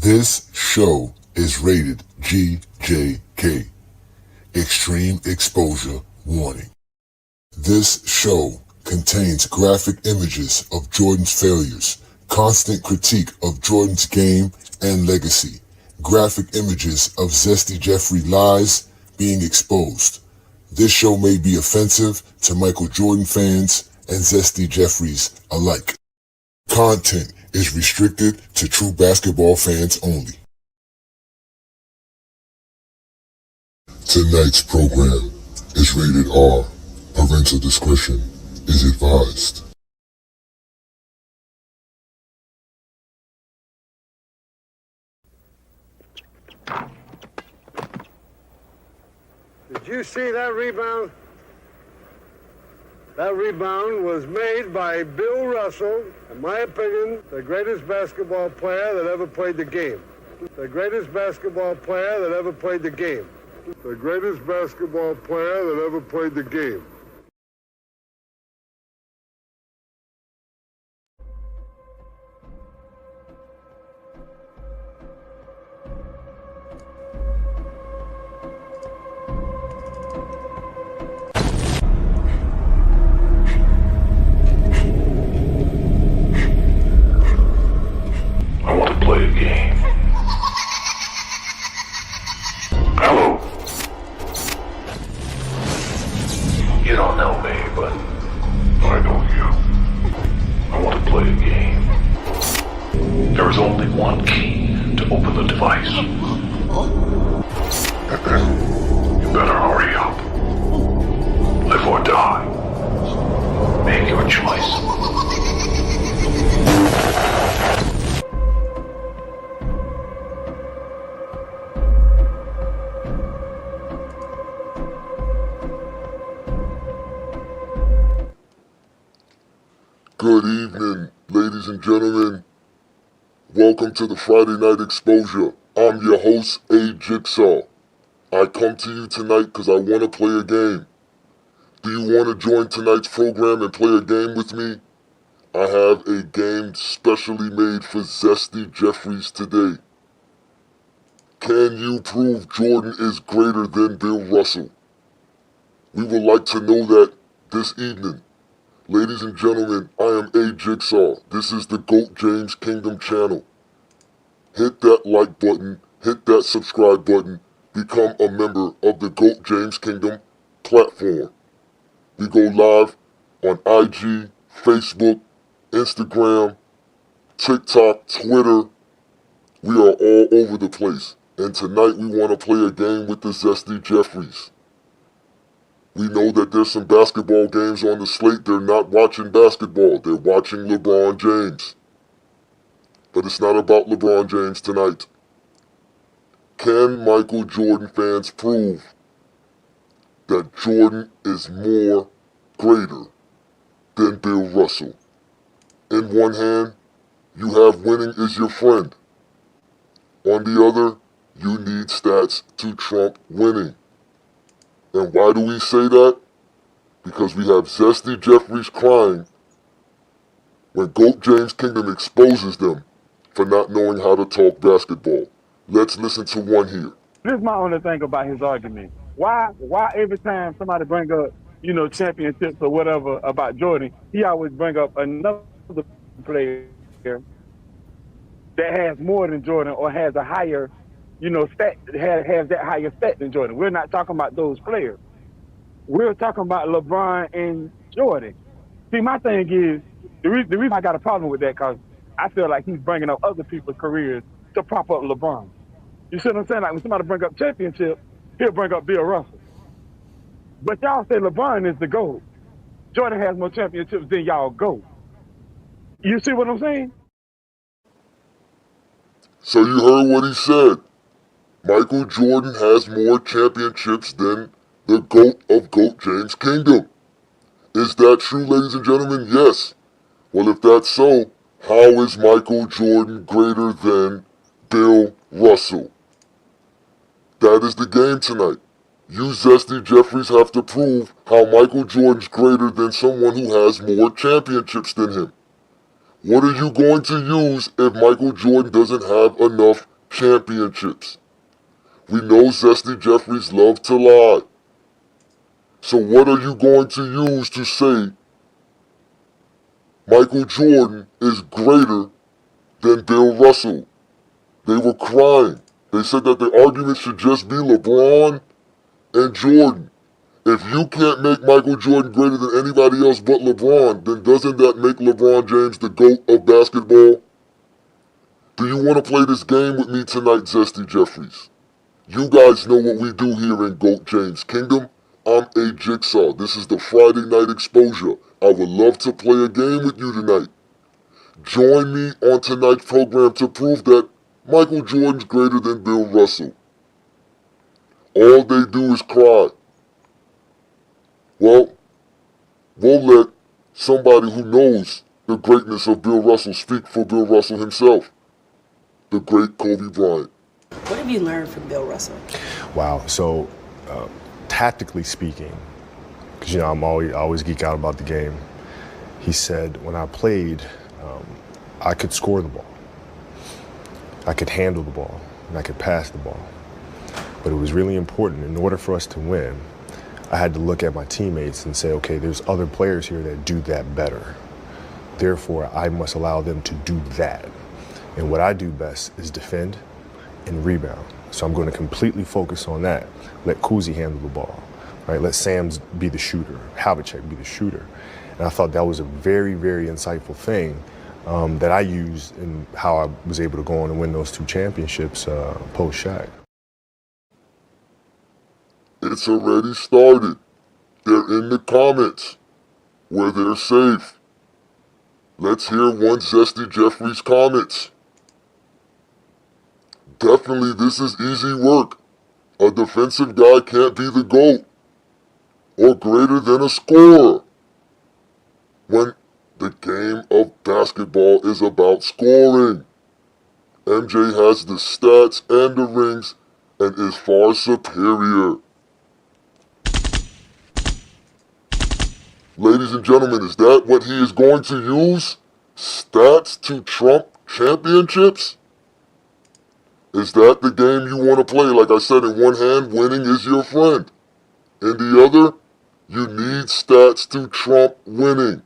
This show is rated GJK. Extreme exposure warning. This show contains graphic images of Jordan's failures, constant critique of Jordan's game and legacy, graphic images of Zesty Jeffrey lies being exposed. This show may be offensive to Michael Jordan fans and Zesty Jeffries alike. Content is restricted to true basketball fans only. Tonight's program is rated R. Parental discretion is advised. Did you see that rebound? That rebound was made by Bill Russell, in my opinion, the greatest basketball player that ever played the game. The greatest basketball player that ever played the game. The greatest basketball player that ever played the game. I want to play a game. Hello. You don't know me, but I know you. I want to play a game. There is only one key to open the device. You better hurry up. Live or die. Make your choice. Good evening, ladies and gentlemen. Welcome to the Friday Night Exposure. I'm your host, A. Jigsaw. I come to you tonight because I want to play a game. Do you want to join tonight's program and play a game with me? I have a game specially made for Zesty Jeffries today. Can you prove Jordan is greater than Bill Russell? We would like to know that this evening. Ladies and gentlemen, I am A. Jigsaw. This is the GOAT James Kingdom channel. Hit that like button, hit that subscribe button, become a member of the GOAT James Kingdom platform. We go live on IG, Facebook, Instagram, TikTok, Twitter. We are all over the place. And tonight we want to play a game with the Zesty Jeffries. We know that there's some basketball games on the slate. They're not watching basketball. They're watching LeBron James. But it's not about LeBron James tonight. Can Michael Jordan fans prove that Jordan is more greater than Bill Russell? In one hand, you have winning is your friend. On the other, you need stats to trump winning. And why do we say that? Because we have Zesty Jeffries crying when GOAT James Kingdom exposes them for not knowing how to talk basketball. Let's listen to one here. This is my only thing about his argument. Why every time somebody bring up, championships or whatever about Jordan, he always bring up another player that has more than Jordan or has a higher stat, has that higher stat than Jordan. We're not talking about those players. We're talking about LeBron and Jordan. See, my thing is, the reason I got a problem with that, because I feel like he's bringing up other people's careers to prop up LeBron. You see what I'm saying? Like when somebody bring up championship, he'll bring up Bill Russell. But y'all say LeBron is the GOAT. Jordan has more championships than y'all GOAT. You see what I'm saying? So you heard what he said. Michael Jordan has more championships than the GOAT of GOAT James Kingdom. Is that true, ladies and gentlemen? Yes. Well, if that's so, how is Michael Jordan greater than Bill Russell? That is the game tonight. You Zesty Jeffries have to prove how Michael Jordan's greater than someone who has more championships than him. What are you going to use if Michael Jordan doesn't have enough championships. We know Zesty Jeffries love to lie. So what are you going to use to say Michael Jordan is greater than Bill Russell? They were crying. They said that the argument should just be LeBron and Jordan. If you can't make Michael Jordan greater than anybody else but LeBron, then doesn't that make LeBron James the GOAT of basketball? Do you want to play this game with me tonight, Zesty Jeffries? You guys know what we do here in GOAT James Kingdom. I'm A Jigsaw. This is the Friday Night Exposure. I would love to play a game with you tonight. Join me on tonight's program to prove that Michael Jordan's greater than Bill Russell. All they do is cry. Well, we'll let somebody who knows the greatness of Bill Russell speak for Bill Russell himself, the great Kobe Bryant. What have you learned from Bill Russell? Wow. So, tactically speaking, because I always geek out about the game. He said when I played, I could score the ball, I could handle the ball, and I could pass the ball. But it was really important in order for us to win. I had to look at my teammates and say, okay, there's other players here that do that better. Therefore, I must allow them to do that. And what I do best is defend and rebound. So I'm going to completely focus on that. Let Kuzi handle the ball, right? Let Sams be the shooter, Havlicek be the shooter. And I thought that was a very, very insightful thing that I used in how I was able to go on and win those 2 championships post-Shaq. It's already started. They're in the comments where they're safe. Let's hear one Zesty Jeffries comments. Definitely this is easy work. A defensive guy can't be the GOAT or greater than a scorer when the game of basketball is about scoring. MJ has the stats and the rings and is far superior. Ladies and gentlemen, is that what he is going to use? Stats to trump championships? Is that the game you want to play? Like I said, in one hand, winning is your friend. In the other, you need stats to trump winning.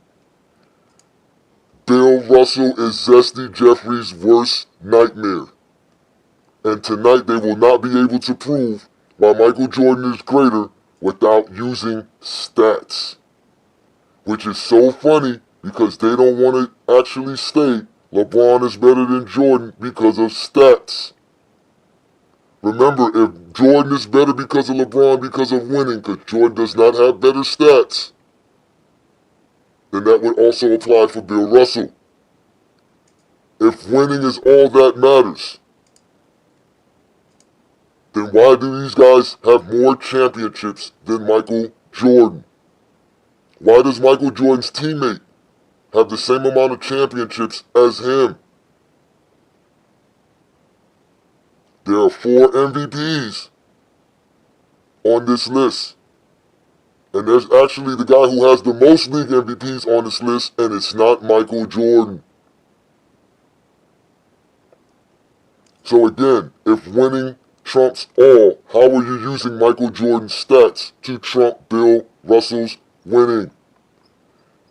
Bill Russell is Zesty Jeffries' worst nightmare. And tonight they will not be able to prove why Michael Jordan is greater without using stats. Which is so funny because they don't want to actually say LeBron is better than Jordan because of stats. Remember, if Jordan is better because of LeBron because of winning, because Jordan does not have better stats, then that would also apply for Bill Russell. If winning is all that matters, then why do these guys have more championships than Michael Jordan? Why does Michael Jordan's teammate have the same amount of championships as him? There are 4 MVPs on this list. And there's actually the guy who has the most league MVPs on this list, and it's not Michael Jordan. So again, if winning trumps all, how are you using Michael Jordan's stats to trump Bill Russell's winning?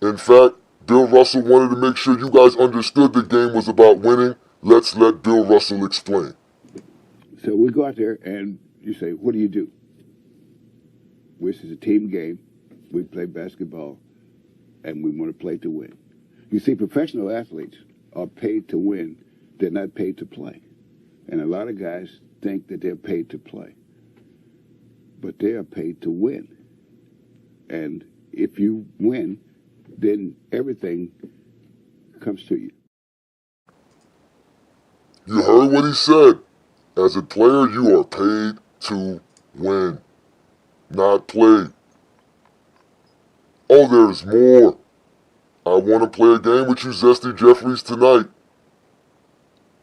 In fact, Bill Russell wanted to make sure you guys understood the game was about winning. Let's let Bill Russell explain. So we go out there and you say, what do? This is a team game. We play basketball and we want to play to win. You see, professional athletes are paid to win. They're not paid to play. And a lot of guys think that they're paid to play. But they are paid to win. And if you win, then everything comes to you. You heard what he said. As a player, you are paid to win, not play. Oh, there's more. I want to play a game with you, Zesty Jeffries, tonight.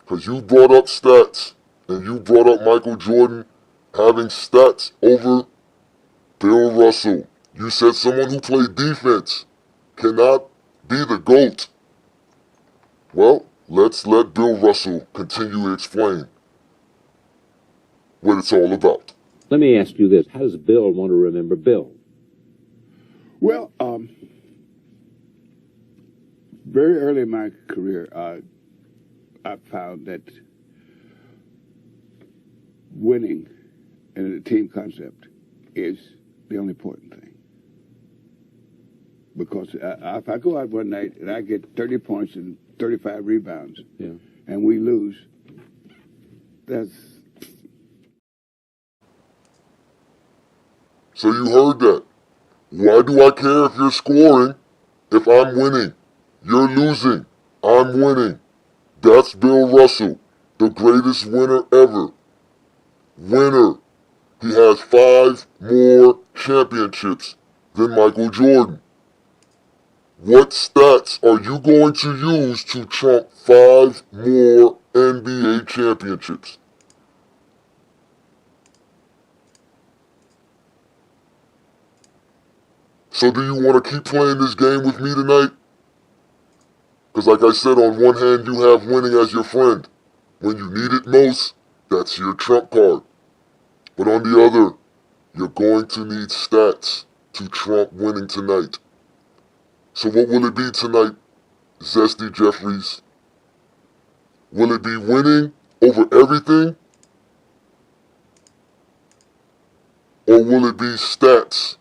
Because you brought up stats, and you brought up Michael Jordan having stats over Bill Russell. You said someone who played defense cannot be the GOAT. Well, let's let Bill Russell continue to explain what it's all about. Let me ask you this. How does Bill want to remember Bill? Well, very early in my career, I found that winning in a team concept is the only important thing. Because if I go out one night and I get 30 points and 35 rebounds, and we lose, that's... So you heard that. Why do I care if you're scoring if I'm winning? You're losing. I'm winning. That's Bill Russell, the greatest winner ever. Winner. He has 5 more championships than Michael Jordan. What stats are you going to use to trump 5 more NBA championships? So do you want to keep playing this game with me tonight? Because like I said, on one hand, you have winning as your friend. When you need it most, that's your trump card. But on the other, you're going to need stats to trump winning tonight. So what will it be tonight, Zesty Jeffries? Will it be winning over everything? Or will it be stats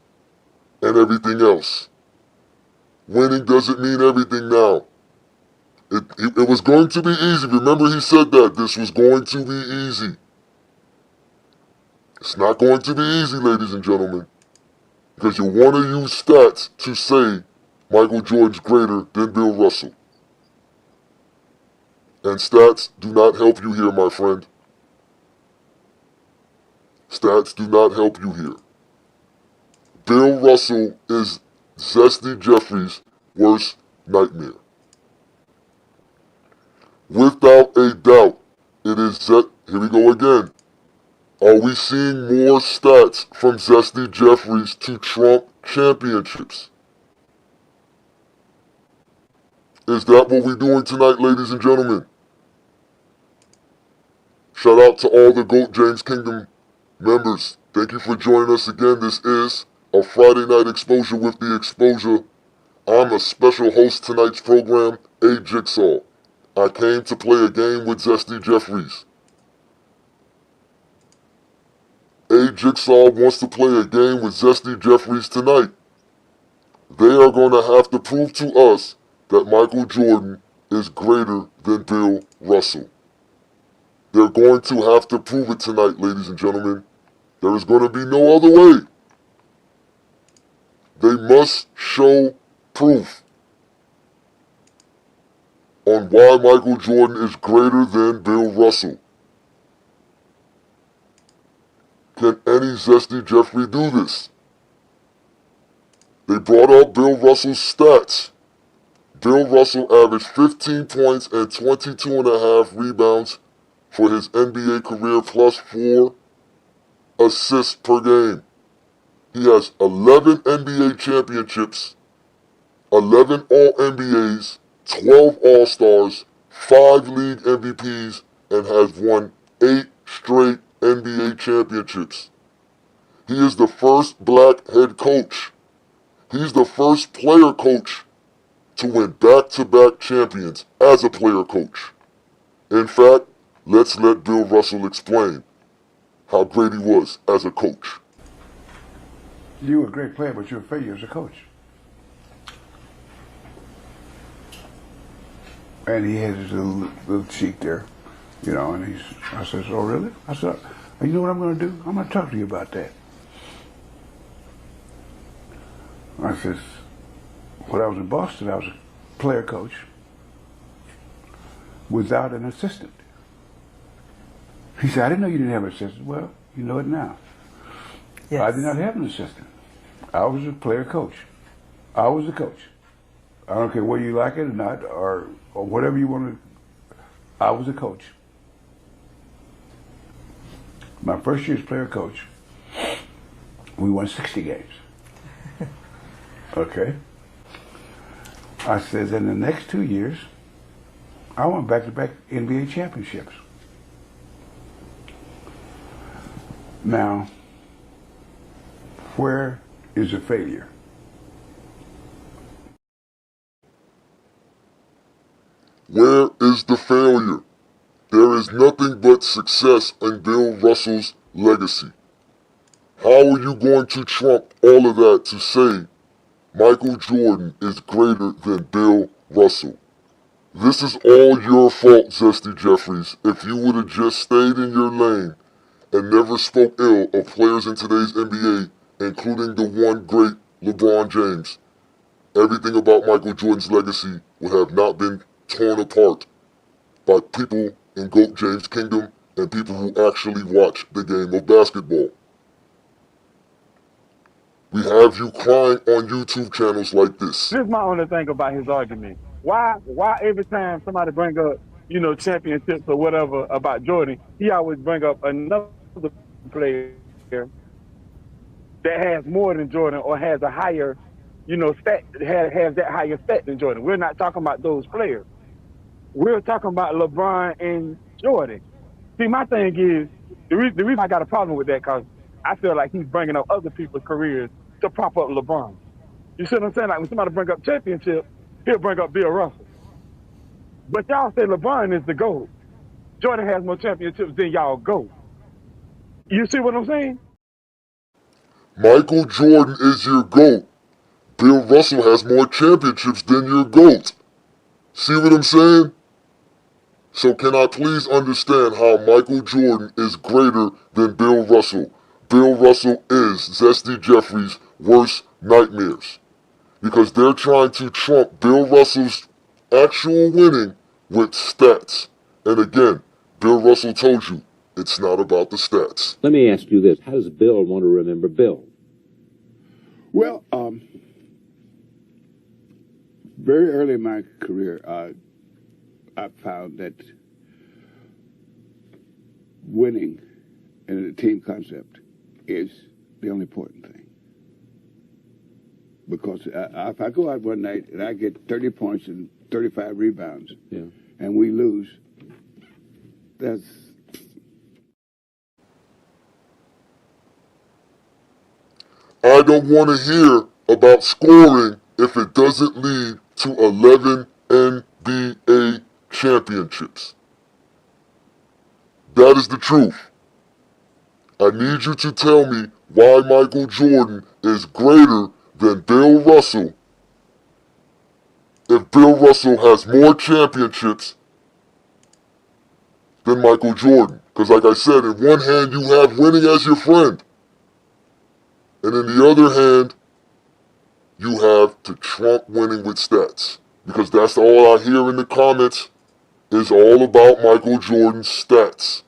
and everything else? Winning doesn't mean everything now. It was going to be easy. Remember he said that. This was going to be easy. It's not going to be easy, ladies and gentlemen. Because you want to use stats to say Michael Jordan's greater than Bill Russell. And stats do not help you here, my friend. Stats do not help you here. Bill Russell is Zesty Jeffries' worst nightmare. Without a doubt, it is here we go again. Are we seeing more stats from Zesty Jeffries to trump championships? Is that what we're doing tonight, ladies and gentlemen? Shout out to all the GOAT James Kingdom members. Thank you for joining us again. This is a Friday Night Exposure with The Exposure. I'm a special host tonight's program, A Jigsaw. I came to play a game with Zesty Jeffries. A Jigsaw wants to play a game with Zesty Jeffries tonight. They are going to have to prove to us that Michael Jordan is greater than Bill Russell. They're going to have to prove it tonight, ladies and gentlemen. There is going to be no other way. They must show proof on why Michael Jordan is greater than Bill Russell. Can any Zesty Jeffrey do this? They brought up Bill Russell's stats. Bill Russell averaged 15 points and 22.5 rebounds for his NBA career plus 4 assists per game. He has 11 NBA championships, 11 All-NBAs, 12 All-Stars, 5 league MVPs, and has won 8 straight NBA championships. He is the first black head coach. He's the first player coach to win back-to-back champions as a player coach. In fact, let's let Bill Russell explain how great he was as a coach. You were a great player, but you're a failure as a coach. And he had his little cheek there, you know, and I said, oh, really? I said, you know what I'm going to do? I'm going to talk to you about that. I said, when I was in Boston, I was a player coach without an assistant. He said, I didn't know you didn't have an assistant. Well, you know it now. Yes. I did not have an assistant. I was a player coach. I was a coach. I don't care whether you like it or not, or whatever you want to. I was a coach. My first year as player coach, we won 60 games. Okay? I said, in the next 2 years, I won back-to-back NBA championships. Now, where is the failure? Where is the failure? There is nothing but success in Bill Russell's legacy. How are you going to trump all of that to say Michael Jordan is greater than Bill Russell? This is all your fault, Zesty Jeffries. If you would have just stayed in your lane and never spoke ill of players in today's NBA, including the one great LeBron James, everything about Michael Jordan's legacy would have not been torn apart by people in GOAT James' kingdom and people who actually watch the game of basketball. We have you crying on YouTube channels like this. This is my only thing about his argument. Why every time somebody bring up, championships or whatever about Jordan, he always bring up another player that has more than Jordan or has a higher, stat, has that higher stat than Jordan. We're not talking about those players. We're talking about LeBron and Jordan. See, my thing is, the reason I got a problem with that, because I feel like he's bringing up other people's careers to prop up LeBron. You see what I'm saying? Like when somebody bring up championship, he'll bring up Bill Russell. But y'all say LeBron is the GOAT. Jordan has more championships than y'all GOAT. You see what I'm saying? Michael Jordan is your GOAT. Bill Russell has more championships than your GOAT. See what I'm saying? So can I please understand how Michael Jordan is greater than Bill Russell? Bill Russell is Zesty Jeffries' worst nightmares. Because they're trying to trump Bill Russell's actual winning with stats. And again, Bill Russell told you, it's not about the stats. Let me ask you this. How does Bill want to remember Bill? Well, very early in my career, I found that winning in a team concept is the only important thing. Because if I go out one night and I get 30 points and 35 rebounds, and we lose, that's... I don't want to hear about scoring if it doesn't lead to 11 NBA championships. That is the truth. I need you to tell me why Michael Jordan is greater than Bill Russell if Bill Russell has more championships than Michael Jordan. Because like I said, in one hand you have winning as your friend. And in the other hand, you have to trump winning with stats. Because that's all I hear in the comments is all about Michael Jordan's stats.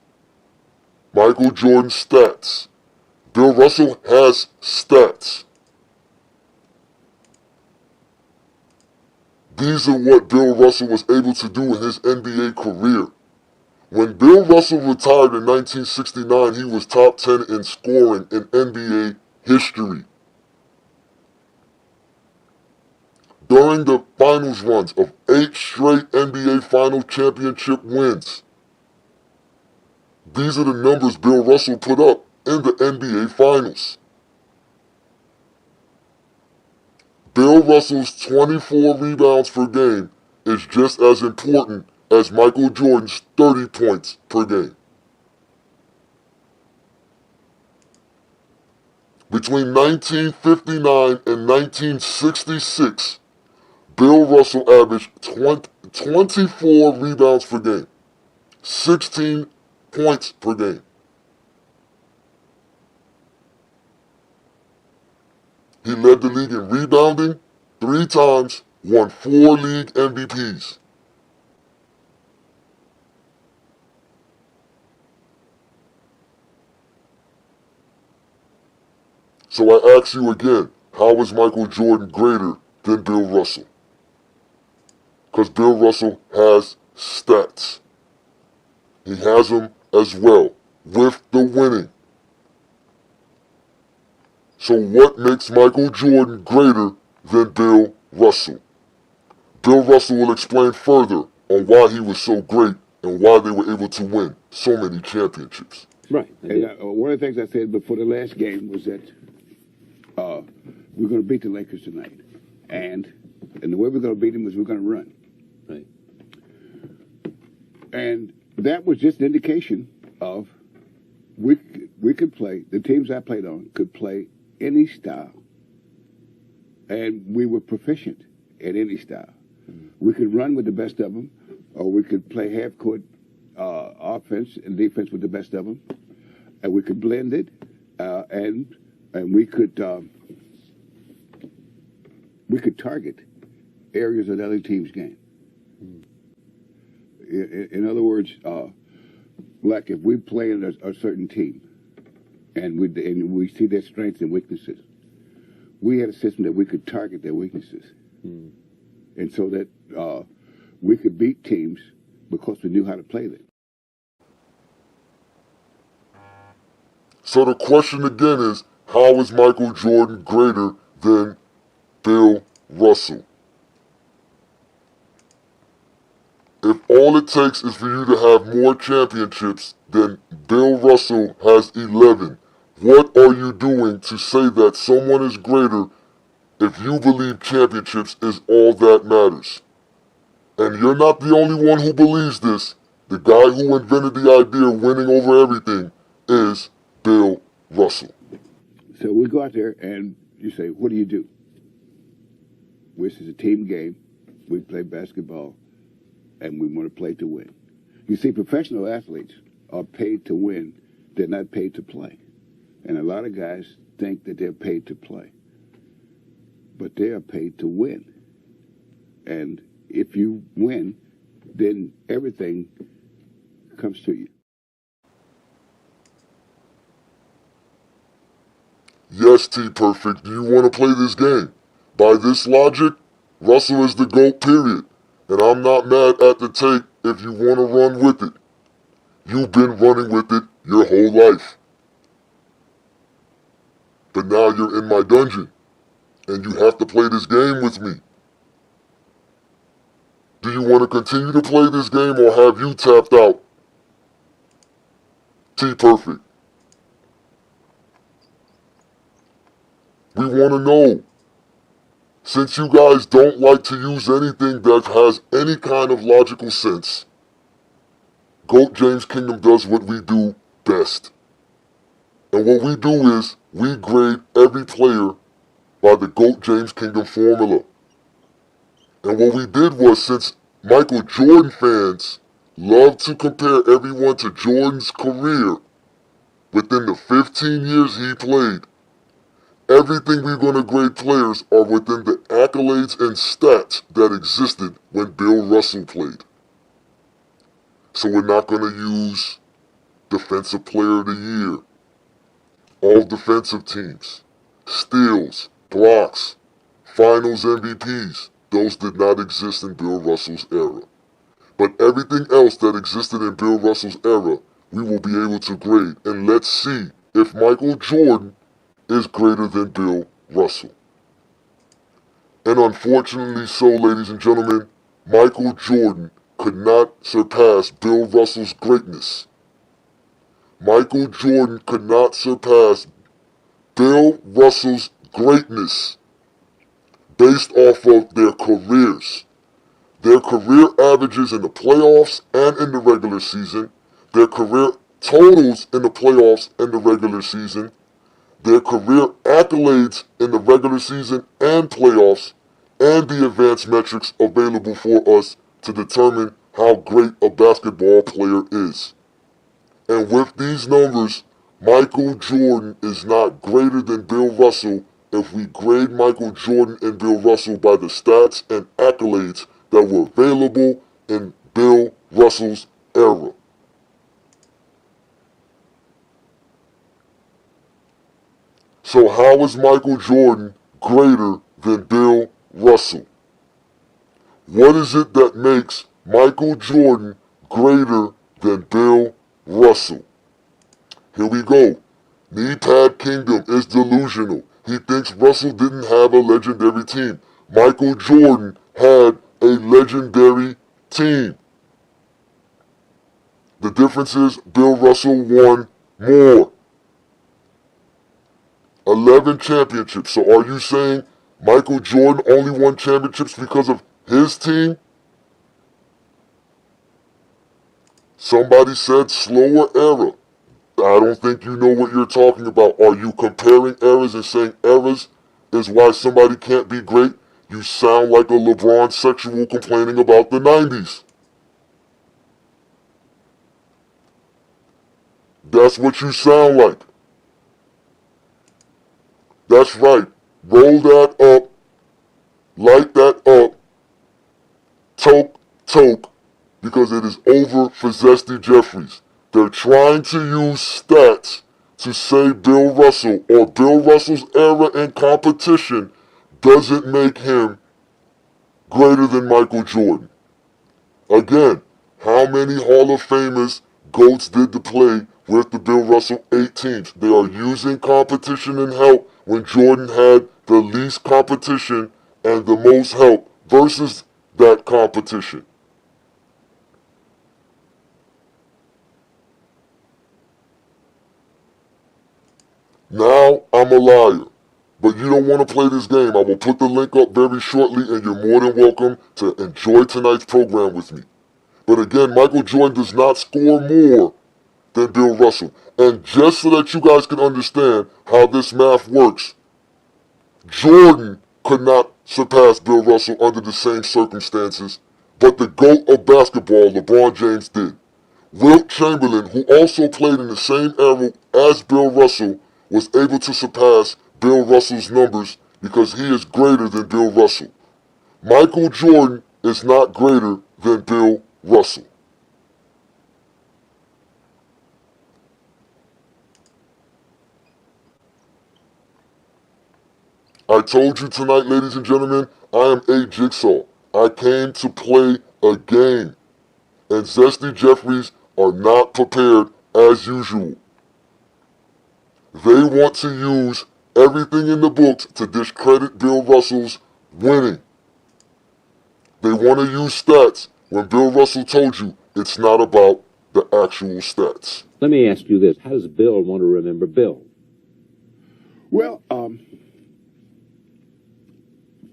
Michael Jordan's stats. Bill Russell has stats. These are what Bill Russell was able to do in his NBA career. When Bill Russell retired in 1969, he was top 10 in scoring in NBA history. During the finals runs of 8 straight NBA Finals championship wins, these are the numbers Bill Russell put up in the NBA Finals. Bill Russell's 24 rebounds per game is just as important as Michael Jordan's 30 points per game. Between 1959 and 1966, Bill Russell averaged 24 rebounds per game, 16 points per game. He led the league in rebounding 3 times, won 4 league MVPs. So I ask you again, how is Michael Jordan greater than Bill Russell? Because Bill Russell has stats. He has them as well, with the winning. So what makes Michael Jordan greater than Bill Russell? Bill Russell will explain further on why he was so great and why they were able to win so many championships. Right. And one of the things I said before the last game was that we're going to beat the Lakers tonight. And the way we're going to beat them is we're going to run. Right. And that was just an indication of we could play, the teams I played on could play any style. And we were proficient at any style. We could run with the best of them, or we could play half-court offense and defense with the best of them, and we could blend it, and we could target areas of the other team's game. In other words, like if we play in a certain team, and we see their strengths and weaknesses, we had a system that we could target their weaknesses, and so that we could beat teams because we knew how to play them. So the question again is, how is Michael Jordan greater than Bill Russell? If all it takes is for you to have more championships than Bill Russell has 11, what are you doing to say that someone is greater if you believe championships is all that matters? And you're not the only one who believes this. The guy who invented the idea of winning over everything is Bill Russell. So we go out there and you say, what do? This is a team game. We play basketball, and we want to play to win. You see, professional athletes are paid to win. They're not paid to play. And a lot of guys think that they're paid to play. But they are paid to win. And if you win, then everything comes to you. Yes, T-Perfect, do you want to play this game? By this logic, Russell is the GOAT, period. And I'm not mad at the take if you want to run with it. You've been running with it your whole life. But now you're in my dungeon, and you have to play this game with me. Do you want to continue to play this game, or have you tapped out? T-Perfect. We want to know. Since you guys don't like to use anything that has any kind of logical sense, GOAT James Kingdom does what we do best. And what we do is we grade every player by the GOAT James Kingdom formula. And what we did was, since Michael Jordan fans love to compare everyone to Jordan's career within the 15 years he played, everything we're going to grade players are within the accolades and stats that existed when Bill Russell played. So we're not going to use Defensive Player of the Year, all defensive teams, steals, blocks, finals MVPs. Those did not exist in Bill Russell's era. But everything else that existed in Bill Russell's era, we will be able to grade. And let's see if Michael Jordan is greater than Bill Russell. And unfortunately so, ladies and gentlemen, Michael Jordan could not surpass Bill Russell's greatness. Michael Jordan could not surpass Bill Russell's greatness based off of their careers. Their career averages in the playoffs and in the regular season, their career totals in the playoffs and the regular season, their career accolades in the regular season and playoffs, and the advanced metrics available for us to determine how great a basketball player is. And with these numbers, Michael Jordan is not greater than Bill Russell if we grade Michael Jordan and Bill Russell by the stats and accolades that were available in Bill Russell's era. So how is Michael Jordan greater than Bill Russell? What is it that makes Michael Jordan greater than Bill Russell? Here we go. Knee Pad Kingdom is delusional. He thinks Russell didn't have a legendary team. Michael Jordan had a legendary team. The difference is Bill Russell won more. 11 championships. So are you saying Michael Jordan only won championships because of his team? Somebody said slower era. I don't think you know what you're talking about. Are you comparing eras and saying eras is why somebody can't be great? You sound like a LeBron sexual complaining about the 90s. That's what you sound like. That's right. Roll that up. Light that up. Toke, because it is over for Zesty Jeffries. They're trying to use stats to say Bill Russell or Bill Russell's era in competition doesn't make him greater than Michael Jordan. Again, how many Hall of Famers GOATs did the play with the Bill Russell 18th? They are using competition and help when Jordan had the least competition and the most help versus that competition. Now I'm a liar. But you don't want to play this game. I will put the link up very shortly and you're more than welcome to enjoy tonight's program with me. But again, Michael Jordan does not score more than Bill Russell. And just so that you guys can understand how this math works, Jordan could not surpass Bill Russell under the same circumstances, but the GOAT of basketball, LeBron James, did. Wilt Chamberlain, who also played in the same era as Bill Russell, was able to surpass Bill Russell's numbers because he is greater than Bill Russell. Michael Jordan is not greater than Bill Russell. I told you tonight, ladies and gentlemen, I am a Jigsaw. I came to play a game. And Zesty Jeffries are not prepared as usual. They want to use everything in the books to discredit Bill Russell's winning. They want to use stats when Bill Russell told you it's not about the actual stats. Let me ask you this. How does Bill want to remember Bill? Well,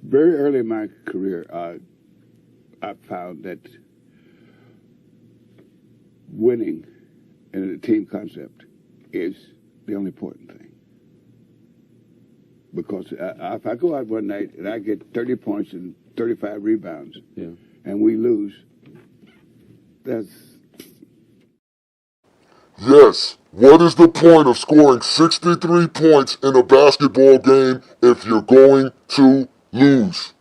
very early in my career, I found that winning in a team concept is the only important thing. Because if I go out one night and I get 30 points and 35 rebounds, and we lose, that's... Yes, what is the point of scoring 63 points in a basketball game if you're going to lose?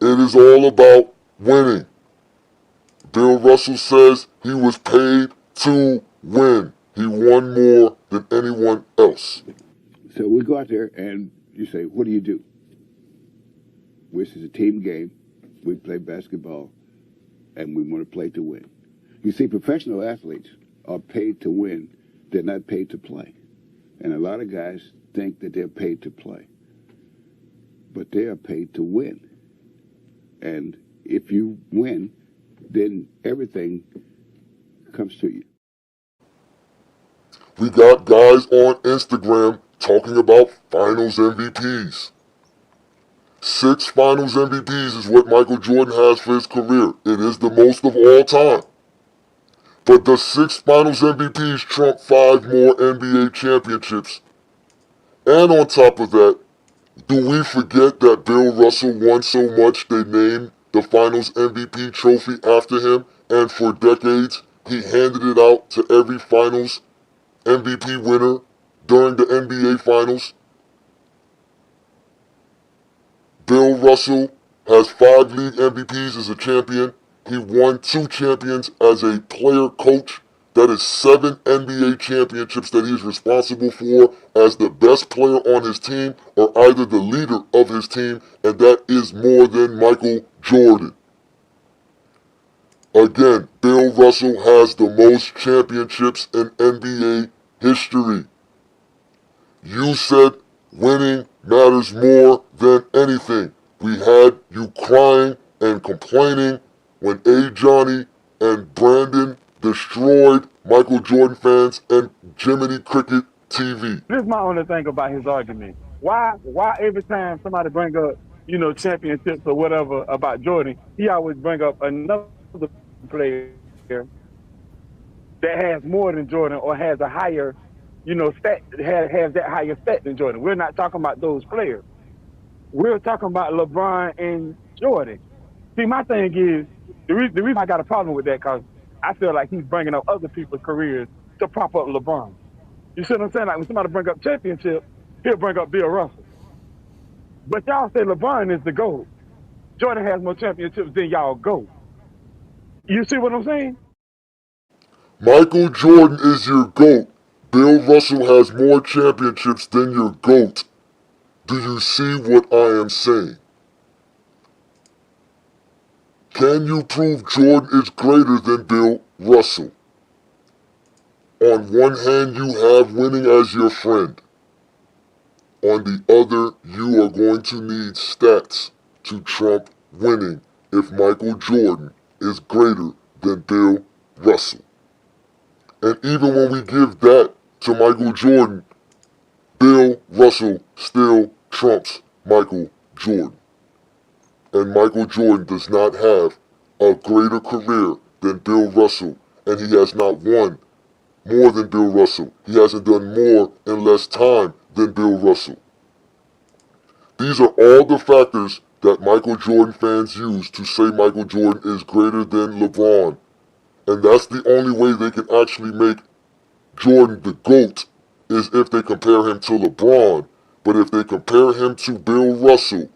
It is all about winning. Bill Russell says he was paid to win. He won more than anyone else. So we go out there and you say, what do you do? This is a team game. We play basketball and we want to play to win. You see, professional athletes are paid to win. They're not paid to play. And a lot of guys think that they're paid to play. But they are paid to win. And if you win, then everything comes to you. We got guys on Instagram talking about finals MVPs. 6 finals MVPs is what Michael Jordan has for his career. It is the most of all time. But the 6 finals MVPs trump 5 more NBA championships. And on top of that, do we forget that Bill Russell won so much they named the finals MVP trophy after him, and for decades he handed it out to every finals MVP winner during the NBA finals? Bill Russell has 5 league MVPs as a champion. He won 2 champions as a player coach. That is 7 NBA championships that he is responsible for as the best player on his team or either the leader of his team, and that is more than Michael Jordan. Again, Bill Russell has the most championships in NBA history. You said winning matters more than anything. We had you crying and complaining when A. Johnny and Brandon destroyed Michael Jordan fans and Jiminy Cricket TV. This is my only thing about his argument. Why every time somebody bring up, championships or whatever about Jordan, he always bring up another player that has more than Jordan or has a higher, stat, has that higher stat than Jordan. We're not talking about those players. We're talking about LeBron and Jordan. See, my thing is, the reason I got a problem with that, because I feel like he's bringing up other people's careers to prop up LeBron. You see what I'm saying? Like when somebody bring up championship, he'll bring up Bill Russell. But y'all say LeBron is the GOAT. Jordan has more championships than y'all GOAT. You see what I'm saying? Michael Jordan is your GOAT. Bill Russell has more championships than your GOAT. Do you see what I am saying? Can you prove Jordan is greater than Bill Russell? On one hand, you have winning as your friend. On the other, you are going to need stats to trump winning if Michael Jordan is greater than Bill Russell. And even when we give that to Michael Jordan, Bill Russell still trumps Michael Jordan. And Michael Jordan does not have a greater career than Bill Russell, and he has not won more than Bill Russell. He hasn't done more in less time than Bill Russell. These are all the factors that Michael Jordan fans use to say Michael Jordan is greater than LeBron. And that's the only way they can actually make Jordan the GOAT, is if they compare him to LeBron. But if they compare him to Bill Russell,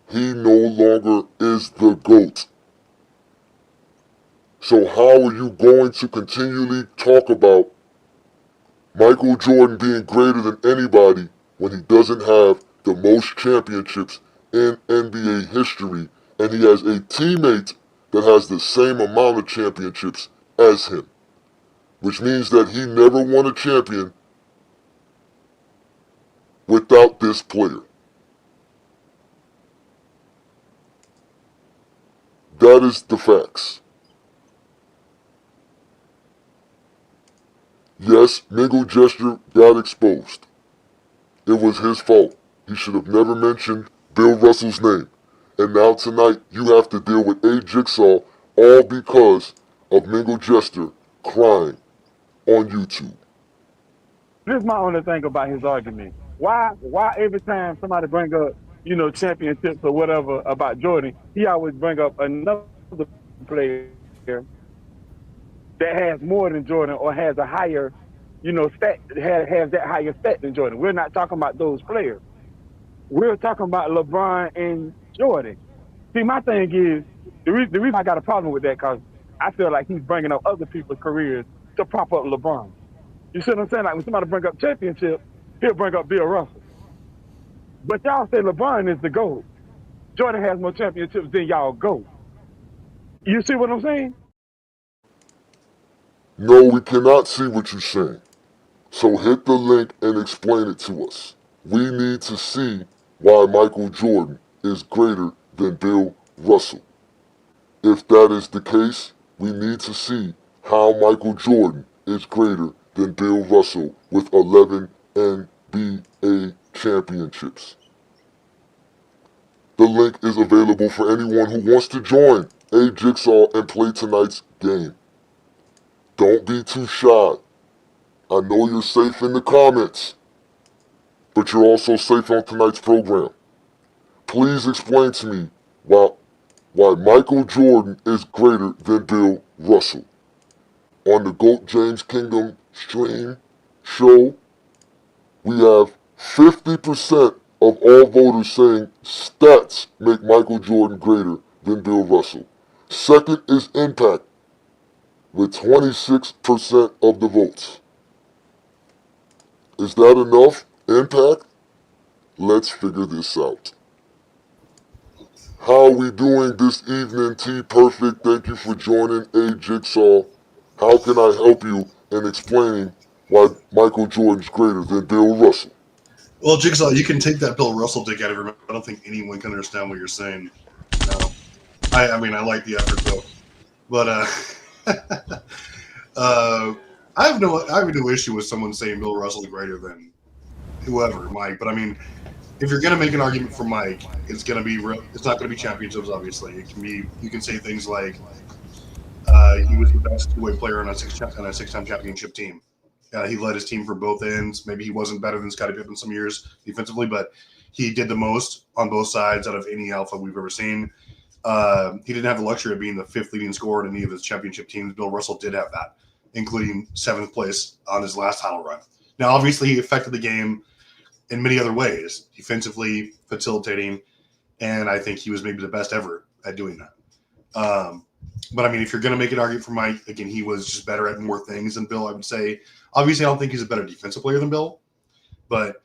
he no longer is the GOAT. So how are you going to continually talk about Michael Jordan being greater than anybody when he doesn't have the most championships in NBA history, and he has a teammate that has the same amount of championships as him? Which means that he never won a champion without this player. That is the facts. Yes, Mingle Gesture got exposed. It was his fault. He should have never mentioned Bill Russell's name. And now tonight, you have to deal with A Jigsaw, all because of Mingle Gesture crying on YouTube. This is my only thing about his argument. Why every time somebody bring up, championships or whatever about Jordan, he always bring up another player that has more than Jordan or has a higher, stat, has that higher stat than Jordan. We're not talking about those players. We're talking about LeBron and Jordan. See, my thing is, the reason I got a problem with that, because I feel like he's bringing up other people's careers to prop up LeBron. You see what I'm saying? Like when somebody bring up championship, he'll bring up Bill Russell. But y'all say LeBron is the GOAT. Jordan has more championships than y'all GOAT. You see what I'm saying? No, we cannot see what you're saying. So hit the link and explain it to us. We need to see why Michael Jordan is greater than Bill Russell. If that is the case, we need to see how Michael Jordan is greater than Bill Russell with 11 NBA championships. The link is available for anyone who wants to join A Jigsaw and play tonight's game. Don't be too shy. I know you're safe in the comments, but you're also safe on tonight's program. Please explain to me why Michael Jordan is greater than Bill Russell. On the GOAT James Kingdom stream show, we have 50% of all voters saying stats make Michael Jordan greater than Bill Russell. Second is impact, with 26% of the votes. Is that enough impact? Let's figure this out. How are we doing this evening, T Perfect? Thank you for joining A Jigsaw. How can I help you in explaining why Michael Jordan's greater than Bill Russell? Well, Jigsaw, you can take that Bill Russell dick out of your mouth. I don't think anyone can understand what you're saying. No. I mean, I like the effort, though. But, I have no issue with someone saying Bill Russell is greater than whoever, Mike. But I mean, if you're gonna make an argument for Mike, it's not gonna be championships. Obviously, you can say things like he was the best two-way player on a six-time championship team. He led his team for both ends. Maybe he wasn't better than Scottie Pippen some years defensively, but he did the most on both sides out of any alpha we've ever seen. He didn't have the luxury of being the fifth leading scorer in any of his championship teams. Bill Russell did have that, including seventh place on his last title run. Now, obviously, he affected the game in many other ways, defensively, facilitating, and I think he was maybe the best ever at doing that. But I mean, if you're going to make an argument for Mike, again, he was just better at more things than Bill, I would say. Obviously, I don't think he's a better defensive player than Bill, but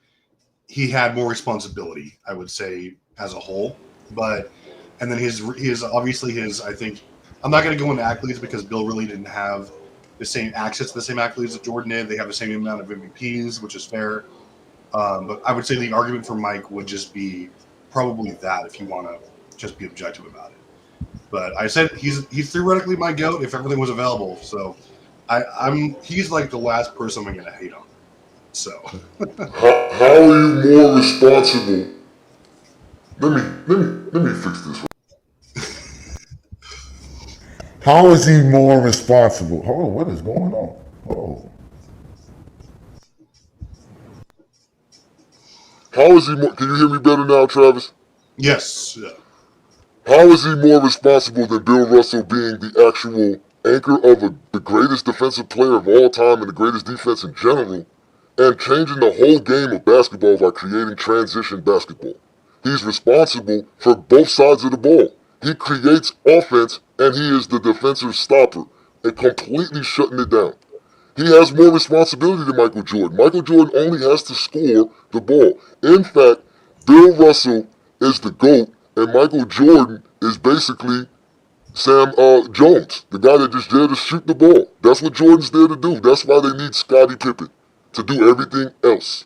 he had more responsibility, I would say, as a whole. And then his I think, I'm not going to go into accolades because Bill really didn't have the same access to the same accolades that Jordan did. They have the same amount of MVPs, which is fair. But I would say the argument for Mike would just be probably that if you want to just be objective about it. But I said he's theoretically my GOAT if everything was available. So he's like the last person I'm going to hate on. So how are you more responsible? Let me fix this. How is he more responsible? Hold on, what is going on? Oh. How is he more? Can you hear me better now, Travis? Yes. Yeah. How is he more responsible than Bill Russell being the actual anchor of the greatest defensive player of all time and the greatest defense in general, and changing the whole game of basketball by creating transition basketball? He's responsible for both sides of the ball. He creates offense, and he is the defensive stopper and completely shutting it down. He has more responsibility than Michael Jordan. Michael Jordan only has to score the ball. In fact, Bill Russell is the GOAT, and Michael Jordan is basically Sam Jones, the guy that just there to shoot the ball. That's what Jordan's there to do. That's why they need Scottie Pippen to do everything else.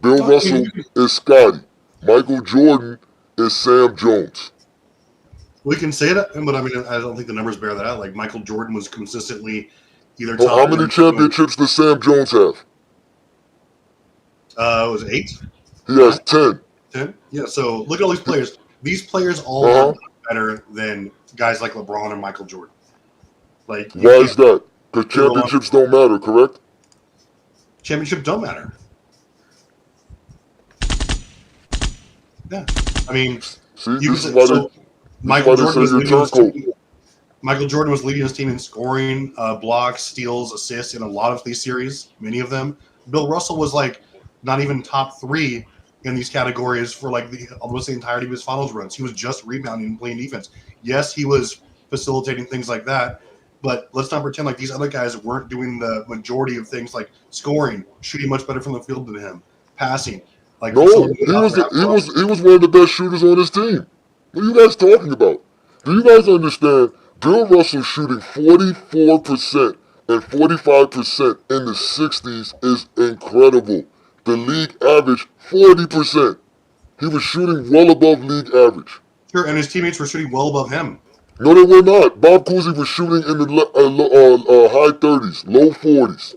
Bill Russell is Scottie. Michael Jordan is Sam Jones. We can say that, but I mean, I don't think the numbers bear that out. Like Michael Jordan was consistently either top. How many championships does Sam Jones have? It was 8. He has 10. 10? Yeah. So look at all these players. These players all are better than guys like LeBron and Michael Jordan. Like, why is that? Because championships don't matter, correct? Championships don't matter. Yeah. I mean, Michael Jordan was leading his team in scoring, blocks, steals, assists in a lot of these series, many of them. Bill Russell was like not even top 3 in these categories for like almost the entirety of his finals runs. He was just rebounding and playing defense. Yes, he was facilitating things like that, but let's not pretend like these other guys weren't doing the majority of things like scoring, shooting much better from the field than him, passing. Like no, he was one of the best shooters on his team. What are you guys talking about? Do you guys understand? Bill Russell shooting 44% and 45% in the 60s is incredible. The league average 40%. He was shooting well above league average. Sure, and his teammates were shooting well above him. No, they were not. Bob Cousy was shooting in the high 30s, low 40s.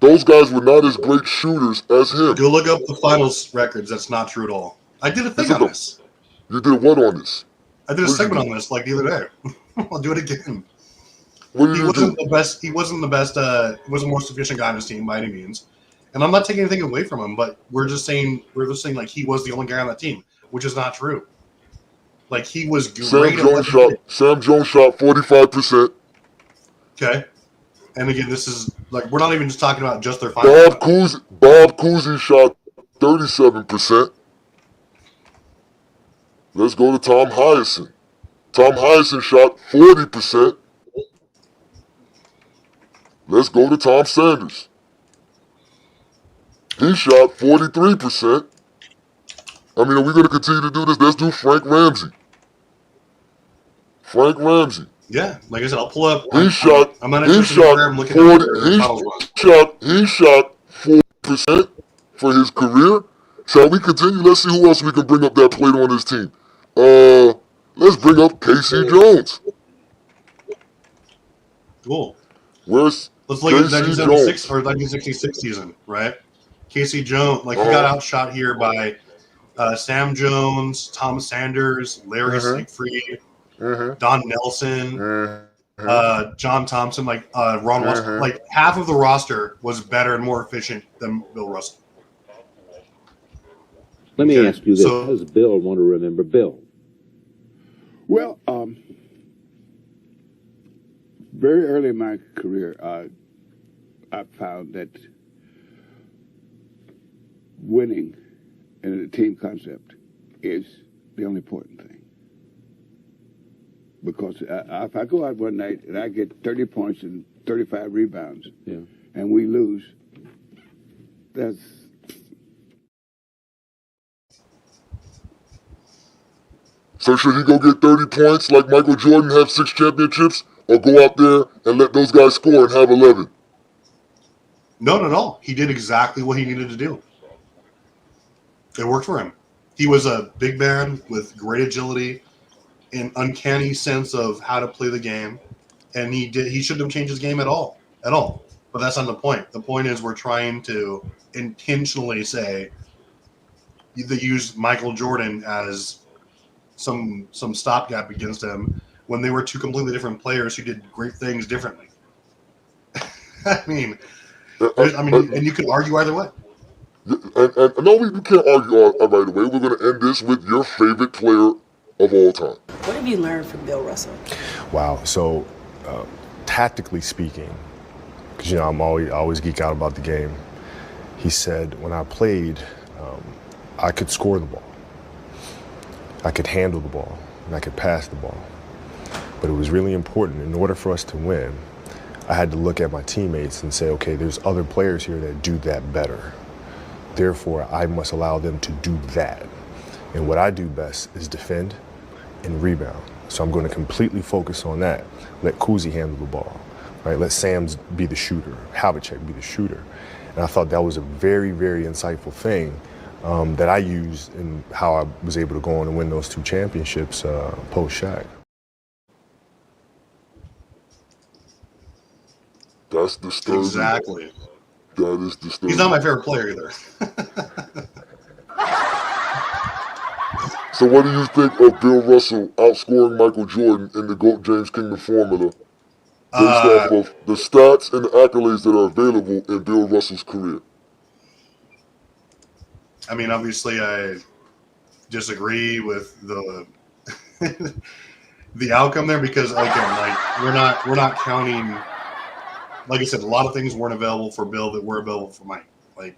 Those guys were not as great shooters as him. Go look up the finals records. That's not true at all. I did a thing on this. You did what on this? I did a segment on this like the other day. I'll do it again. He wasn't the best. He wasn't the most efficient guy on his team by any means. And I'm not taking anything away from him, but we're just saying like he was the only guy on that team, which is not true. Like he was great. Sam Jones shot 45%. Okay. And again, this is like we're not even just talking about just their finals. Bob Cousy shot 37%. Let's go to Tom Hyacinth. Tom Hyacinth shot 40%. Let's go to Tom Sanders. He shot 43%. I mean, are we going to continue to do this? Let's do Frank Ramsey. Yeah, like I said, I'll pull up. He shot 4% for his career. Shall we continue? Let's see who else we can bring up that played on his team. Let's bring up Casey Jones. Cool. Where's Let's look at the Casey 1976 Jones? or 1966 season, right? Casey Jones, like he got outshot here by Sam Jones, Tom Sanders, Larry Siegfried, Don Nelson, John Thompson, like Ron Washington. Like half of the roster was better and more efficient than Bill Russell. Let me ask you this. How does Bill want to remember Bill? Well, very early in my career, I found that winning in a team concept is the only important thing. Because if I go out one night and I get 30 points and 35 rebounds, and we lose, that's... So should he go get 30 points like Michael Jordan, have 6 championships, or go out there and let those guys score and have 11? No. He did exactly what he needed to do. It worked for him. He was a big man with great agility and uncanny sense of how to play the game, and he shouldn't have changed his game at all. But that's not the point. The point is we're trying to intentionally say they use Michael Jordan as some stopgap against him when they were two completely different players who did great things differently. I mean, and you could argue either way. And no, we can't argue right away. We're going to end this with your favorite player of all time. What have you learned from Bill Russell? Wow. So, tactically speaking, because I always geek out about the game. He said when I played, I could score the ball, I could handle the ball, and I could pass the ball. But it was really important. In order for us to win, I had to look at my teammates and say, okay, there's other players here that do that better. Therefore, I must allow them to do that. And what I do best is defend and rebound. So I'm going to completely focus on that. Let Kuzi handle the ball, right? Let Sams be the shooter, Havlicek be the shooter. And I thought that was a very, very insightful thing that I used in how I was able to go on and win those 2 championships post-Shaq. That's disturbing. Exactly. That is disturbing. He's not my favorite player either. So what do you think of Bill Russell outscoring Michael Jordan in the GOAT James Kingdom formula based off of the stats and the accolades that are available in Bill Russell's career? I mean, obviously, I disagree with the the outcome there because, again, like we're not counting. Like I said, a lot of things weren't available for Bill that were available for Mike. Like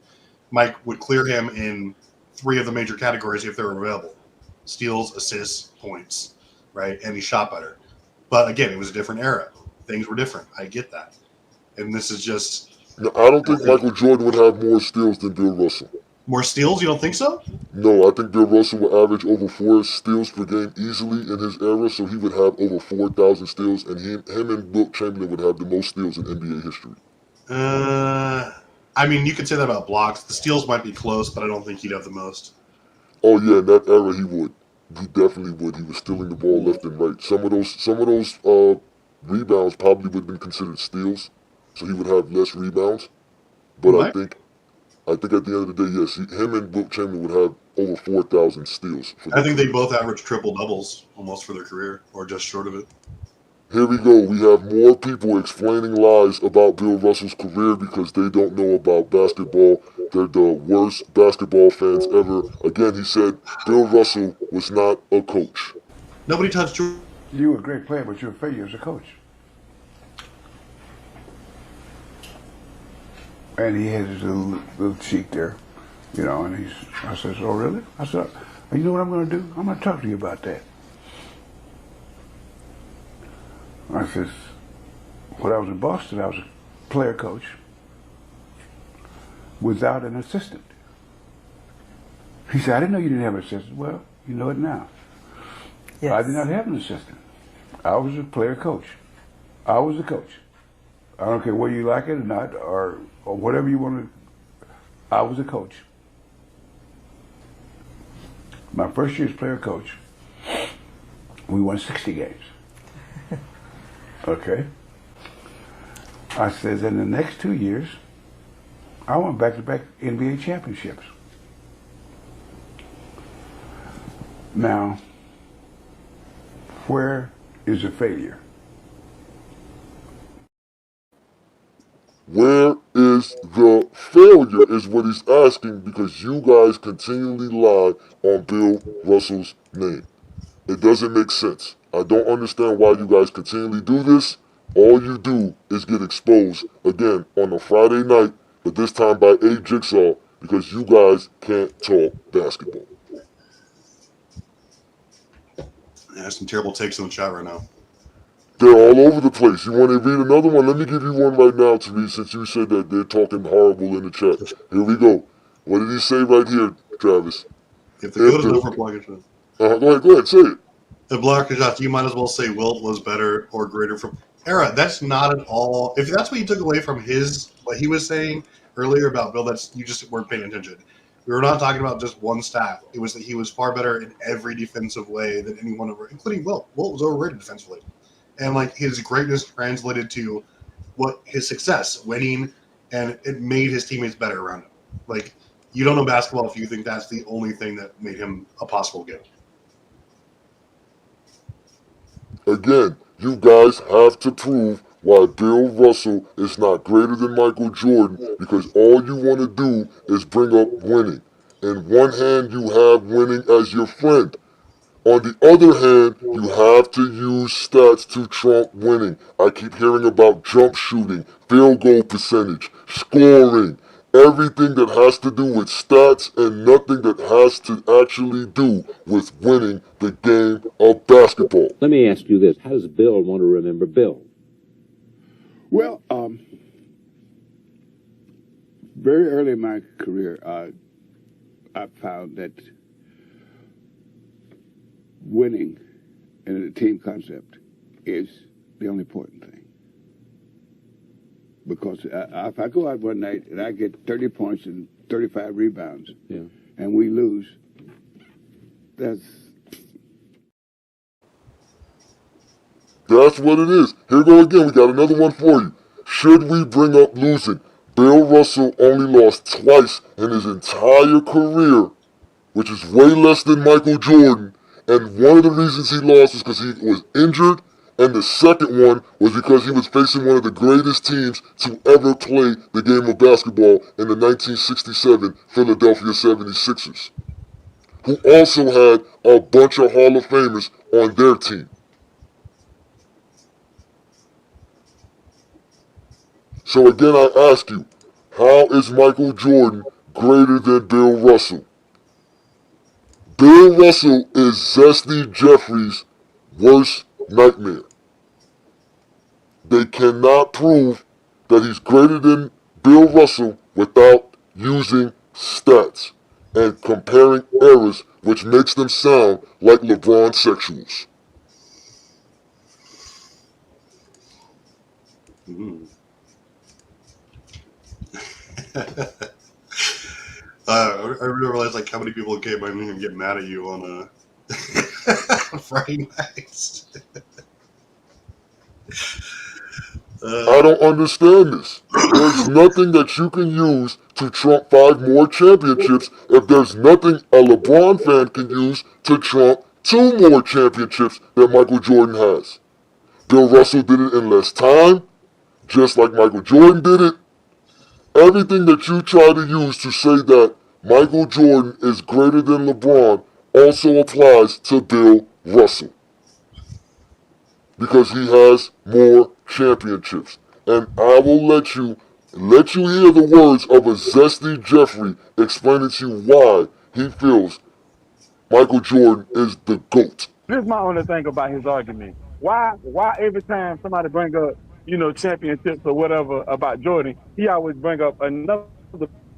Mike would clear him in 3 of the major categories if they were available: steals, assists, points, right? And he shot better. But again, it was a different era. Things were different. I get that. And this is just. No, I don't think Michael Jordan would have more steals than Bill Russell. More steals? You don't think so? No, I think Bill Russell would average over 4 steals per game easily in his era, so he would have over 4,000 steals, and him and Wilt Chamberlain would have the most steals in NBA history. I mean, you could say that about blocks. The steals might be close, but I don't think he'd have the most. Oh yeah, in that era he would. He definitely would. He was stealing the ball left and right. Some of those rebounds probably would have been considered steals, so he would have less rebounds. But I think at the end of the day, yes, him and Wilt Chamberlain would have over 4,000 steals. I think they both averaged triple doubles almost for their career, or just short of it. Here we go. We have more people explaining lies about Bill Russell's career because they don't know about basketball. They're the worst basketball fans ever. Again, he said Bill Russell was not a coach. Nobody touched you. You were a great player, but you're a failure as a coach. And he had his little cheek there, and I said, oh, really? I said, you know what I'm going to do? I'm going to talk to you about that. I said, when I was in Boston, I was a player coach without an assistant. He said, I didn't know you didn't have an assistant. Well, you know it now. Yes. I did not have an assistant. I was a player coach. I was a coach. I don't care whether you like it or not, or whatever you want to. I was a coach. My first year as player coach, we won 60 games. Okay? I said, in the next 2 years, I want back-to-back NBA championships. Now, where is the failure? Where is the failure is what he's asking, because you guys continually lie on Bill Russell's name. It doesn't make sense. I don't understand why you guys continually do this. All you do is get exposed again on a Friday night, but this time by A Jigsaw, because you guys can't talk basketball. Yeah, some terrible takes in the chat right now. They're all over the place. You want to read another one? Let me give you one right now to read, since you said that they're talking horrible in the chat. Here we go. What did he say right here, Travis? If the goat is over blockage, go ahead, say it. The blockage shot, you might as well say Wilt was better or greater from era. That's not at all. If that's what you took away from what he was saying earlier about Bill, that's you just weren't paying attention. We were not talking about just one stat. It was that he was far better in every defensive way than anyone over, including Wilt. Wilt was overrated defensively. And like his greatness translated to what his success, winning, and it made his teammates better around him. Like, you don't know basketball if you think that's the only thing that made him a possible GOAT. Again, you guys have to prove why Bill Russell is not greater than Michael Jordan, because all you want to do is bring up winning. In one hand, you have winning as your friend. On the other hand, you have to use stats to trump winning. I keep hearing about jump shooting, field goal percentage, scoring, everything that has to do with stats and nothing that has to actually do with winning the game of basketball. Let me ask you this. How does Bill want to remember Bill? Well, very early in my career, I found that winning in a team concept is the only important thing. Because if I go out one night and I get 30 points and 35 rebounds, and we lose, that's what it is. Here we go again. We got another one for you. Should we bring up losing? Bill Russell only lost twice in his entire career, which is way less than Michael Jordan. And one of the reasons he lost was because he was injured, and the second one was because he was facing one of the greatest teams to ever play the game of basketball in the 1967 Philadelphia 76ers, who also had a bunch of Hall of Famers on their team. So again, I ask you, how is Michael Jordan greater than Bill Russell? Bill Russell is Zesty Jeffrey's worst nightmare. They cannot prove that he's greater than Bill Russell without using stats and comparing errors, which makes them sound like LeBron sexuals. I realized like how many people came in and get mad at you on Friday nights. I don't understand this. There's nothing that you can use to trump 5 more championships if there's nothing a LeBron fan can use to trump 2 more championships that Michael Jordan has. Bill Russell did it in less time, just like Michael Jordan did it. Everything that you try to use to say that Michael Jordan is greater than LeBron also applies to Bill Russell, because he has more championships. And I will let you hear the words of a Zesty Jeffrey explaining to you why he feels Michael Jordan is the GOAT. This is my only thing about his argument. Why every time somebody bring up, championships or whatever about Jordan, he always bring up another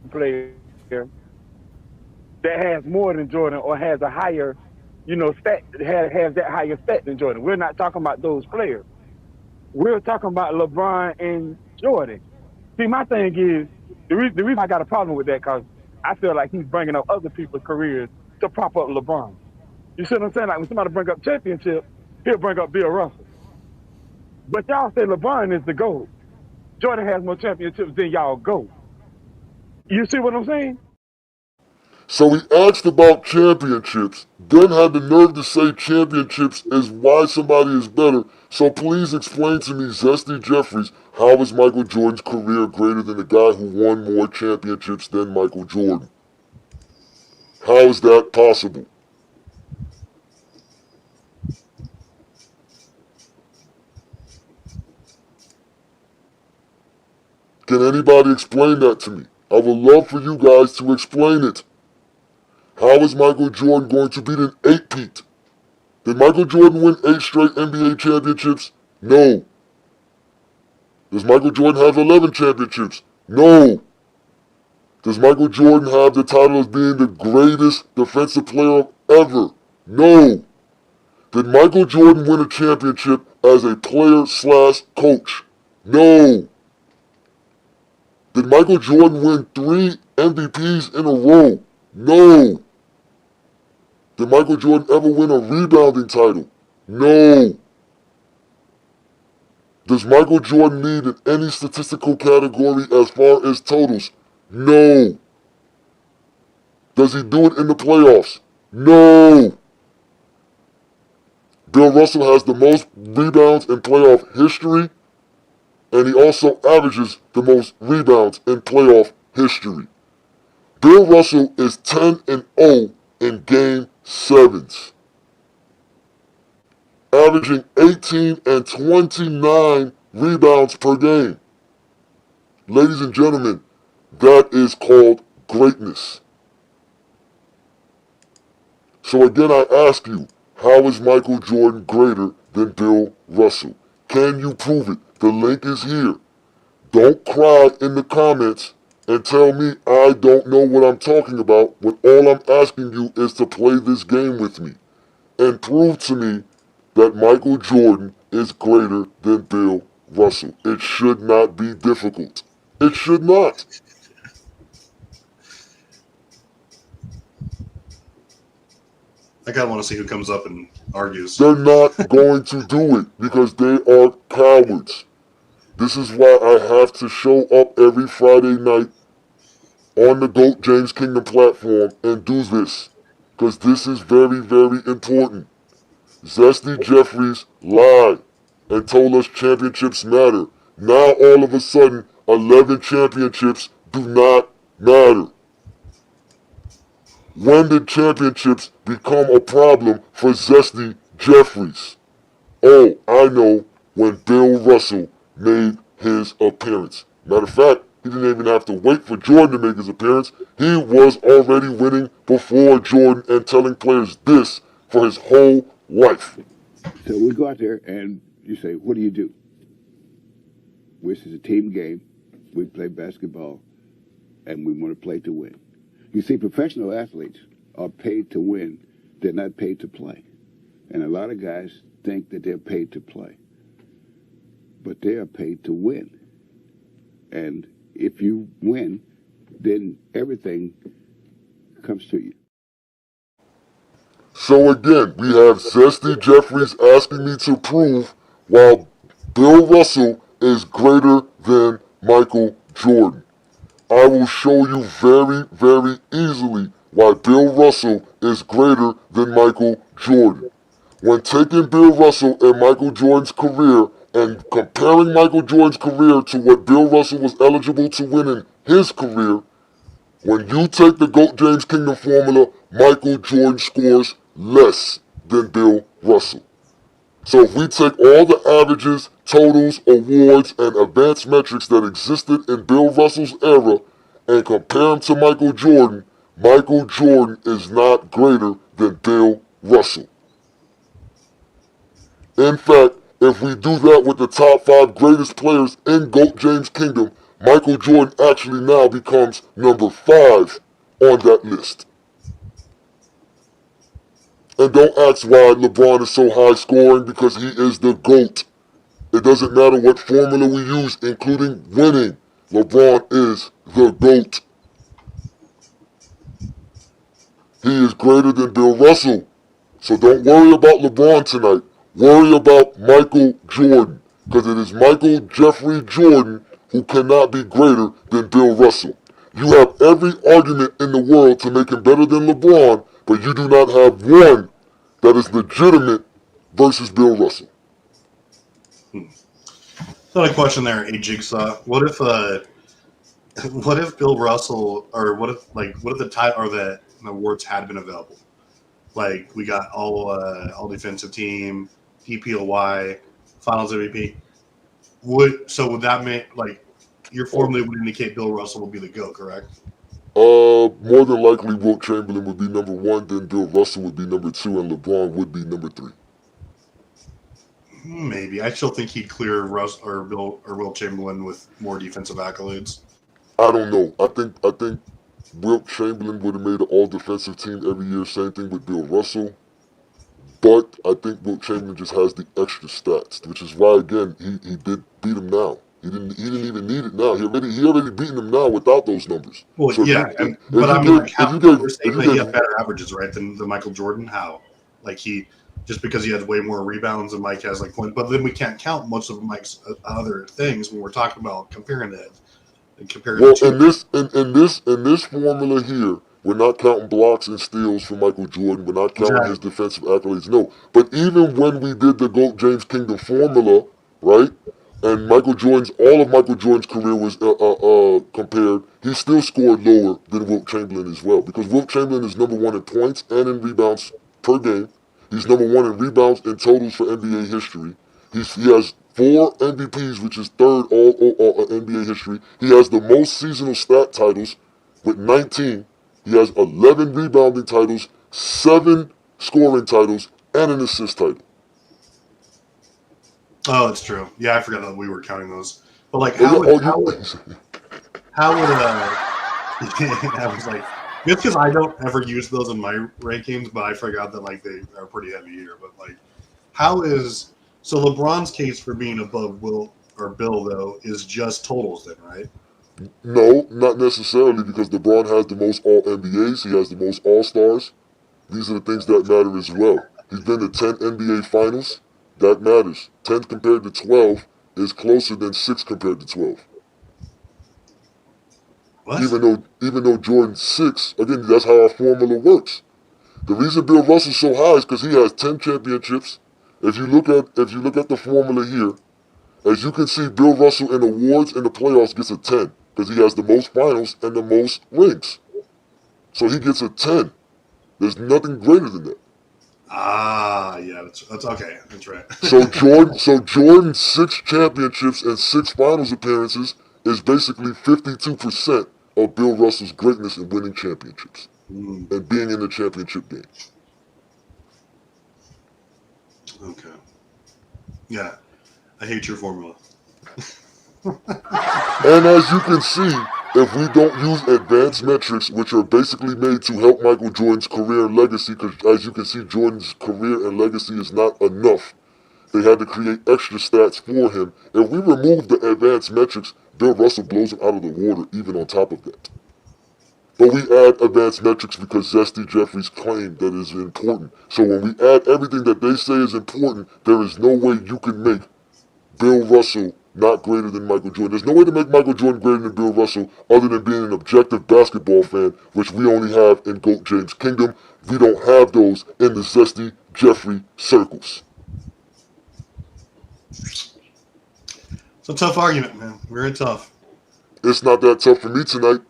player that has more than Jordan or has a higher, stat, has that higher stat than Jordan. We're not talking about those players. We're talking about LeBron and Jordan. See, my thing is, the reason I got a problem with that, because I feel like he's bringing up other people's careers to prop up LeBron. You see what I'm saying? Like when somebody bring up championship, he'll bring up Bill Russell. But y'all say LeBron is the GOAT. Jordan has more championships than y'all go. You see what I'm saying? So he asked about championships, then had the nerve to say championships is why somebody is better. So please explain to me, Zesty Jeffries, how is Michael Jordan's career greater than the guy who won more championships than Michael Jordan? How is that possible? Can anybody explain that to me? I would love for you guys to explain it. How is Michael Jordan going to beat an 8-peat? Did Michael Jordan win 8 straight NBA championships? No. Does Michael Jordan have 11 championships? No. Does Michael Jordan have the title of being the greatest defensive player ever? No. Did Michael Jordan win a championship as a player/coach? No. Did Michael Jordan win 3 MVPs in a row? No. Did Michael Jordan ever win a rebounding title? No. Does Michael Jordan lead in any statistical category as far as totals? No. Does he do it in the playoffs? No. Bill Russell has the most rebounds in playoff history, and he also averages the most rebounds in playoff history. Bill Russell is 10-0 in Game 7s, averaging 18 and 29 rebounds per game. Ladies and gentlemen, that is called greatness. So again, I ask you, how is Michael Jordan greater than Bill Russell? Can you prove it? The link is here. Don't cry in the comments and tell me I don't know what I'm talking about when all I'm asking you is to play this game with me and prove to me that Michael Jordan is greater than Bill Russell. It should not be difficult. It should not. I kind of want to see who comes up and argues. They're not going to do it because they are cowards. This is why I have to show up every Friday night on the GOAT James Kingdom platform and do this. Because this is very, very important. Zesty Jeffries lied and told us championships matter. Now all of a sudden, 11 championships do not matter. When did championships become a problem for Zesty Jeffries? Oh, I know, when Bill Russell made his appearance. Matter of fact, he didn't even have to wait for Jordan to make his appearance. He was already winning before Jordan and telling players this for his whole life. So we go out there and you say, what do you do? This is a team game. We play basketball and we want to play to win. You see, professional athletes are paid to win. They're not paid to play. And a lot of guys think that they're paid to play. But they are paid to win. And if you win, then everything comes to you. So again, we have Zesty Jeffries asking me to prove why Bill Russell is greater than Michael Jordan. I will show you very, very easily why Bill Russell is greater than Michael Jordan. When taking Bill Russell and Michael Jordan's career and comparing Michael Jordan's career to what Bill Russell was eligible to win in his career, when you take the GOAT James Kingdom formula, Michael Jordan scores less than Bill Russell. So if we take all the averages, totals, awards, and advanced metrics that existed in Bill Russell's era and compare them to Michael Jordan is not greater than Bill Russell. In fact, if we do that with the top 5 greatest players in GOAT James Kingdom, Michael Jordan actually now becomes number 5 on that list. And don't ask why LeBron is so high scoring, because he is the GOAT. It doesn't matter what formula we use, including winning. LeBron is the GOAT. He is greater than Bill Russell. So don't worry about LeBron tonight. Worry about Michael Jordan. Because it is Michael Jeffrey Jordan who cannot be greater than Bill Russell. You have every argument in the world to make him better than LeBron, but you do not have one that is legitimate versus Bill Russell. Another question there, A Jigsaw. What if Bill Russell, or what if the title or the awards had been available? Like we got all defensive team, DPOY, Finals MVP. Would that mean like your formula would indicate Bill Russell would be the GOAT, correct? More than likely, Wilt Chamberlain would be number 1, then Bill Russell would be number 2, and LeBron would be number 3. Maybe. I still think he'd clear Russ or Wilt Chamberlain with more defensive accolades. I don't know. I think Wilt Chamberlain would have made an all-defensive team every year. Same thing with Bill Russell. But I think Wilt Chamberlain just has the extra stats, which is why, again, he did beat him now. He didn't even need it now. He already beaten him now without those numbers. Well, so yeah, but I mean, we're saying that he had better averages, right, than Michael Jordan. How? Like just because he has way more rebounds than Mike has, like points. But then we can't count most of Mike's other things when we're talking about comparing it. Well, in this formula here, we're not counting blocks and steals for Michael Jordan. We're not counting his defensive accolades. No, but even when we did the GOAT James Kingdom formula, right? And all of Michael Jordan's career was compared, he still scored lower than Wilt Chamberlain as well. Because Wilt Chamberlain is number 1 in points and in rebounds per game. He's number 1 in rebounds and totals for NBA history. He has 4 MVPs, which is third all NBA history. He has the most seasonal stat titles with 19. He has 11 rebounding titles, 7 scoring titles, and an assist title. Oh, that's true. Yeah, I forgot that we were counting those. But like, how would I was like, just because I don't ever use those in my rankings, but I forgot that like they are pretty heavy here. But like, so LeBron's case for being above Bill though is just totals then, right? No, not necessarily, because LeBron has the most All-NBAs. He has the most All-Stars. These are the things that matter as well. He's been to 10 NBA Finals. That matters. 10 compared to 12 is closer than 6 compared to 12. What? Even though Jordan's 6, again, that's how our formula works. The reason Bill Russell's so high is because he has 10 championships. If you look at the formula here, as you can see, Bill Russell in awards in the playoffs gets a 10 because he has the most finals and the most rings. So he gets a 10. There's nothing greater than that. Yeah, that's okay. That's right. So Jordan's 6 championships and 6 finals appearances is basically 52% of Bill Russell's greatness in winning championships and being in the championship game. Okay. Yeah, I hate your formula. And as you can see, if we don't use advanced metrics, which are basically made to help Michael Jordan's career and legacy, because as you can see, Jordan's career and legacy is not enough. They had to create extra stats for him. If we remove the advanced metrics, Bill Russell blows him out of the water even on top of that. But we add advanced metrics because Zesty Jeffries claimed that is important. So when we add everything that they say is important, there is no way you can make Bill Russell not greater than Michael Jordan. There's no way to make Michael Jordan greater than Bill Russell other than being an objective basketball fan, which we only have in GOAT James Kingdom. We don't have those in the Zesty Jeffrey circles. It's a tough argument, man. Very tough. It's not that tough for me tonight.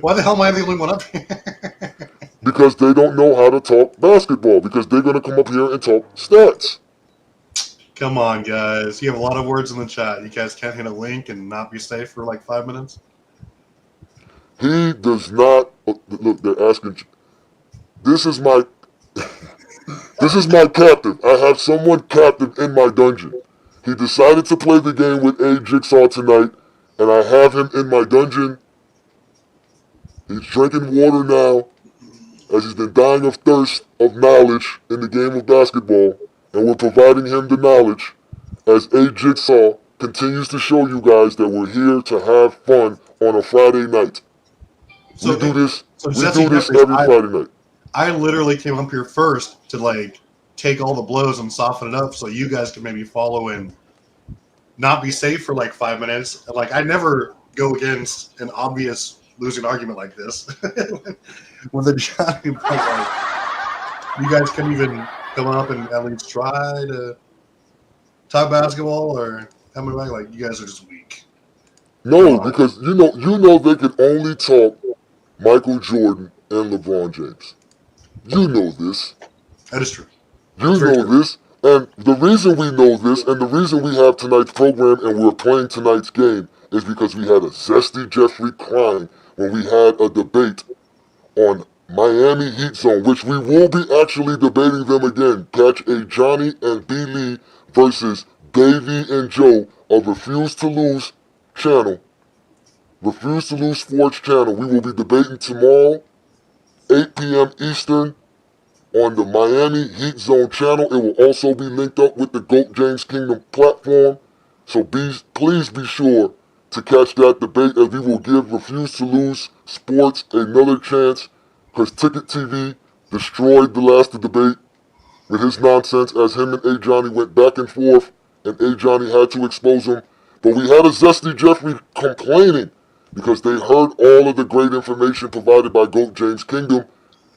Why the hell am I the only one up here? Because they don't know how to talk basketball. Because they're going to come up here and talk stats. Come on, guys. You have a lot of words in the chat. You guys can't hit a link and not be safe for like 5 minutes? He does not. Look, they're asking. This is my captive. I have someone captive in my dungeon. He decided to play the game with A Jigsaw tonight, and I have him in my dungeon. He's drinking water now, as he's been dying of thirst of knowledge in the game of basketball, and we're providing him the knowledge as A Jigsaw continues to show you guys that we're here to have fun on a Friday night. So we do this Jeffries, every Friday night. I literally came up here first to like take all the blows and soften it up so you guys can maybe follow in not be safe for like 5 minutes. Like I never go against an obvious losing argument like this with a Johnny. But like, you guys can even come up and at least try to talk basketball, or how many like you guys are just weak. No, because you know they can only talk Michael Jordan and LeBron James. You know this. That is true. You know this. And the reason we know this and the reason we have tonight's program and we're playing tonight's game is because we had a zesty Jeffrey crying when we had a debate on Miami Heat Zone, which we will be actually debating them again. Catch a Johnny and B. Lee versus Davey and Joe of Refuse to Lose channel. Refuse to Lose Sports channel. We will be debating tomorrow, 8 p.m. Eastern, on the Miami Heat Zone channel. It will also be linked up with the GOAT James Kingdom platform. So please be sure to catch that debate, as we will give Refuse to Lose Sports another chance, because Ticket TV destroyed the last debate with his nonsense as him and A. Johnny went back and forth and A. Johnny had to expose him. But we had a zesty Jeffrey complaining because they heard all of the great information provided by GOAT James Kingdom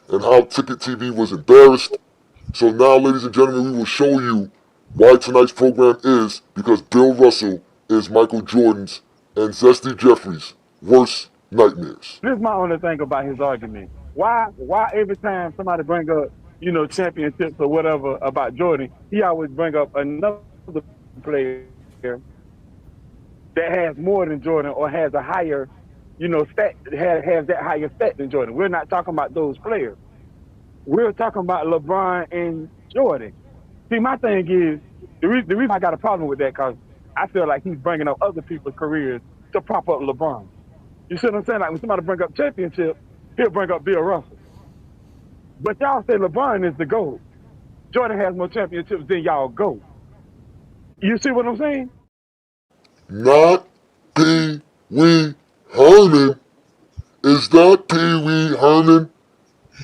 and how Ticket TV was embarrassed. So now, ladies and gentlemen, we will show you why tonight's program is because Bill Russell is Michael Jordan's and Zesty Jeffrey's worst nightmares. This is my only thing about his argument. Why every time somebody bring up, championships or whatever about Jordan, he always bring up another player that has more than Jordan or has a higher, stat, has that higher stat than Jordan. We're not talking about those players. We're talking about LeBron and Jordan. See, my thing is, the reason I got a problem with that, because I feel like he's bringing up other people's careers to prop up LeBron. You see what I'm saying? Like when somebody bring up championship, he'll bring up Bill Russell. But y'all say LeBron is the GOAT. Jordan has more championships than y'all GOAT. You see what I'm saying? Not Pee Wee Herman. Is that Pee Wee Herman?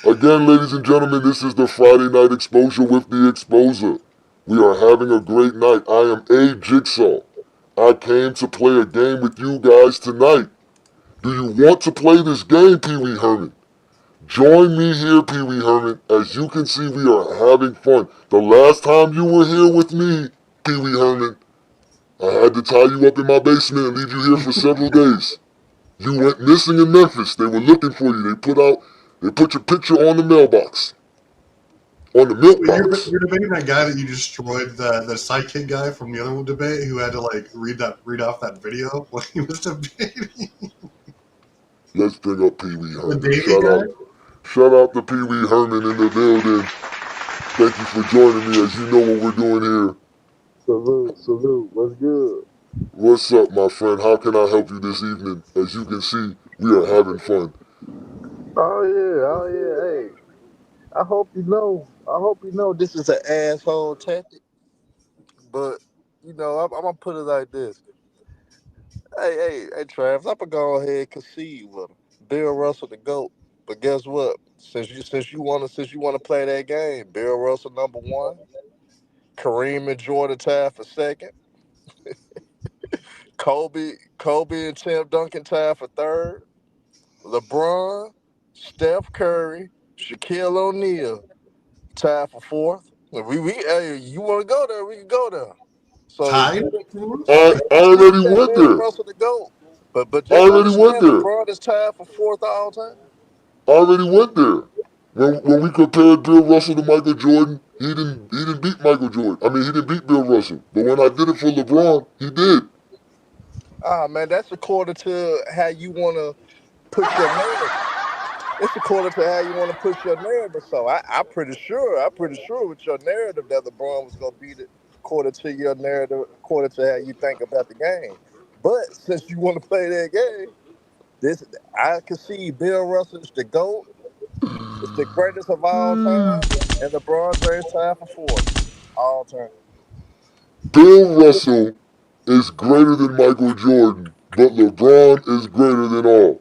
Again, ladies and gentlemen, this is the Friday Night Exposure with the Exposer. We are having a great night. I am A. Jigsaw. I came to play a game with you guys tonight. Do you want to play this game, Pee Wee Herman? Join me here, Pee Wee Herman. As you can see, we are having fun. The last time you were here with me, Pee Wee Herman, I had to tie you up in my basement and leave you here for several days. You went missing in Memphis. They were looking for you. They put your picture on the mailbox. On the milk box. You're debating that guy that you destroyed, the sidekick guy from the other debate who had to like read off that video while he was debating. Let's bring up Pee Wee Herman. Shout out to Pee Wee Herman in the building. Thank you for joining me. As you know what we're doing here. Salute. What's good? What's up, my friend? How can I help you this evening? As you can see, we are having fun. Oh yeah. Hey, I hope you know this is an asshole tactic. But I'm gonna put it like this. Hey, Travis, I'm gonna go ahead and concede with him. Bill Russell the GOAT. But guess what? Since you wanna play that game, Bill Russell number one, Kareem and Jordan tied for second. Kobe and Tim Duncan tied for third. LeBron, Steph Curry, Shaquille O'Neal tied for fourth. Hey, you want to go there? We can go there. So tied? I already went there. Russell the GOAT. But I already went there. LeBron is tied for fourth all time. I already went there. When we compared Bill Russell to Michael Jordan, he didn't beat Michael Jordan. I mean, he didn't beat Bill Russell. But when I did it for LeBron, he did. Man, that's according to how you want to push your narrative. It's according to how you want to push your narrative. So I'm pretty sure with your narrative that LeBron was going to beat it according to your narrative, according to how you think about the game. But since you want to play that game, I can see Bill Russell is the GOAT. It's the greatest of all time, and LeBron James tied for fourth all time. Bill Russell is greater than Michael Jordan, but LeBron is greater than all.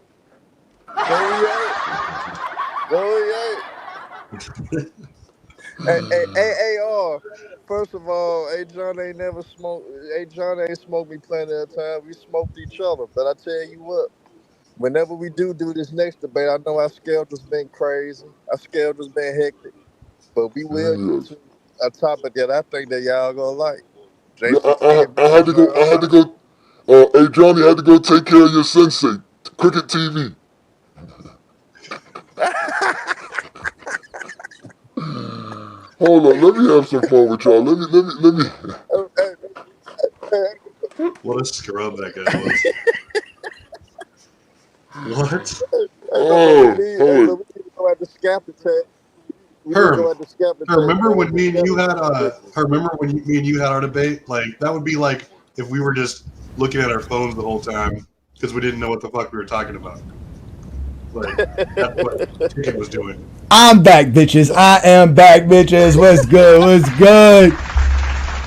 No, he ain't. AAR. First of all, A John ain't never smoked. A John ain't smoked me plenty of time. We smoked each other. But I tell you what, whenever we do this next debate, I know our schedule's been crazy. Our schedule's been hectic. But we will get Yes. to a topic that I think that y'all gonna like. Yeah, JCT and I had to go. Bill. I had to go. Hey Johnny, I had to go take care of your sensei, Cricket TV. Hold on, let me have some fun with y'all. Let me. What a scrub that guy was. What? Oh, hold But we need to go at the scap attack. We need to go Herm, at the scap attack. remember when me and you had me and you had our debate? Like that would be like if we were just looking at our phones the whole time because we didn't know what the fuck we were talking about. Like that's what Ticket was doing. I'm back, bitches. I am back, bitches. What's good? What's good?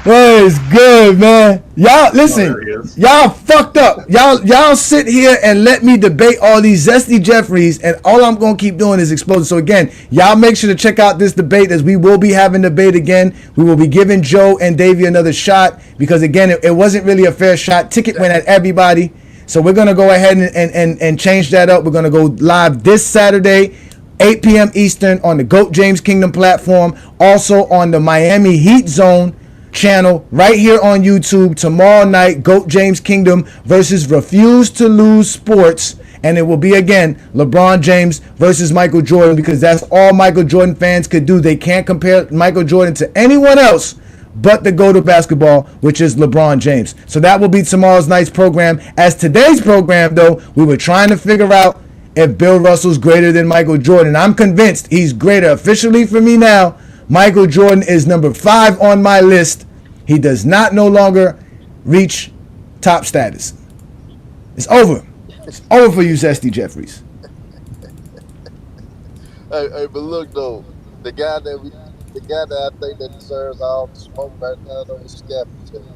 What is good, man? Y'all listen. Y'all fucked up. Y'all sit here and let me debate all these zesty Jeffries, and all I'm gonna keep doing is exploding. So again, y'all make sure to check out this debate, as we will be having debate again. We will be giving Joe and Davey another shot, because again, it wasn't really a fair shot. Ticket went at everybody. So we're gonna go ahead and change that up. We're gonna go live this Saturday, 8 p.m. Eastern, on the GOAT James Kingdom platform. Also on the Miami Heat Zone channel right here on YouTube. Tomorrow night, GOAT James Kingdom versus Refuse to Lose Sports. And it will be, again, LeBron James versus Michael Jordan, because that's all Michael Jordan fans could do. They can't compare Michael Jordan to anyone else but the GOAT of basketball, which is LeBron James. So that will be tomorrow's night's program. As today's program, though, we were trying to figure out if Bill Russell's greater than Michael Jordan. I'm convinced he's greater. Officially for me now, Michael Jordan is number 5 on my list. He does not no longer reach top status. It's over. It's over for you, Zesty Jeffries. Hey, but look though, the guy that I think that deserves all the smoke right now though is Scap. Because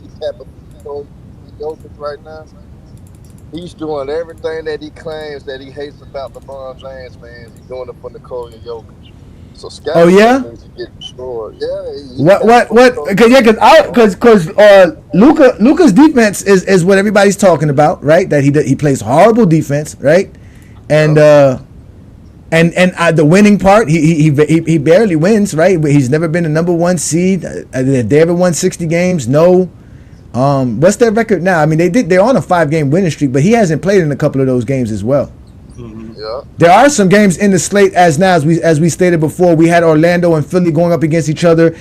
he's tapping Jokic right now. He's doing everything that he claims that he hates about LeBron James, man. He's doing it for Nikola Jokic. So Scott needs to get destroyed. Yeah. Because Luka's defense is what everybody's talking about, right? That he plays horrible defense, right? And the winning part, he barely wins, right? He's never been a number 1 seed. They ever won 60 games? No. What's their record now? I mean, they're on a 5-game winning streak, but he hasn't played in a couple of those games as well. Yeah. There are some games in the slate as we stated before. We had Orlando and Philly going up against each other.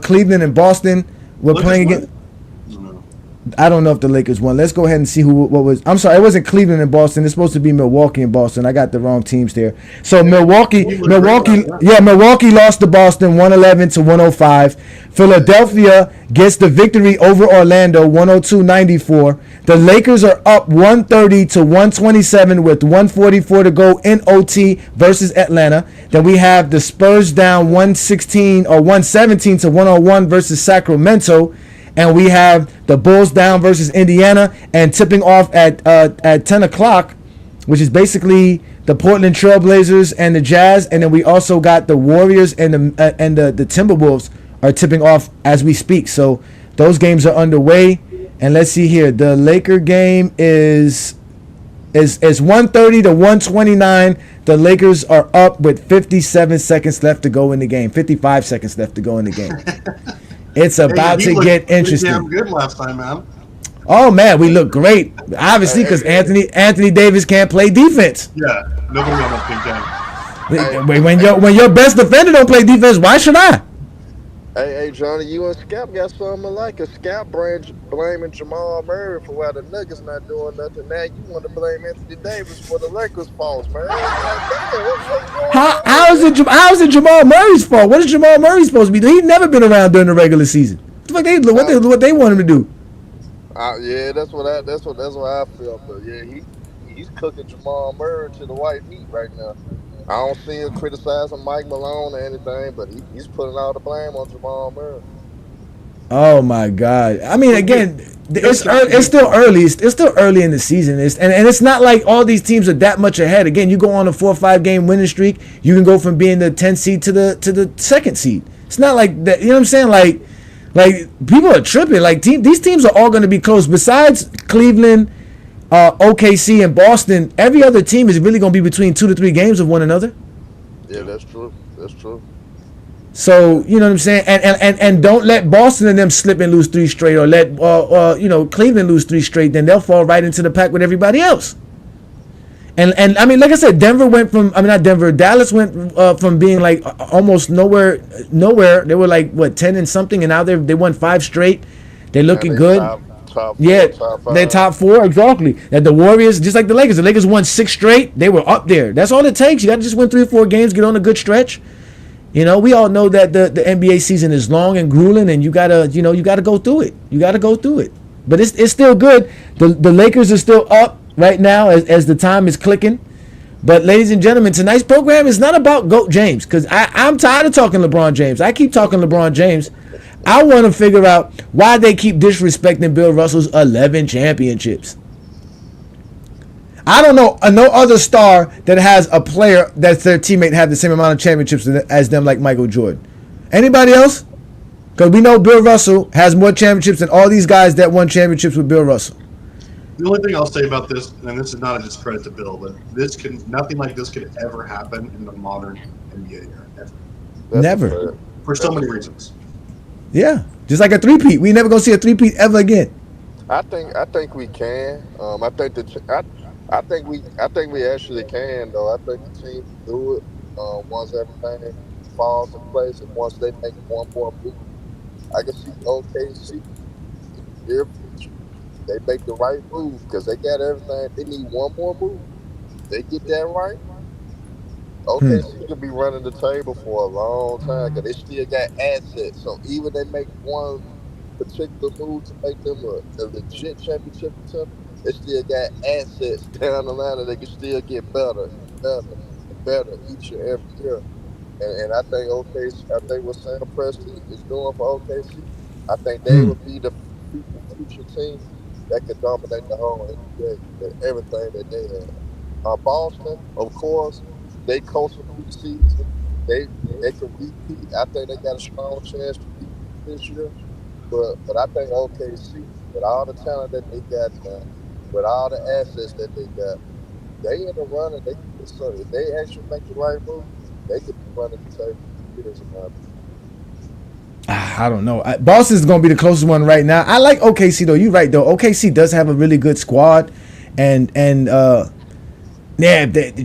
Cleveland and Boston were playing against. I don't know if the Lakers won. Let's go ahead and see what was. I'm sorry, it wasn't Cleveland and Boston. It's supposed to be Milwaukee and Boston. I got the wrong teams there. So Milwaukee lost to Boston 111 to 105. Philadelphia gets the victory over Orlando 102-94. The Lakers are up 130 to 127 with 144 to go in OT versus Atlanta. Then we have the Spurs down 117 to 101 versus Sacramento. And we have the Bulls down versus Indiana, and tipping off at 10 o'clock, which is basically the Portland Trailblazers and the Jazz. And then we also got the Warriors and the Timberwolves are tipping off as we speak. So those games are underway. And let's see here. The Laker game is 130 to 129. The Lakers are up with 57 seconds left to go in the game. 55 seconds left to go in the game. It's about to get interesting. Damn good last time, man. Oh man, we look great. Obviously, because Anthony Davis can't play defense. Yeah, nobody on that big game. When your best defender don't play defense, why should I? Hey, Johnny, you and Scap got something alike. Scap blaming Jamal Murray for why the Nuggets not doing nothing. Now you want to blame Anthony Davis for the Lakers' faults, man. How is it Jamal Murray's fault? What is Jamal Murray supposed to be doing? He's never been around during the regular season. What they want him to do? Yeah, that's what I feel. But yeah, he's cooking Jamal Murray to the white meat right now. I don't see him criticizing Mike Malone or anything, but he's putting all the blame on Jamal Murray. Oh my God! I mean, again, It's still early. It's still early in the season. And it's not like all these teams are that much ahead. Again, you go on a 4 or 5 game winning streak, you can go from being the 10th seed to the second seed. It's not like that. You know what I'm saying? Like people are tripping. Like these teams are all going to be close. Besides Cleveland, OKC, and Boston, every other team is really going to be between 2 to 3 games of one another. Yeah, that's true. That's true. So, you know what I'm saying? And don't let Boston and them slip and lose 3 straight, or let Cleveland lose 3 straight, then they'll fall right into the pack with everybody else. And I mean, like I said, Dallas went from being like almost nowhere. They were like, what, 10 and something, and now they won 5 straight. They're looking good. Top yeah, top 5. they're top 4, exactly. And the Warriors, just like the Lakers won 6 straight. They were up there. That's all it takes. You got to just win 3 or 4 games, get on a good stretch. You know, we all know that the NBA season is long and grueling, and you gotta go through it. You gotta go through it. But it's still good. The Lakers are still up right now as the time is clicking. But ladies and gentlemen, tonight's program is not about GOAT James, because I'm tired of talking LeBron James. I keep talking LeBron James. I want to figure out why they keep disrespecting Bill Russell's 11 championships. I don't know no other star that has a player that's their teammate have the same amount of championships as them, like Michael Jordan. Anybody else? Because we know Bill Russell has more championships than all these guys that won championships with Bill Russell. The only thing I'll say about this, and this is not a discredit to Bill, but nothing like this could ever happen in the modern NBA era. Ever. Never. For so many reasons. Yeah, just like a three-peat. We never gonna see a three-peat ever again. I think we can. I think we actually can, though. I think the team can do it once everything falls in place, and once they make one more move. I can see OKC. If they make the right move, because they got everything. They need one more move. They get that right. OKC could be running the table for a long time, because they still got assets. So even they make one particular move to make them a legit championship contender, they still got assets down the line that they can still get better and better and better each and every year. And I think what Sam Presti is doing for OKC, I think they would be the future team that could dominate the whole NBA with everything that they have. Boston, of course, they coasted through the season. They can repeat. I think they got a strong chance to repeat this year. But I think OKC, with all the talent that they got now, with all the assets that they got, they in the running. So if they actually make the right move, they could be running the table for years. I don't know. Boston's going to be the closest one right now. I like OKC, though. You're right, though. OKC does have a really good squad. And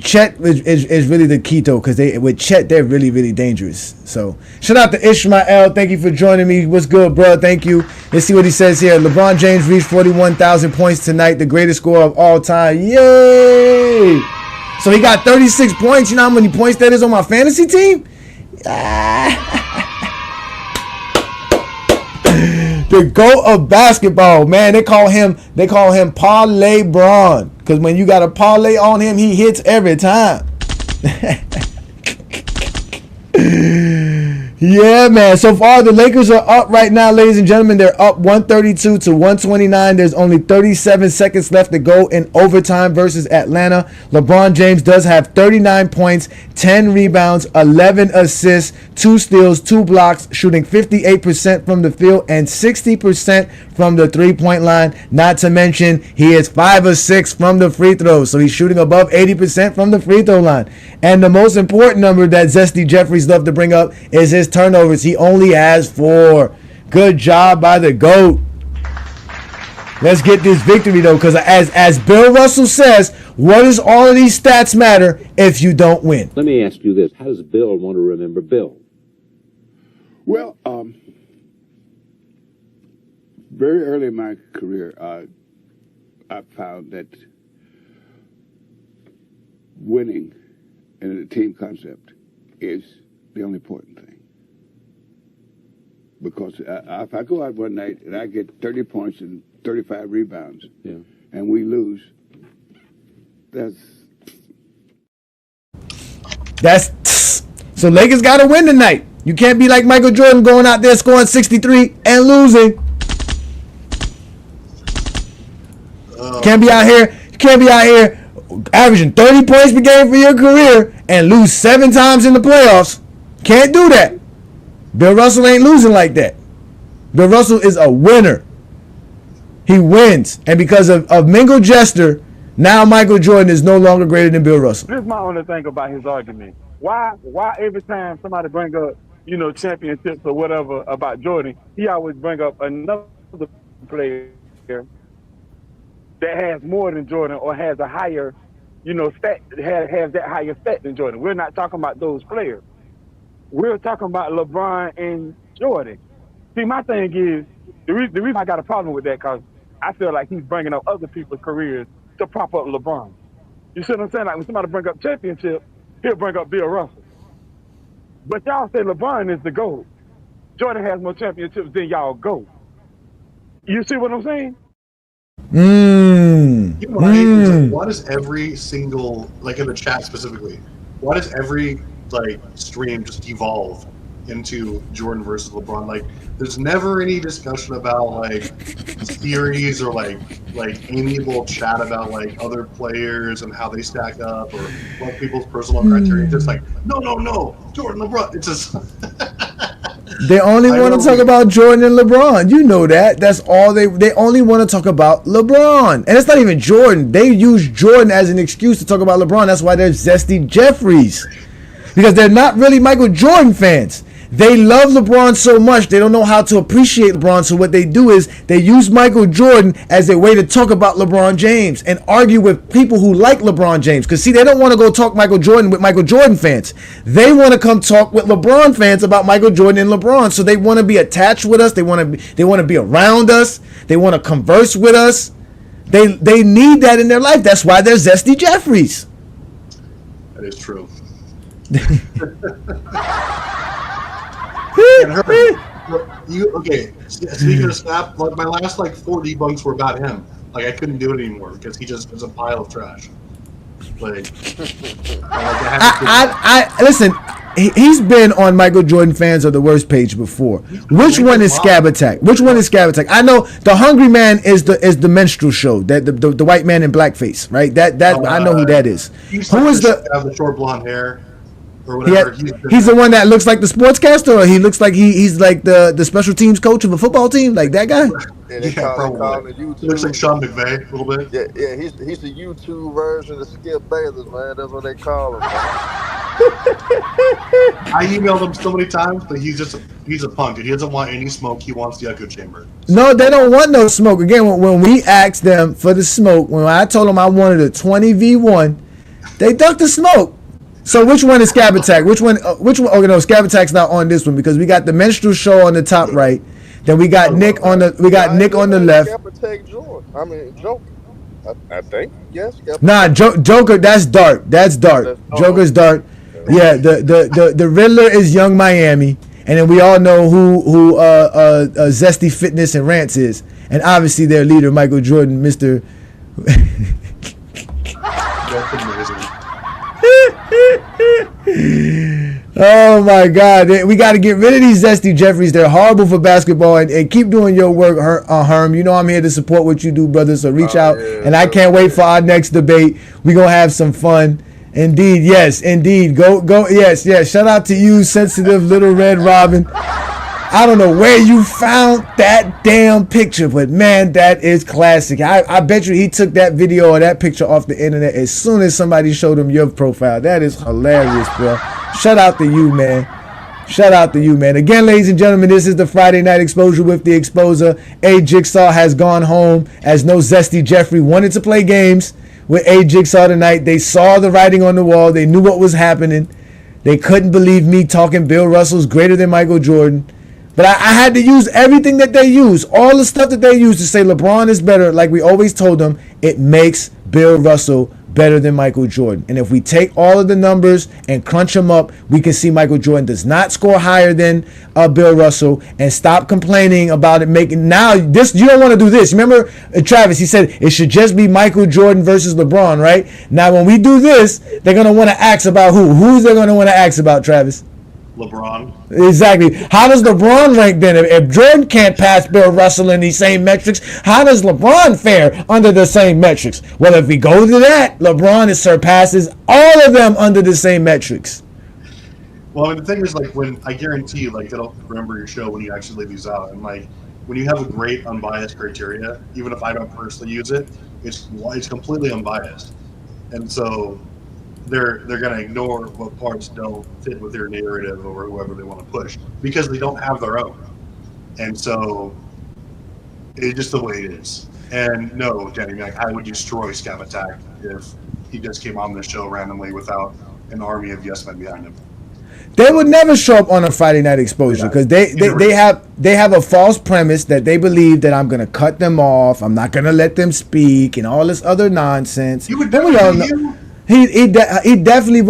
Chet is really the key, though, because with Chet, they're really, really dangerous. So, shout out to Ishmael. Thank you for joining me. What's good, bro? Thank you. Let's see what he says here. LeBron James reached 41,000 points tonight, the greatest scorer of all time. Yay! So, he got 36 points. You know how many points that is on my fantasy team? The GOAT of basketball, man. They call him Parlay Bron, because when you got a parlay on him, he hits every time. Yeah, man. So far, the Lakers are up right now, ladies and gentlemen. They're up 132 to 129. There's only 37 seconds left to go in overtime versus Atlanta. LeBron James does have 39 points, 10 rebounds, 11 assists, 2 steals, 2 blocks, shooting 58% from the field and 60% from the three-point line. Not to mention, he is 5 of 6 from the free throws, so he's shooting above 80% from the free throw line. And the most important number that Zesty Jeffries love to bring up is his turnovers. He only has 4. Good job by the GOAT. Let's get this victory, though, because as Bill Russell says, what does all of these stats matter if you don't win? Let me ask you this. How does Bill want to remember Bill? Well, very early in my career, I found that winning in a team concept is the only important thing. Because if I go out one night and I get 30 points and 35 rebounds, and we lose, that's so Lakers got to win tonight. You can't be like Michael Jordan going out there scoring 63 and losing. Can't be out here averaging 30 points per game for your career and lose 7 times in the playoffs. Can't do that. Bill Russell ain't losing like that. Bill Russell is a winner. He wins. And because of Mingo Jester, now Michael Jordan is no longer greater than Bill Russell. This is my only thing about his argument. Why every time somebody bring up, championships or whatever about Jordan, he always bring up another player that has more than Jordan or has a higher, stat, has that higher stat than Jordan. We're not talking about those players. We're talking about LeBron and Jordan. See, my thing is, the reason I got a problem with that, because I feel like he's bringing up other people's careers to prop up LeBron. You see what I'm saying? Like when somebody bring up championship, he'll bring up Bill Russell. But y'all say LeBron is the GOAT. Jordan has more championships than y'all GOAT. You see what I'm saying? Why does every single, like in the chat specifically, why does every stream just evolve into Jordan versus LeBron? Like, there's never any discussion about theories or amiable chat about other players and how they stack up or what people's personal criteria. Just no, Jordan, LeBron. It's just they only want to talk about Jordan and LeBron. You know that. That's all they only want to talk about LeBron. And it's not even Jordan. They use Jordan as an excuse to talk about LeBron. That's why they're Zesty Jeffries. Because they're not really Michael Jordan fans. They love LeBron so much, they don't know how to appreciate LeBron. So what they do is they use Michael Jordan as a way to talk about LeBron James and argue with people who like LeBron James. Because, see, they don't want to go talk Michael Jordan with Michael Jordan fans. They want to come talk with LeBron fans about Michael Jordan and LeBron. So they want to be attached with us. They want to be around us. They want to converse with us. They need that in their life. That's why they're Zesty Jeffries. That is true. Speaking of Snap, my last 4 debunks were about him. I couldn't do it anymore because he just is a pile of trash. Listen. He's been on Michael Jordan Fans of the Worst page before. Which one is Scab Attack? I know the Hungry Man is the minstrel show, that the white man in blackface, right? That I know who that is. Who is the short blonde hair? Or whatever. He's the one that looks like the sportscaster, or he looks like he's like the special teams coach of a football team, like that guy. Probably. He looks like Sean McVay a little bit. Yeah, he's the YouTube version of Skip Bayless, man. That's what they call him. I emailed him so many times, but he's a punk. He doesn't want any smoke. He wants the echo chamber. No, they don't want no smoke. Again, when we asked them for the smoke, when I told them I wanted a 20v1, they ducked the smoke. So which one is Scab Attack? Which one? Okay, no, Scab Attack's not on this one because we got the minstrel show on the top right. Then we got Nick on the left. Scab Attack Jordan. I mean Joker. I think yes. Nah, Joker. That's dark. Joker's dark. Yeah, the Riddler is Young Miami, and then we all know who Zesty Fitness and Rants is, and obviously their leader Michael Jordan, Mr. That's amazing. Oh my God, we got to get rid of these Zesty Jeffries. They're horrible for basketball, and keep doing your work, Herm. You know I'm here to support what you do, brother, so reach out. And I can't wait for our next debate. We're going to have some fun. Indeed, yes, indeed. Go, yes. Shout out to you, sensitive little Red Robin. I don't know where you found that damn picture, but man, that is classic. I bet you he took that video or that picture off the internet as soon as somebody showed him your profile. That is hilarious, bro. Shout out to you, man. Again, ladies and gentlemen, this is the Friday Night Exposure with the Exposer. A Jigsaw has gone home as no Zesty Jeffrey wanted to play games with A Jigsaw tonight. They saw the writing on the wall. They knew what was happening. They couldn't believe me talking Bill Russell's greater than Michael Jordan. But I had to use everything that they use, all the stuff that they use to say LeBron is better. Like we always told them, it makes Bill Russell better than Michael Jordan. And if we take all of the numbers and crunch them up, we can see Michael Jordan does not score higher than Bill Russell. And stop complaining about it making now this. You don't want to do this. Remember Travis? He said it should just be Michael Jordan versus LeBron, right? Now when we do this, they're gonna want to ask about who's they're gonna want to ask about, Travis. LeBron. Exactly. How does LeBron rank then? If Jordan can't pass Bill Russell in these same metrics, how does LeBron fare under the same metrics? Well, if we go to that, LeBron surpasses all of them under the same metrics. Well, I mean, the thing is, like, when I guarantee you, like, they'll remember your show when you actually leave these out. And, like, when you have a great unbiased criteria, even if I don't personally use it, it's completely unbiased. And so they're going to ignore what parts don't fit with their narrative or whoever they want to push because they don't have their own. And so it's just the way it is. And no, Jenny, like, I would destroy Scam Attack if he just came on the show randomly without an army of yes men behind him. They would never show up on a Friday Night Exposure because they have a false premise that they believe that I'm gonna cut them off, I'm not gonna let them speak, and all this other nonsense. You would Then we all know he definitely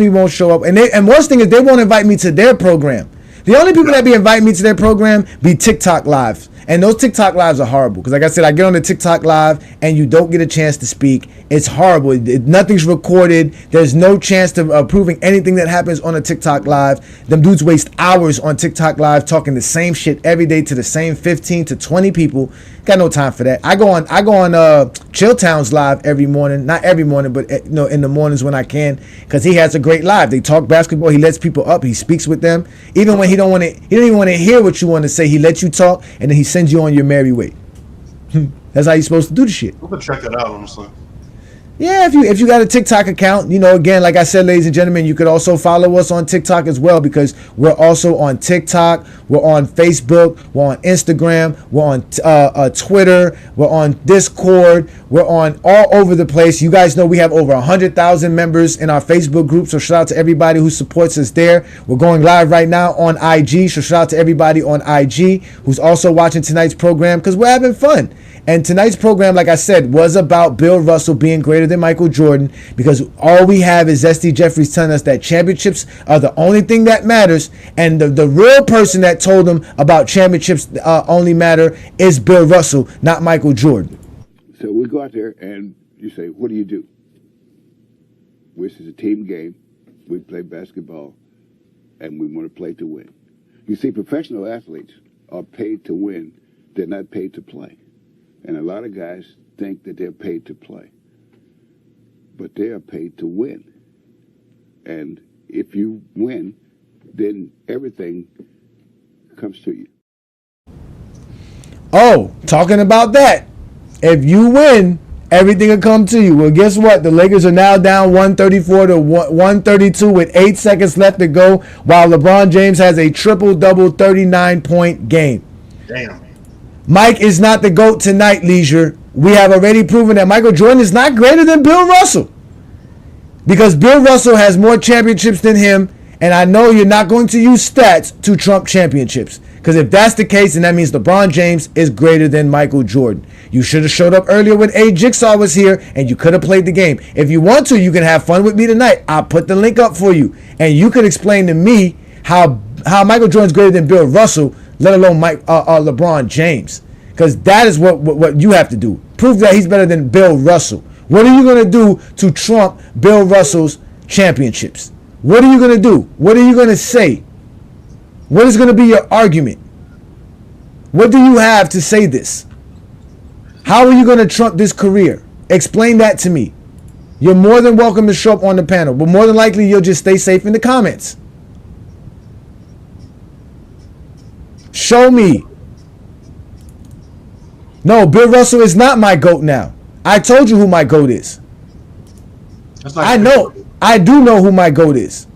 won't show up. And worst thing is they won't invite me to their program. The only people that be inviting me to their program be TikTok lives. And those TikTok lives are horrible. Because like I said, I get on the TikTok live and you don't get a chance to speak. It's horrible. Nothing's recorded. There's no chance to proving anything that happens on a TikTok live. Them dudes waste hours on TikTok live talking the same shit every day to the same 15 to 20 people. Got no time for that. I go on Chill Towns live every morning. Not every morning, but in the mornings when I can. Because he has a great live. They talk basketball. He lets people up. He speaks with them. Even when he don't even want to hear what you want to say. He lets you talk and then he sends you on your merry way. That's how you're supposed to do the shit. I'm gonna check that out, honestly. Yeah, if you got a TikTok account, again, like I said, ladies and gentlemen, you could also follow us on TikTok as well because we're also on TikTok, we're on Facebook, we're on Instagram, we're on Twitter, we're on Discord, we're on all over the place. You guys know we have over 100,000 members in our Facebook group, so shout out to everybody who supports us there. We're going live right now on IG, so shout out to everybody on IG who's also watching tonight's program because we're having fun. And tonight's program, like I said, was about Bill Russell being greater than Michael Jordan because all we have is Zesty Jeffries telling us that championships are the only thing that matters. And the real person that told him about championships only matter is Bill Russell, not Michael Jordan. So we go out there and you say, what do you do? This is a team game. We play basketball and we want to play to win. You see, professional athletes are paid to win. They're not paid to play. And a lot of guys think that they're paid to play. But they are paid to win. And if you win, then everything comes to you. Oh, talking about that. If you win, everything will come to you. Well, guess what? The Lakers are now down 134 to 132 with 8 seconds left to go, while LeBron James has a triple-double 39-point game. Damn. Mike is not the GOAT tonight, Leisure. We have already proven that Michael Jordan is not greater than Bill Russell. Because Bill Russell has more championships than him, and I know you're not going to use stats to trump championships. Because if that's the case, then that means LeBron James is greater than Michael Jordan. You should have showed up earlier when A Jigsaw was here, and you could have played the game. If you want to, you can have fun with me tonight. I'll put the link up for you, and you could explain to me how Michael Jordan's greater than Bill Russell, let alone LeBron James. Because that is what you have to do. Prove that he's better than Bill Russell. What are you going to do to trump Bill Russell's championships? What are you going to do? What are you going to say? What is going to be your argument? What do you have to say this? How are you going to trump this career? Explain that to me. You're more than welcome to show up on the panel, but more than likely you'll just stay safe in the comments. Show me. No, Bill Russell is not my GOAT now. I told you who my GOAT is. I do know who my GOAT is.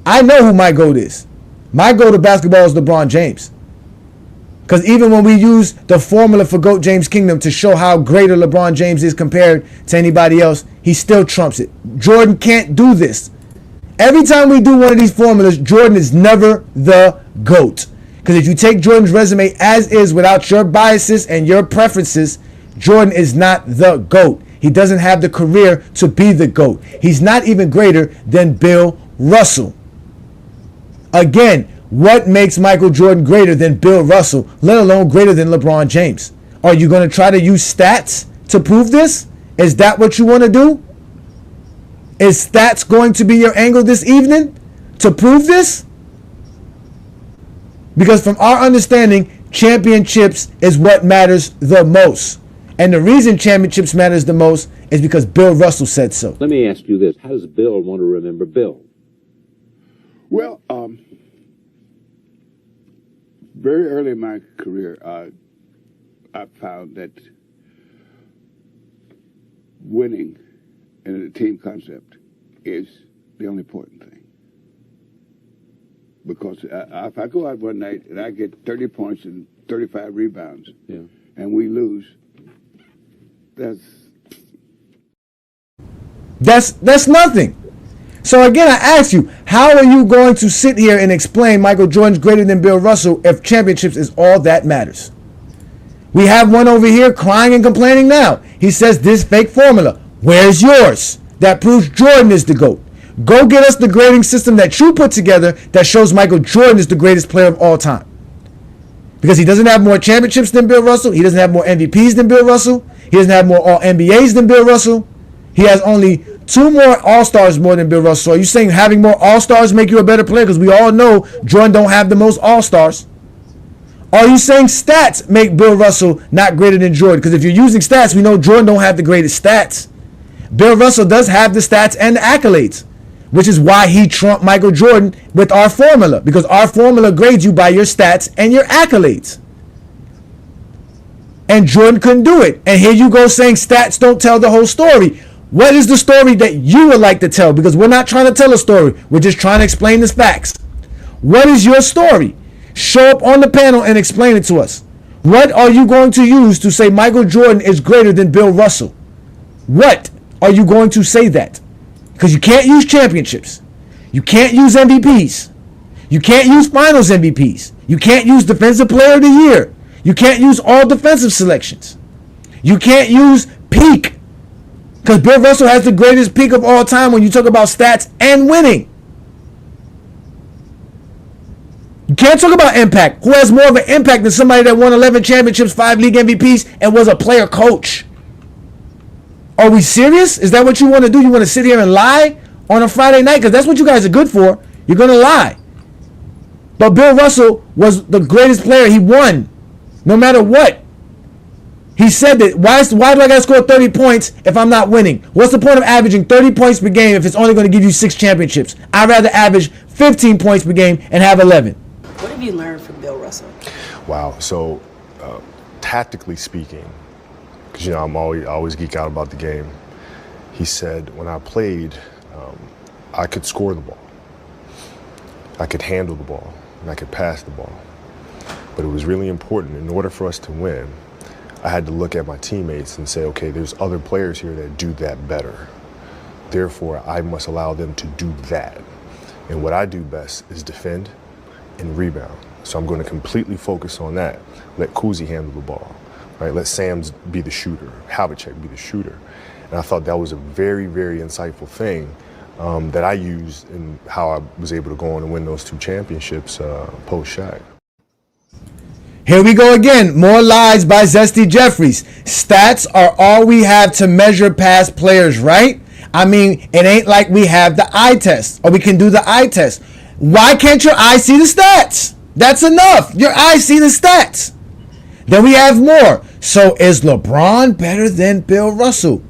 I know who my GOAT is. My GOAT of basketball is LeBron James. Because even when we use the formula for GOAT James Kingdom to show how greater LeBron James is compared to anybody else, he still trumps it. Jordan can't do this. Every time we do one of these formulas, Jordan is never the GOAT. Because if you take Jordan's resume as is without your biases and your preferences, Jordan is not the GOAT. He doesn't have the career to be the GOAT. He's not even greater than Bill Russell. Again, what makes Michael Jordan greater than Bill Russell, let alone greater than LeBron James? Are you going to try to use stats to prove this? Is that what you want to do? Is stats going to be your angle this evening to prove this? Because from our understanding, championships is what matters the most. And the reason championships matters the most is because Bill Russell said so. Let me ask you this. How does Bill want to remember Bill? Well, very early in my career, I found that winning in a team concept is the only important thing. Because if I go out one night and I get 30 points and 35 rebounds, and we lose, that's nothing. So again, I ask you, how are you going to sit here and explain Michael Jordan's greater than Bill Russell if championships is all that matters? We have one over here crying and complaining now. He says this fake formula. Where's yours? That proves Jordan is the GOAT. Go get us the grading system that you put together that shows Michael Jordan is the greatest player of all time. Because he doesn't have more championships than Bill Russell. He doesn't have more MVPs than Bill Russell. He doesn't have more All-NBAs than Bill Russell. He has only 2 more All-Stars more than Bill Russell. So are you saying having more All-Stars make you a better player? Because we all know Jordan don't have the most All-Stars. Are you saying stats make Bill Russell not greater than Jordan? Because if you're using stats, we know Jordan don't have the greatest stats. Bill Russell does have the stats and the accolades, which is why he trumped Michael Jordan with our formula, because our formula grades you by your stats and your accolades. And Jordan couldn't do it. And here you go saying stats don't tell the whole story. What is the story that you would like to tell? Because we're not trying to tell a story. We're just trying to explain the facts. What is your story? Show up on the panel and explain it to us. What are you going to use to say Michael Jordan is greater than Bill Russell? What are you going to say that? Because you can't use championships. You can't use MVPs. You can't use finals MVPs. You can't use defensive player of the year. You can't use all defensive selections. You can't use peak. Because Bill Russell has the greatest peak of all time when you talk about stats and winning. You can't talk about impact. Who has more of an impact than somebody that won 11 championships, 5 league MVPs, and was a player coach? Are we serious? Is that what you want to do? You want to sit here and lie on a Friday night? Because that's what you guys are good for. You're going to lie. But Bill Russell was the greatest player. He won no matter what. He said that, why do I got to score 30 points if I'm not winning? What's the point of averaging 30 points per game if it's only going to give you 6 championships? I'd rather average 15 points per game and have 11. What have you learned from Bill Russell? Wow. So, tactically speaking, because I always geek out about the game. He said when I played, I could score the ball, I could handle the ball, and I could pass the ball. But it was really important in order for us to win. I had to look at my teammates and say, okay, there's other players here that do that better. Therefore, I must allow them to do that. And what I do best is defend and rebound. So I'm going to completely focus on that. Let Kuzi handle the ball. Right, let Sam's be the shooter, Havlicek be the shooter. And I thought that was a very, very insightful thing that I used in how I was able to go on and win those 2 championships post-Shaq. Here we go again. More lies by Zesty Jeffries. Stats are all we have to measure past players, right? I mean, it ain't like we have the eye test or we can do the eye test. Why can't your eye see the stats? That's enough. Your eye see the stats. Then we have more. So is LeBron better than Bill Russell?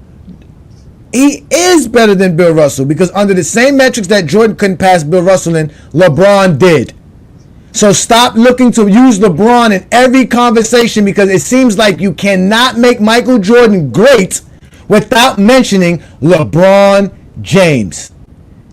He is better than Bill Russell because under the same metrics that Jordan couldn't pass Bill Russell in, LeBron did. So stop looking to use LeBron in every conversation because it seems like you cannot make Michael Jordan great without mentioning LeBron James.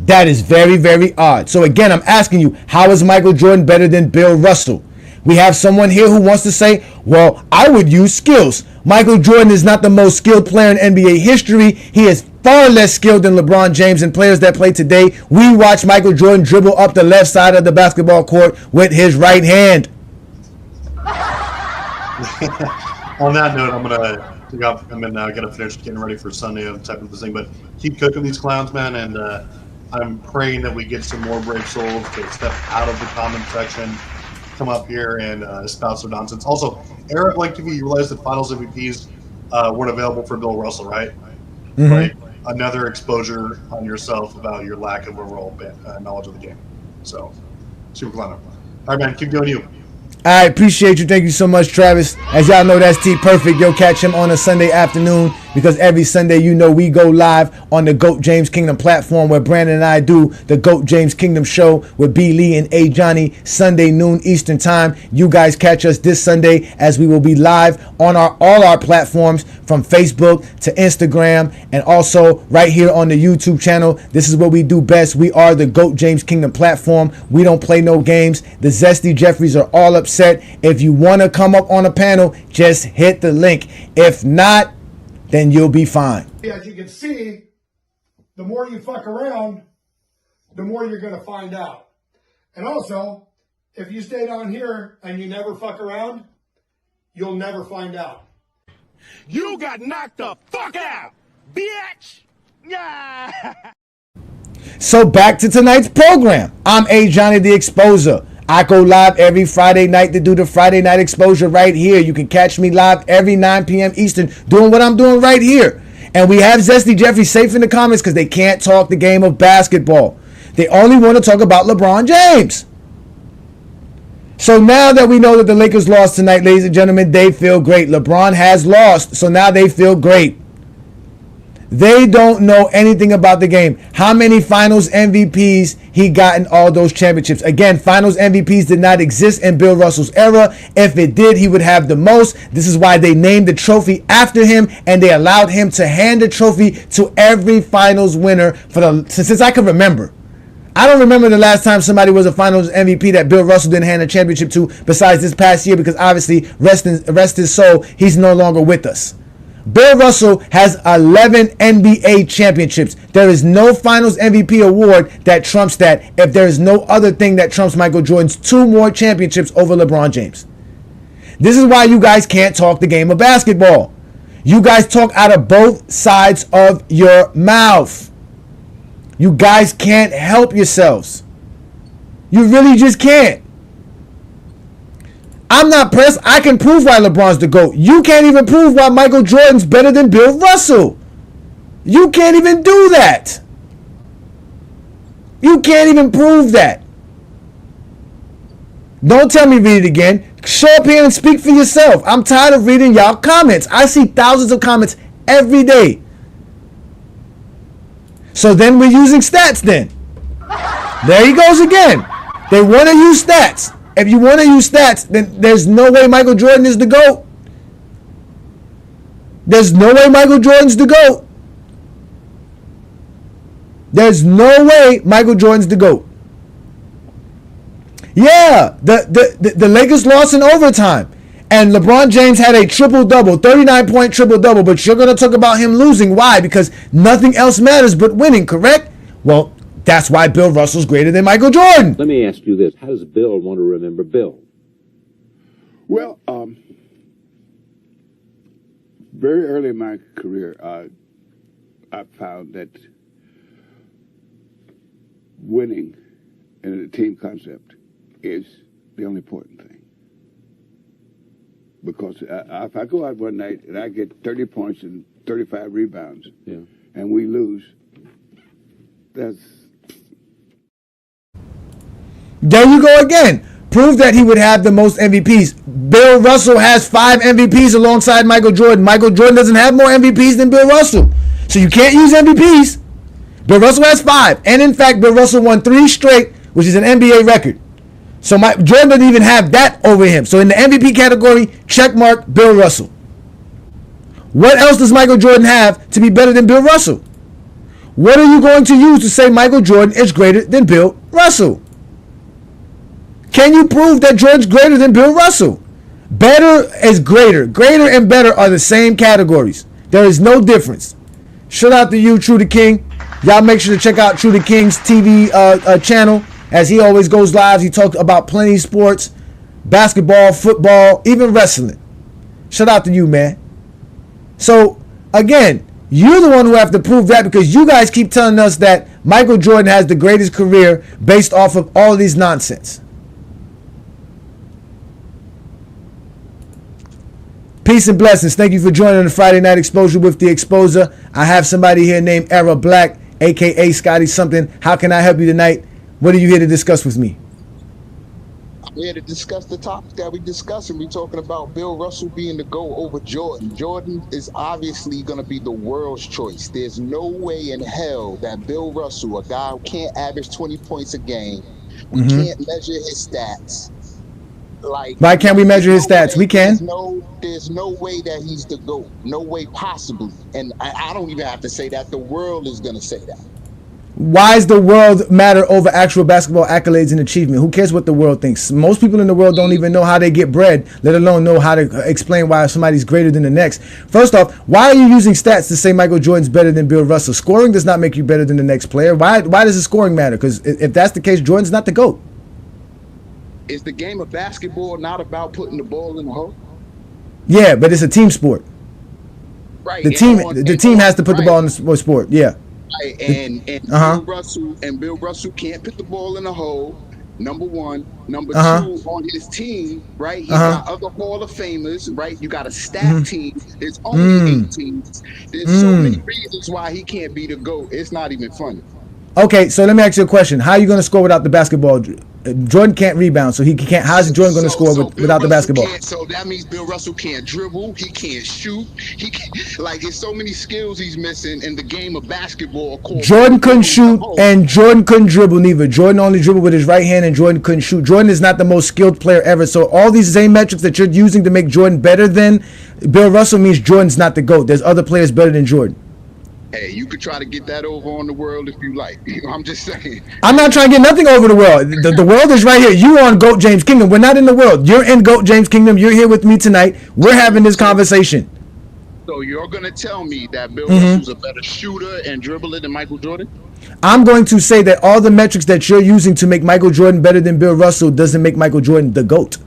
That is very, very odd. So again, I'm asking you, how is Michael Jordan better than Bill Russell? We have someone here who wants to say, well, I would use skills. Michael Jordan is not the most skilled player in NBA history. He is far less skilled than LeBron James and players that play today. We watch Michael Jordan dribble up the left side of the basketball court with his right hand. On that note, I'm gonna finish getting ready for Sunday and type of this thing. But keep cooking these clowns, man, and I'm praying that we get some more brave souls to step out of the comment section, come up here and espouse their nonsense. Also, Eric Blake TV, you realize that Finals MVPs weren't available for Bill Russell, right? Mm-hmm. Right. Another exposure on yourself about your lack of overall knowledge of the game. So, super clown. All right, man, keep doing you. I appreciate you. Thank you so much, Travis. As y'all know, that's T Perfect. Yo, catch him on a Sunday afternoon because every Sunday, you know, we go live on the GOAT James Kingdom platform where Brandon and I do the GOAT James Kingdom show with B. Lee and A. Johnny, Sunday noon Eastern time. You guys catch us this Sunday as we will be live on all our platforms from Facebook to Instagram and also right here on the YouTube channel. This is what we do best. We are the GOAT James Kingdom platform. We don't play no games. The Zesty Jeffries are all upset. If you want to come up on a panel, just hit the link. If not, then you'll be fine. As you can see, the more you fuck around, the more you're going to find out. And also, if you stay down here and you never fuck around, you'll never find out. You got knocked the fuck out, bitch! Yeah. So back to tonight's program. I'm A. Johnny the Exposer. I go live every Friday night to do the Friday Night Exposure right here. You can catch me live every 9 p.m. Eastern doing what I'm doing right here. And we have Zesty Jeffrey safe in the comments because they can't talk the game of basketball. They only want to talk about LeBron James. So now that we know that the Lakers lost tonight, ladies and gentlemen, they feel great. LeBron has lost, so now they feel great. They don't know anything about the game. How many finals MVPs he got in all those championships? Again, finals MVPs did not exist in Bill Russell's era. If it did, he would have the most. This is why they named the trophy after him, and they allowed him to hand the trophy to every finals winner since I can remember. I don't remember the last time somebody was a finals MVP that Bill Russell didn't hand a championship to besides this past year, because obviously, rest his soul, he's no longer with us. Bill Russell has 11 NBA championships. There is no finals MVP award that trumps that if there is no other thing that trumps Michael Jordan's 2 more championships over LeBron James. This is why you guys can't talk the game of basketball. You guys talk out of both sides of your mouth. You guys can't help yourselves. You really just can't. I'm not pressed. I can prove why LeBron's the GOAT. You can't even prove why Michael Jordan's better than Bill Russell. You can't even do that. You can't even prove that. Don't tell me read it again. Show up here and speak for yourself. I'm tired of reading y'all comments. I see thousands of comments every day. So then we're using stats then. There he goes again. They want to use stats. If you want to use stats, then there's no way Michael Jordan is the GOAT. There's no way Michael Jordan's the GOAT. There's no way Michael Jordan's the GOAT. Yeah, the Lakers lost in overtime. And LeBron James had a triple-double, 39-point triple-double. But you're going to talk about him losing. Why? Because nothing else matters but winning, correct? Well, that's why Bill Russell's greater than Michael Jordan. Let me ask you this. How does Bill want to remember Bill? Well, very early in my career, I found that winning in a team concept is the only important thing. Because if I go out one night and I get 30 points and 35 rebounds, and we lose, that's... There you go again. Prove that he would have the most MVPs. Bill Russell has 5 MVPs alongside Michael Jordan. Michael Jordan doesn't have more MVPs than Bill Russell. So you can't use MVPs. Bill Russell has 5. And in fact, Bill Russell won 3 straight, which is an NBA record. So Jordan doesn't even have that over him. So in the MVP category, check mark Bill Russell. What else does Michael Jordan have to be better than Bill Russell? What are you going to use to say Michael Jordan is greater than Bill Russell? Can you prove that Jordan's greater than Bill Russell? Better is greater. Greater and better are the same categories. There is no difference. Shout out to you, True the King. Y'all make sure to check out True the King's TV channel. As he always goes live, he talks about plenty of sports, basketball, football, even wrestling. Shout out to you, man. So, again, you're the one who have to prove that because you guys keep telling us that Michael Jordan has the greatest career based off of all of these nonsense. Peace and blessings. Thank you for joining the Friday Night Exposure with the Exposer. I have somebody here named Era Black, a.k.a. Scotty something. How can I help you tonight? What are you here to discuss with me? Yeah, to discuss the topic that we discussing, we talking about Bill Russell being the GOAT over Jordan. Jordan is obviously going to be the world's choice. There's no way in hell that Bill Russell, a guy who can't average 20 points a game, we can't measure his stats. Like, why can't we measure his stats? We can. There's no way that he's the GOAT. No way possibly. And I don't even have to say that. The world is going to say that. Why does the world matter over actual basketball accolades and achievement? Who cares what the world thinks? Most people in the world don't even know how they get bread, let alone know how to explain why somebody's greater than the next. First off, why are you using stats to say Michael Jordan's better than Bill Russell? Scoring does not make you better than the next player. Why does the scoring matter? Because if that's the case, Jordan's not the GOAT. Is the game of basketball not about putting the ball in the hole? Yeah, but it's a team sport. Right. The team has to put the ball in the sport. Yeah. Right. And Bill Russell can't put the ball in the hole. Number one. Number two, on his team, right? He's got other Hall of Famers, right? You got a stacked team. There's only 8 teams. There's so many reasons why he can't be the GOAT. It's not even funny. Okay, so let me ask you a question. How are you going to score without the basketball? Jordan can't rebound, so he can't. How's Jordan going to score without the basketball? So that means Bill Russell can't dribble. He can't shoot. He can't, like, there's so many skills he's missing in the game of basketball. Jordan couldn't shoot, and Jordan couldn't dribble neither. Jordan only dribbled with his right hand, and Jordan couldn't shoot. Jordan is not the most skilled player ever. So all these same metrics that you're using to make Jordan better than Bill Russell means Jordan's not the GOAT. There's other players better than Jordan. Hey, you could try to get that over on the world if you like. I'm just saying. I'm not trying to get nothing over the world. The world is right here. You on GOAT James Kingdom. We're not in the world. You're in GOAT James Kingdom. You're here with me tonight. We're having this conversation. So you're going to tell me that Bill Russell's a better shooter and dribbler than Michael Jordan? I'm going to say that all the metrics that you're using to make Michael Jordan better than Bill Russell doesn't make Michael Jordan the GOAT.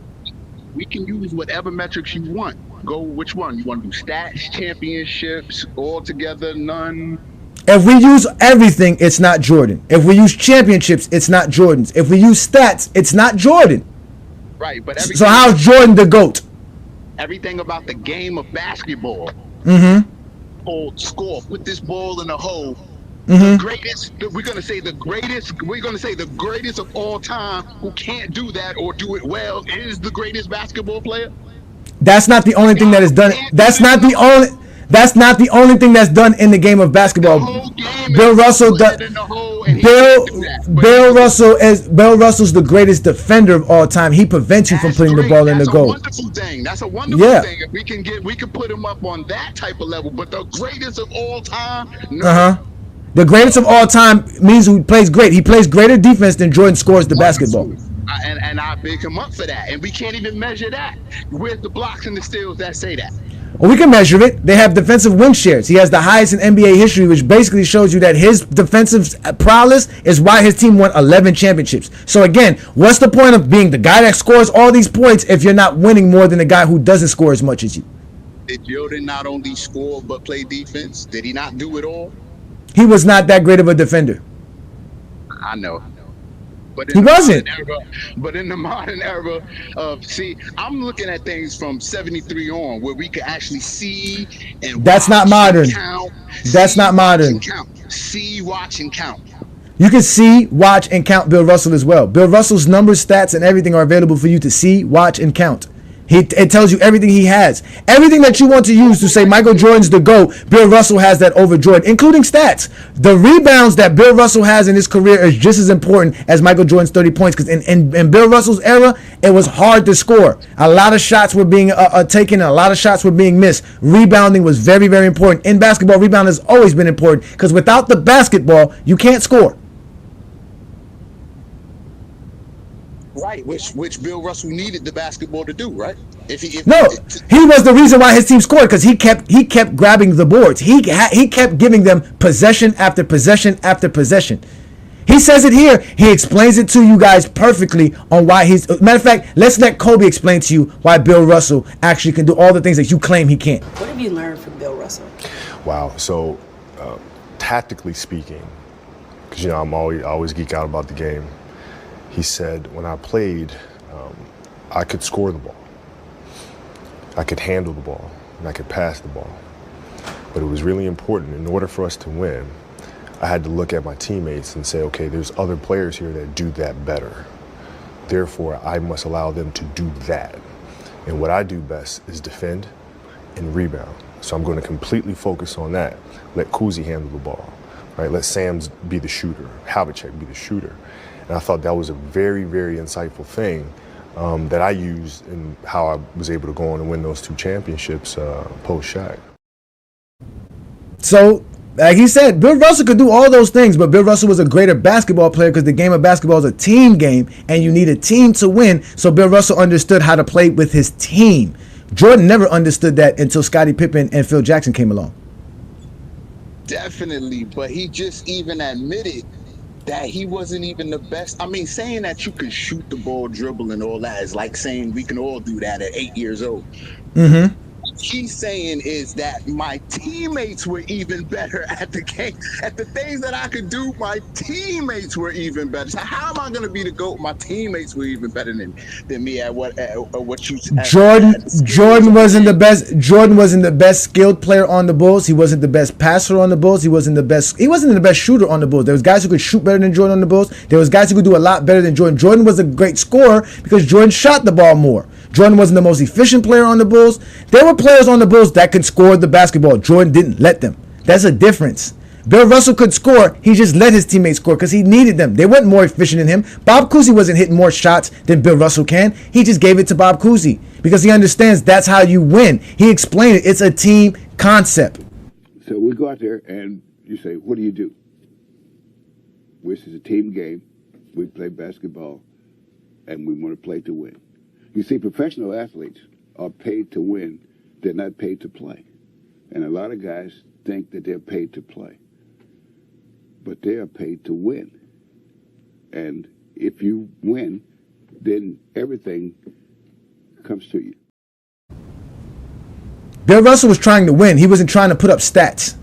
We can use whatever metrics you want. Go which one? You want to do stats, championships, all together, none? If we use everything, it's not Jordan. If we use championships, it's not Jordan's. If we use stats, it's not Jordan. Right, but so how's Jordan the GOAT? Everything about the game of basketball. Hold, score, put this ball in the hole. The greatest, we're gonna say the greatest of all time who can't do that or do it well is the greatest basketball player. That's not the only thing that is done. That's not the only thing that's done in the game of basketball. Bill Russell does. Bill Russell's the greatest defender of all time. He prevents you from putting the ball in the goal. That's a wonderful thing. If we can put him up on that type of level. But the greatest of all time, no. The greatest of all time means he plays great. He plays greater defense than Jordan scores the basketball. And I big him up for that. And we can't even measure that. Where's the blocks and the steals that say that? Well, we can measure it. They have defensive win shares. He has the highest in NBA history, which basically shows you that his defensive prowess is why his team won 11 championships. So again, what's the point of being the guy that scores all these points if you're not winning more than the guy who doesn't score as much as you? Did Jordan not only score but play defense? Did he not do it all? He was not that great of a defender. I know. But he wasn't. But in the modern era of, I'm looking at things from 73 on where we can actually see and that's not modern. That's not modern. See, watch, and count. You can see, watch, and count Bill Russell as well. Bill Russell's numbers, stats, and everything are available for you to see, watch, and count. It tells you everything he has. Everything that you want to use to say Michael Jordan's the GOAT, Bill Russell has that over Jordan, including stats. The rebounds that Bill Russell has in his career is just as important as Michael Jordan's 30 points, because in Bill Russell's era, it was hard to score. A lot of shots were being taken, and a lot of shots were being missed. Rebounding was very, very important. In basketball, rebound has always been important, because without the basketball, you can't score. Right, which Bill Russell needed the basketball to do, right? He was the reason why his team scored, because he kept grabbing the boards. He kept giving them possession after possession after possession. He says it here. He explains it to you guys perfectly on why he's. Matter of fact, let's let Kobe explain to you why Bill Russell actually can do all the things that you claim he can't. What have you learned from Bill Russell? Wow. So, tactically speaking, because I always geek out about the game. He said, when I played, I could score the ball. I could handle the ball, and I could pass the ball. But it was really important. In order for us to win, I had to look at my teammates and say, okay, there's other players here that do that better. Therefore, I must allow them to do that. And what I do best is defend and rebound. So I'm going to completely focus on that. Let Kuzi handle the ball, right? Let Sams be the shooter, Havlicek be the shooter. And I thought that was a very, very insightful thing that I used in how I was able to go on and win those 2 championships post-Shaq. So, like he said, Bill Russell could do all those things, but Bill Russell was a greater basketball player because the game of basketball is a team game, and you need a team to win. So Bill Russell understood how to play with his team. Jordan never understood that until Scottie Pippen and Phil Jackson came along. Definitely, but he just even admitted that he wasn't even the best. I mean, saying that you can shoot the ball, dribble, and all that is like saying we can all do that at 8 years old. Mm-hmm. What he's saying is that my teammates were even better at the game. At the things that I could do, my teammates were even better. So how am I going to be the GOAT? My teammates were even better than me at what you. Jordan wasn't the best. Jordan wasn't the best skilled player on the Bulls. He wasn't the best passer on the Bulls. He wasn't the best shooter on the Bulls. There was guys who could shoot better than Jordan on the Bulls. There was guys who could do a lot better than Jordan. Jordan was a great scorer because Jordan shot the ball more. Jordan wasn't the most efficient player on the Bulls. There were players on the Bulls that could score the basketball. Jordan didn't let them. That's a difference. Bill Russell could score. He just let his teammates score because he needed them. They weren't more efficient than him. Bob Cousy wasn't hitting more shots than Bill Russell can. He just gave it to Bob Cousy because he understands that's how you win. He explained it. It's a team concept. So we go out there and you say, what do you do? This is a team game. We play basketball and we want to play to win. You see, professional athletes are paid to win. They're not paid to play. And a lot of guys think that they're paid to play. But they are paid to win. And if you win, then everything comes to you. Bill Russell was trying to win. He wasn't trying to put up stats.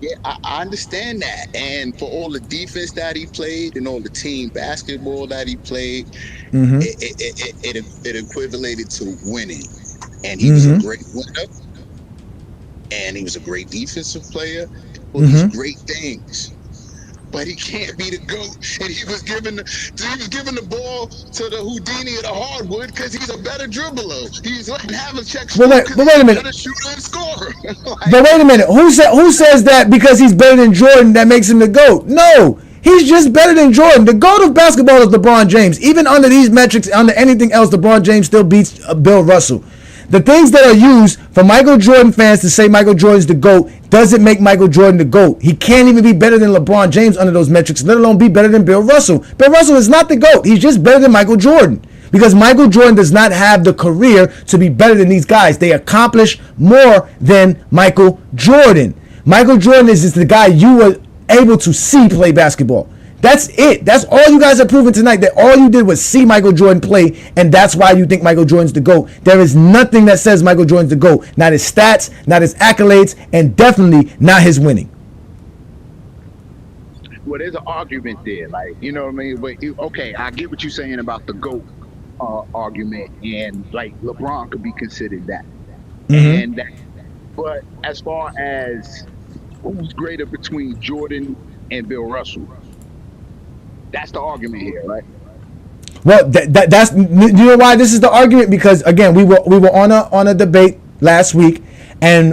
Yeah, I understand that. And for all the defense that he played and all the team basketball that he played, it equivalated to winning. And he was a great winner. And he was a great defensive player. All these great things. But he can't be the GOAT. And he was giving the ball to the Houdini of the hardwood because he's a better dribbler. He's letting Havlicek score because he's a better shooter and scorer. But wait a minute. Who says that because he's better than Jordan that makes him the GOAT? No. He's just better than Jordan. The GOAT of basketball is LeBron James. Even under these metrics, under anything else, LeBron James still beats Bill Russell. The things that are used for Michael Jordan fans to say Michael Jordan's the GOAT doesn't make Michael Jordan the GOAT. He can't even be better than LeBron James under those metrics, let alone be better than Bill Russell. Bill Russell is not the GOAT. He's just better than Michael Jordan because Michael Jordan does not have the career to be better than these guys. They accomplish more than Michael Jordan. Michael Jordan is just the guy you were able to see play basketball. That's it. That's all you guys have proven tonight, that all you did was see Michael Jordan play, and that's why you think Michael Jordan's the GOAT. There is nothing that says Michael Jordan's the GOAT. Not his stats, not his accolades, and definitely not his winning. Well, there's an argument there. Like, you know what I mean? But, okay, I get what you're saying about the GOAT argument, and, like, LeBron could be considered that. But as far as who's greater between Jordan and Bill Russell, that's the argument here, right? Well, that's, you know why this is the argument? Because again, we were on a debate last week, and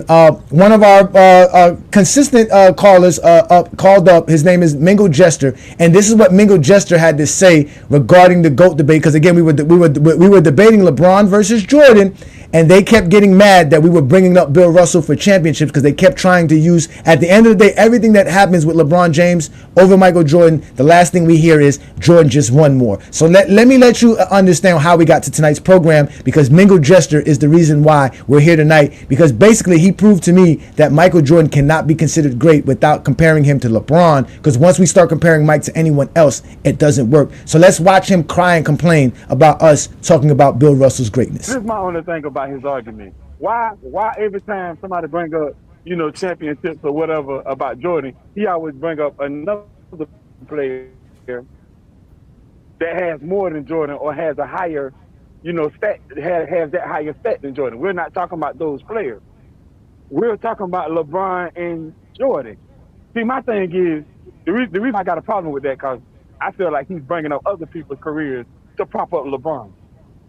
one of our consistent callers called up. His name is Mingo Jester, and this is what Mingo Jester had to say regarding the GOAT debate. Because again, we were debating LeBron versus Jordan, and they kept getting mad that we were bringing up Bill Russell for championships because they kept trying to use, at the end of the day, everything that happens with LeBron James over Michael Jordan, the last thing we hear is Jordan just won more. So let me let you understand how we got to tonight's program, because Mingo Jester is the reason why we're here tonight, because basically he proved to me that Michael Jordan cannot be considered great without comparing him to LeBron, because once we start comparing Mike to anyone else, it doesn't work. So let's watch him cry and complain about us talking about Bill Russell's greatness. This is my only thing about his argument. Why every time somebody bring up, championships or whatever about Jordan, he always bring up another player that has more than Jordan or has a higher, stat, has that higher stat than Jordan. We're not talking about those players. We're talking about LeBron and Jordan. See, my thing is, the reason I got a problem with that, because I feel like he's bringing up other people's careers to prop up LeBron.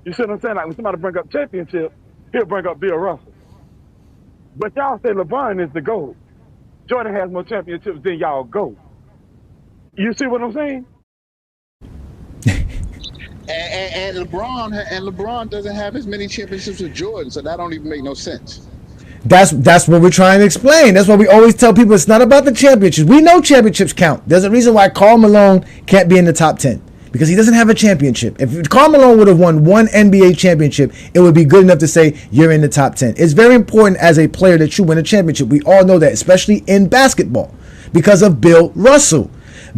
You see what I'm saying? Like when somebody bring up championship, he'll bring up Bill Russell. But y'all say LeBron is the GOAT. Jordan has more championships than y'all GOAT. You see what I'm saying? And LeBron doesn't have as many championships as Jordan, so that don't even make no sense. That's what we're trying to explain. That's why we always tell people it's not about the championships. We know championships count. There's a reason why Karl Malone can't be in the top 10 because he doesn't have a championship. If Karl Malone would have won one NBA championship, it would be good enough to say you're in the top 10. It's very important as a player that you win a championship. We all know that, especially in basketball, because of Bill Russell.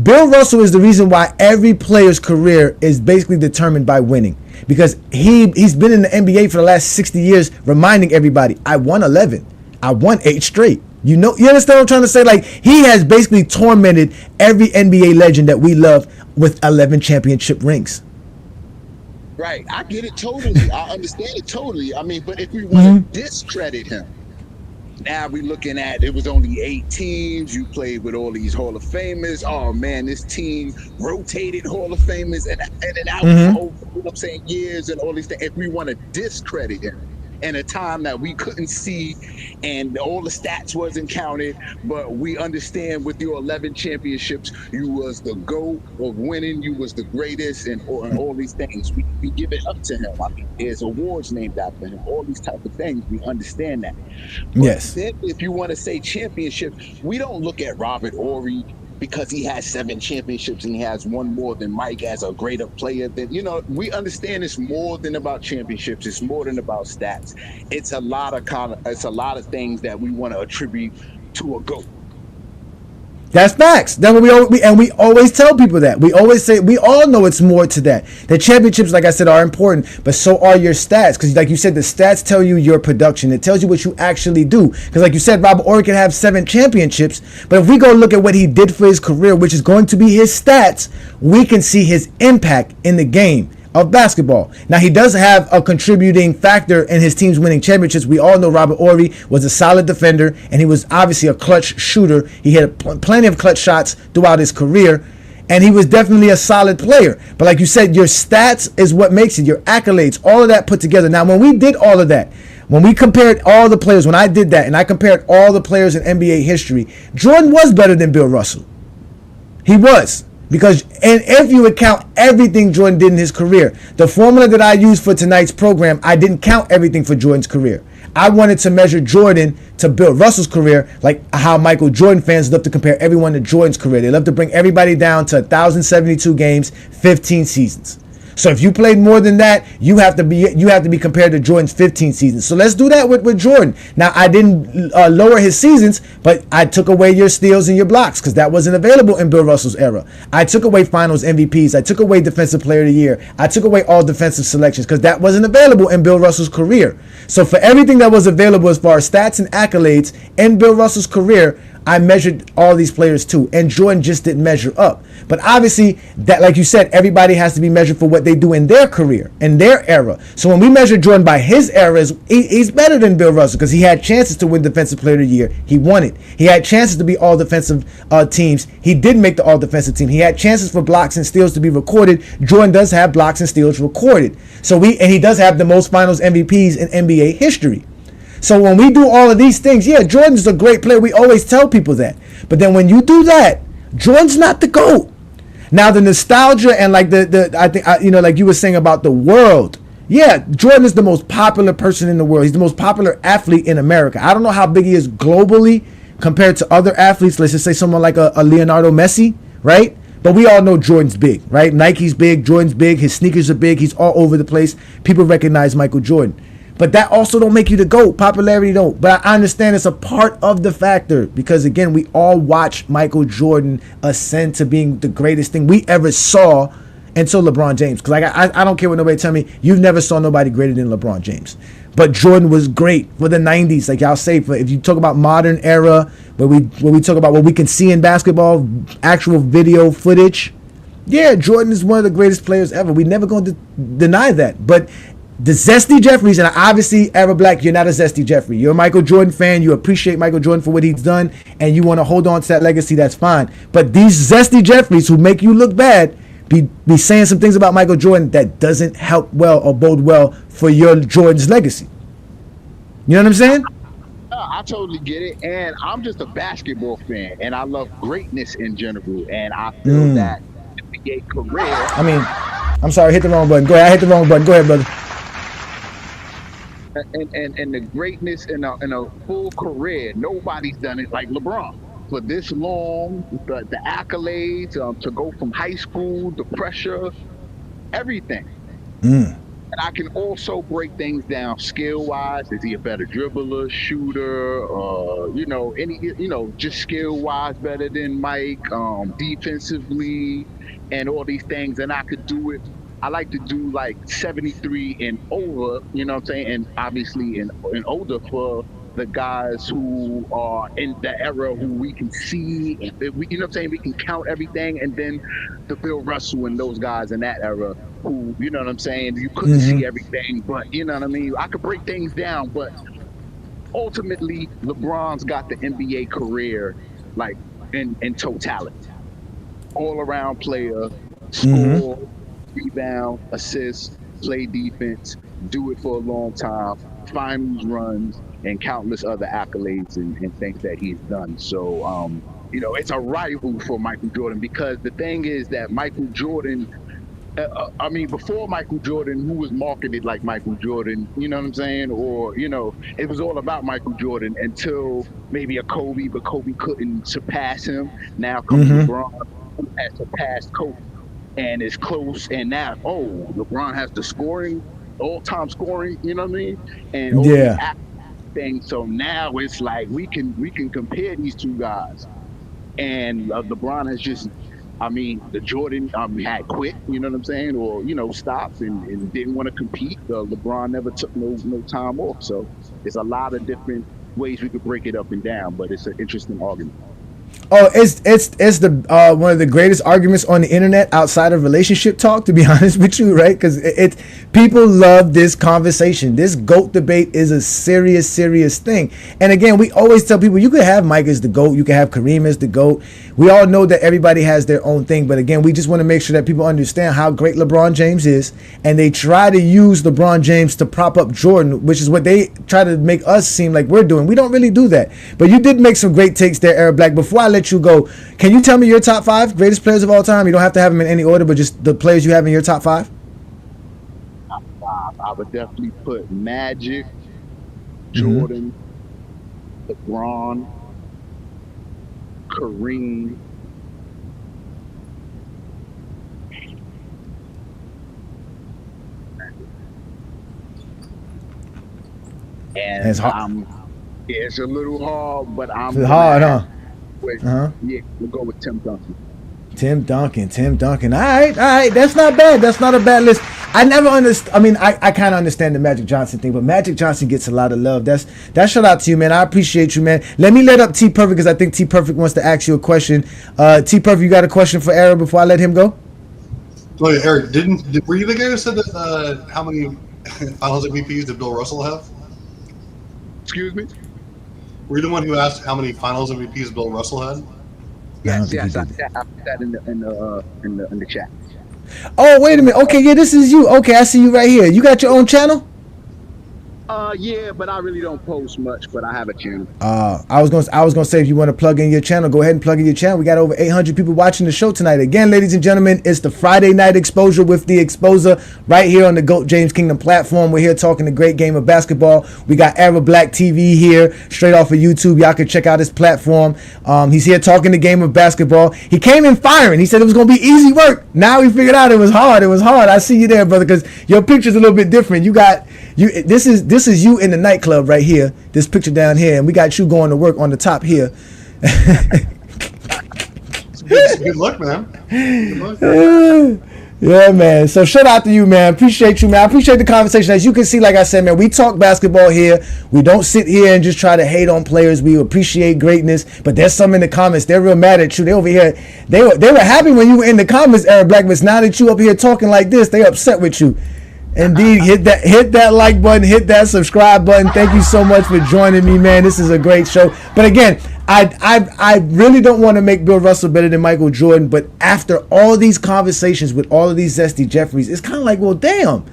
Bill Russell is the reason why every player's career is basically determined by winning. Because he's been in the NBA for the last 60 years reminding everybody, I won 11. I won 8 straight. You understand what I'm trying to say? Like, he has basically tormented every NBA legend that we love with 11 championship rings. Right. I get it totally. I understand it totally. I mean, but if we want to discredit him, now we looking at it was only 8 teams. You played with all these Hall of Famers. Oh man, this team rotated Hall of Famers and out for, you know what I'm saying, years and all these things. If we want to discredit him in a time that we couldn't see and all the stats wasn't counted, but we understand with your 11 championships, you was the GOAT of winning, you was the greatest, and all these things. We give it up to him. I mean, there's awards named after him, all these type of things. We understand that. But yes. Then if you want to say championship, we don't look at Robert Horry because he has 7 championships and he has one more than Mike as a greater player. Than, we understand it's more than about championships. It's more than about stats. It's a lot of things that we want to attribute to a GOAT. That's facts. That's what we always tell people that. We always say, we all know it's more to that. The championships, like I said, are important, but so are your stats. Because like you said, the stats tell you your production. It tells you what you actually do. Because like you said, Robert Horry can have 7 championships, but if we go look at what he did for his career, which is going to be his stats, we can see his impact in the game of basketball. Now, he does have a contributing factor in his team's winning championships. We all know Robert Horry was a solid defender, and he was obviously a clutch shooter. He had plenty of clutch shots throughout his career, and he was definitely a solid player. But like you said, your stats is what makes it, your accolades, all of that put together. Now, when we did all of that, when we compared all the players, when I did that, and I compared all the players in NBA history, Jordan was better than Bill Russell. He was. Because, and if you would count everything Jordan did in his career, the formula that I used for tonight's program, I didn't count everything for Jordan's career. I wanted to measure Jordan to Bill Russell's career, like how Michael Jordan fans love to compare everyone to Jordan's career. They love to bring everybody down to 1,072 games, 15 seasons. So if you played more than that, you have to be compared to Jordan's 15 seasons. So let's do that with Jordan. Now, I didn't lower his seasons, but I took away your steals and your blocks because that wasn't available in Bill Russell's era. I took away finals MVPs. I took away defensive player of the year. I took away all defensive selections because that wasn't available in Bill Russell's career. So for everything that was available as far as stats and accolades in Bill Russell's career, I measured all these players too, and Jordan just didn't measure up. But obviously, that, like you said, everybody has to be measured for what they do in their career, in their era. So when we measure Jordan by his eras, he's better than Bill Russell because he had chances to win Defensive Player of the Year. He won it. He had chances to be all defensive teams. He didn't make the all defensive team. He had chances for blocks and steals to be recorded. Jordan does have blocks and steals recorded. And he does have the most finals MVPs in NBA history. So when we do all of these things, yeah, Jordan's a great player. We always tell people that. But then when you do that, Jordan's not the GOAT. Now the nostalgia and like I think like you were saying about the world. Yeah, Jordan is the most popular person in the world. He's the most popular athlete in America. I don't know how big he is globally compared to other athletes. Let's just say someone like a Leonardo Messi, right? But we all know Jordan's big, right? Nike's big, Jordan's big, his sneakers are big, he's all over the place. People recognize Michael Jordan. But that also don't make you the GOAT. Popularity don't. But I understand it's a part of the factor because, again, we all watch Michael Jordan ascend to being the greatest thing we ever saw until LeBron James. Because I don't care what nobody tell me. You've never saw nobody greater than LeBron James. But Jordan was great for the 90s. Like y'all say, if you talk about modern era, where we talk about what we can see in basketball, actual video footage, yeah, Jordan is one of the greatest players ever. We're never going to deny that. But the Zesty Jeffries, and obviously, Arab Black, you're not a Zesty Jeffrey. You're a Michael Jordan fan. You appreciate Michael Jordan for what he's done, and you want to hold on to that legacy, that's fine. But these Zesty Jeffries who make you look bad, be saying some things about Michael Jordan that doesn't help well or bode well for your Jordan's legacy. You know what I'm saying? I totally get it, and I'm just a basketball fan, and I love greatness in general, and I feel that NBA career. I mean, I'm sorry, hit the wrong button. Go ahead, I hit the wrong button. Go ahead, brother. And the greatness in a full career, nobody's done it like LeBron for this long. The accolades, to go from high school, the pressure, everything. And I can also break things down skill-wise. Is he a better dribbler, shooter, just skill-wise better than Mike, defensively, and all these things. And I could do it. I like to do like 73 and over, you know what I'm saying? And obviously and older for the guys who are in the era who we can see, you know what I'm saying? We can count everything. And then the Bill Russell and those guys in that era who, you know what I'm saying? You couldn't see everything, but you know what I mean? I could break things down, but ultimately LeBron's got the NBA career like in totality. All around player, score, rebound, assist, play defense, do it for a long time, finals runs, and countless other accolades and things that he's done. So, it's a rival for Michael Jordan, because the thing is that Michael Jordan, before Michael Jordan, who was marketed like Michael Jordan, you know what I'm saying? Or, it was all about Michael Jordan until maybe a Kobe, but Kobe couldn't surpass him. Now comes LeBron, who has surpassed Kobe and is close. And now, LeBron has the scoring, all-time scoring, you know what I mean? And all these things. So now it's like we can compare these two guys. And LeBron has just, the Jordan had quit, you know what I'm saying, or stopped and didn't want to compete. LeBron never took no time off. So there's a lot of different ways we could break it up and down, but it's an interesting argument. Oh, it's the one of the greatest arguments on the internet outside of relationship talk, to be honest with you, right? Because people love this conversation. This GOAT debate is a serious thing. And again, we always tell people you could have Mike as the GOAT, you can have Kareem as the GOAT. We all know that everybody has their own thing, but again, we just want to make sure that people understand how great LeBron James is, and they try to use LeBron James to prop up Jordan, which is what they try to make us seem like we're doing. We don't really do that. But you did make some great takes there, Eric Black. Before I let you go, can you tell me your top 5 greatest players of all time? You don't have to have them in any order, but just the players you have in your top 5. Top 5, I would definitely put Magic, Jordan, LeBron, Kareem, and it's hard. It's a little hard, but it's hard, huh? Yeah, we'll go with Tim Duncan. Tim Duncan. All right. That's not bad. That's not a bad list. I never understand. I kind of understand the Magic Johnson thing, but Magic Johnson gets a lot of love. That shout out to you, man. I appreciate you, man. Let me let up T Perfect, because I think T Perfect wants to ask you a question. T Perfect, you got a question for Eric before I let him go? Oh yeah, Eric, were you the guy who said that? How many Finals MVPs did Bill Russell have? Excuse me? Were you the one who asked how many Finals MVPs Bill Russell had? Yes, I put that in the chat. Oh, wait a minute. Okay, yeah, this is you. Okay, I see you right here. You got your own channel? Yeah, but I really don't post much, but I have a channel. I was gonna say, if you want to plug in your channel, go ahead and plug in your channel. We got over 800 people watching the show tonight. Again, ladies and gentlemen, it's the Friday Night Exposure with the Exposer right here on the GOAT James Kingdom platform. We're here talking the great game of basketball. We got Era Black TV here, straight off of YouTube. Y'all can check out his platform. He's here talking the game of basketball. He came in firing. He said it was gonna be easy work. Now we figured out it was hard. I see you there, brother, because your picture's a little bit different. This is you in the nightclub right here. This picture down here, and we got you going to work on the top here. Good luck, man. Good luck. Yeah, man. So shout out to you, man. Appreciate you, man. I appreciate the conversation. As you can see, like I said, man, we talk basketball here. We don't sit here and just try to hate on players. We appreciate greatness. But there's some in the comments. They're real mad at you. They over here. They were happy when you were in the comments, Eric Black. But now that you up here talking like this, they upset with you. Indeed, hit that like button, hit that subscribe button. Thank you so much for joining me, man. This is a great show. But again, I really don't want to make Bill Russell better than Michael Jordan, but after all these conversations with all of these zesty Jeffries, it's kind of like, well, damn.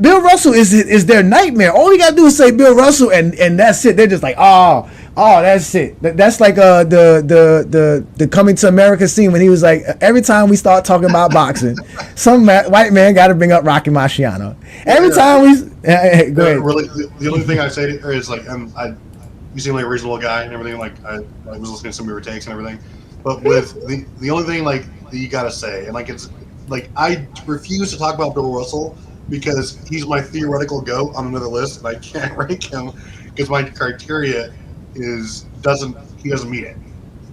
Bill Russell is their nightmare. All we gotta do is say Bill Russell, and that's it. They're just like, oh, that's it. That's like the Coming to America scene when he was like, every time we start talking about boxing, some white man got to bring up Rocky Marciano. Every time we go ahead. Really, the only thing I say is like, you seem like a reasonable guy and everything. Like I was listening to some of your takes and everything, but with the only thing like that you gotta say, and like it's like I refuse to talk about Bill Russell, because he's my theoretical GOAT on another list, and I can't rank him because my criteria doesn't meet it.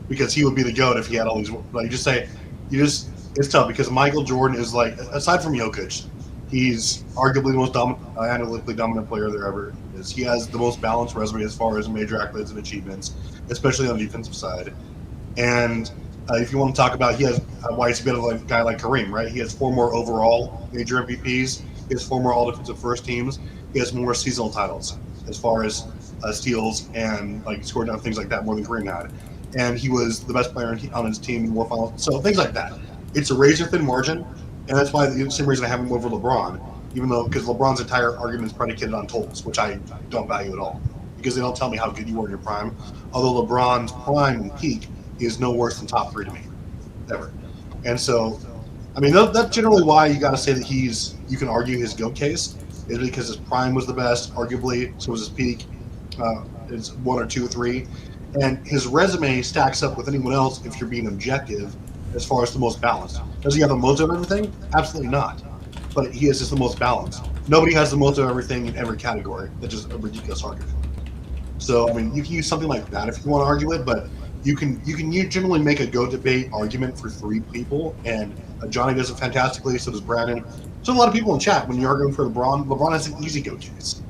Because he would be the GOAT if he had all these. Like it's tough because Michael Jordan is like, aside from Jokic, he's arguably the most analytically dominant player there ever is. He has the most balanced resume as far as major accolades and achievements, especially on the defensive side. And if you want to talk about, why he's a bit of a guy like Kareem, right? He has 4 more overall major MVPs. He has 4 more all-defensive first teams. He has more seasonal titles as far as steals and like scoring down things like that, more than Kareem had. And he was the best player on his team in more finals. So things like that. It's a razor-thin margin, and that's why the same reason I have him over LeBron, because LeBron's entire argument is predicated on totals, which I don't value at all, because they don't tell me how good you were in your prime. Although LeBron's prime and peak is no worse than top 3 to me, ever. And so, I mean, that's generally why you got to say that you can argue his GOAT case, is because his prime was the best, arguably, so was his peak. It's 1 or 2 or 3. And his resume stacks up with anyone else if you're being objective as far as the most balanced. Does he have the most of everything? Absolutely not. But he is just the most balanced. Nobody has the most of everything in every category. That's just a ridiculous argument. So, I mean, you can use something like that if you want to argue it, but you generally make a GOAT debate argument for 3 people, and Johnny does it fantastically, so does Brandon. So a lot of people in chat, when you're arguing for LeBron has an easy GOAT case.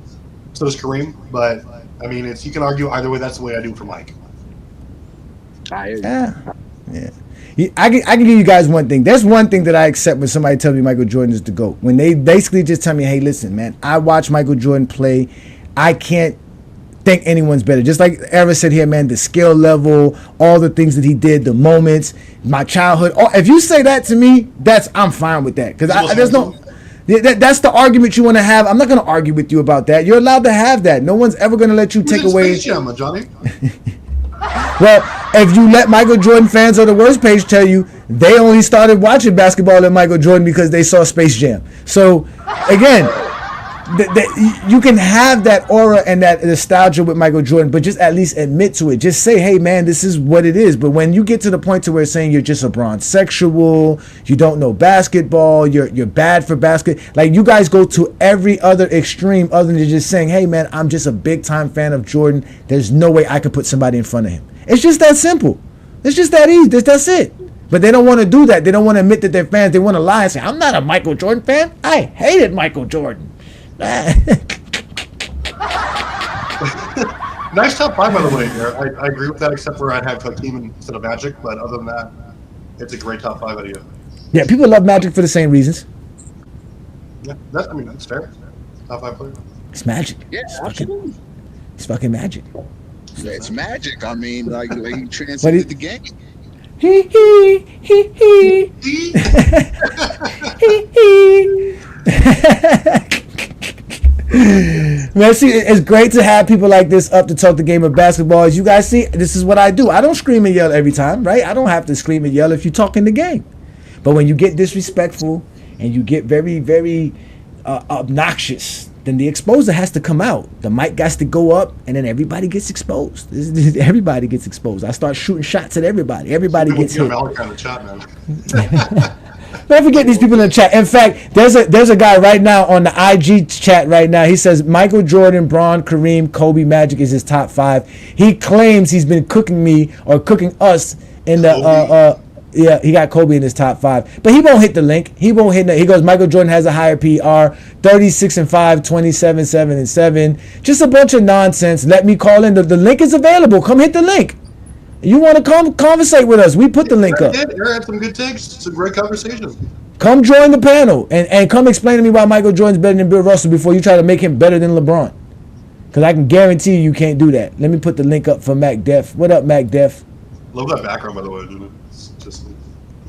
So does Kareem, but, I mean, you can argue either way. That's the way I do it for Mike. Yeah. I can give you guys one thing. There's one thing that I accept when somebody tells me Michael Jordan is the GOAT. When they basically just tell me, hey, listen, man, I watch Michael Jordan play. I can't think anyone's better. Just like Era said here, man, the skill level, all the things that he did, the moments, my childhood. If you say that to me, I'm fine with that. Because there's no... That's the argument you want to have. I'm not going to argue with you about that. You're allowed to have that. No one's ever going to let you take away... Space Jam, Johnny? Well, if you let Michael Jordan fans on the worst page tell you they only started watching basketball at Michael Jordan because they saw Space Jam. So, again, you can have that aura and that nostalgia with Michael Jordan, but just at least admit to it. Just say, hey, man, this is what it is. But when you get to the point to where it's saying you're just a Bron sexual, you don't know basketball, you're bad for basket, like you guys go to every other extreme other than just saying, hey, man, I'm just a big-time fan of Jordan. There's no way I could put somebody in front of him. It's just that simple. It's just that easy. That's it. But they don't want to do that. They don't want to admit that they're fans. They want to lie and say, I'm not a Michael Jordan fan. I hated Michael Jordan. Nice top 5, by the way. I agree with that, except for I'd have Hakeem instead of Magic. But other than that, it's a great top 5 idea. Yeah, people love Magic for the same reasons. Yeah, that's fair. Top 5 player. It's Magic. Yeah, absolutely. It's fucking Magic. It's Magic. I mean, like he transcended the game. Man, see, it's great to have people like this up to talk the game of basketball. As you guys see, this is what I do. I don't scream and yell every time, right? I don't have to scream and yell if you're talking the game. But when you get disrespectful and you get very, very obnoxious, then the exposer has to come out. The mic has to go up, and then everybody gets exposed. Everybody gets exposed. I start shooting shots at everybody. Everybody gets hit. Don't forget these people in the chat. In fact, there's a guy right now on the IG chat right now. He says Michael Jordan, Bron, Kareem, Kobe, Magic is his top 5. He claims he's been cooking me or cooking us in the yeah, he got Kobe in his top 5, but he won't hit the link. He won't hit. He goes, Michael Jordan has a higher PR, 36-5, 27-7-7. Just a bunch of nonsense. Let me call in. The link is available. Come hit the link. You want to come conversate with us? We put the link up. Eric had some good takes. It's a great conversation. Come join the panel and come explain to me why Michael Jordan's better than Bill Russell before you try to make him better than LeBron. Because I can guarantee you can't do that. Let me put the link up for Mac Def. What up, Mac Def? Love that background, by the way, dude. It's just.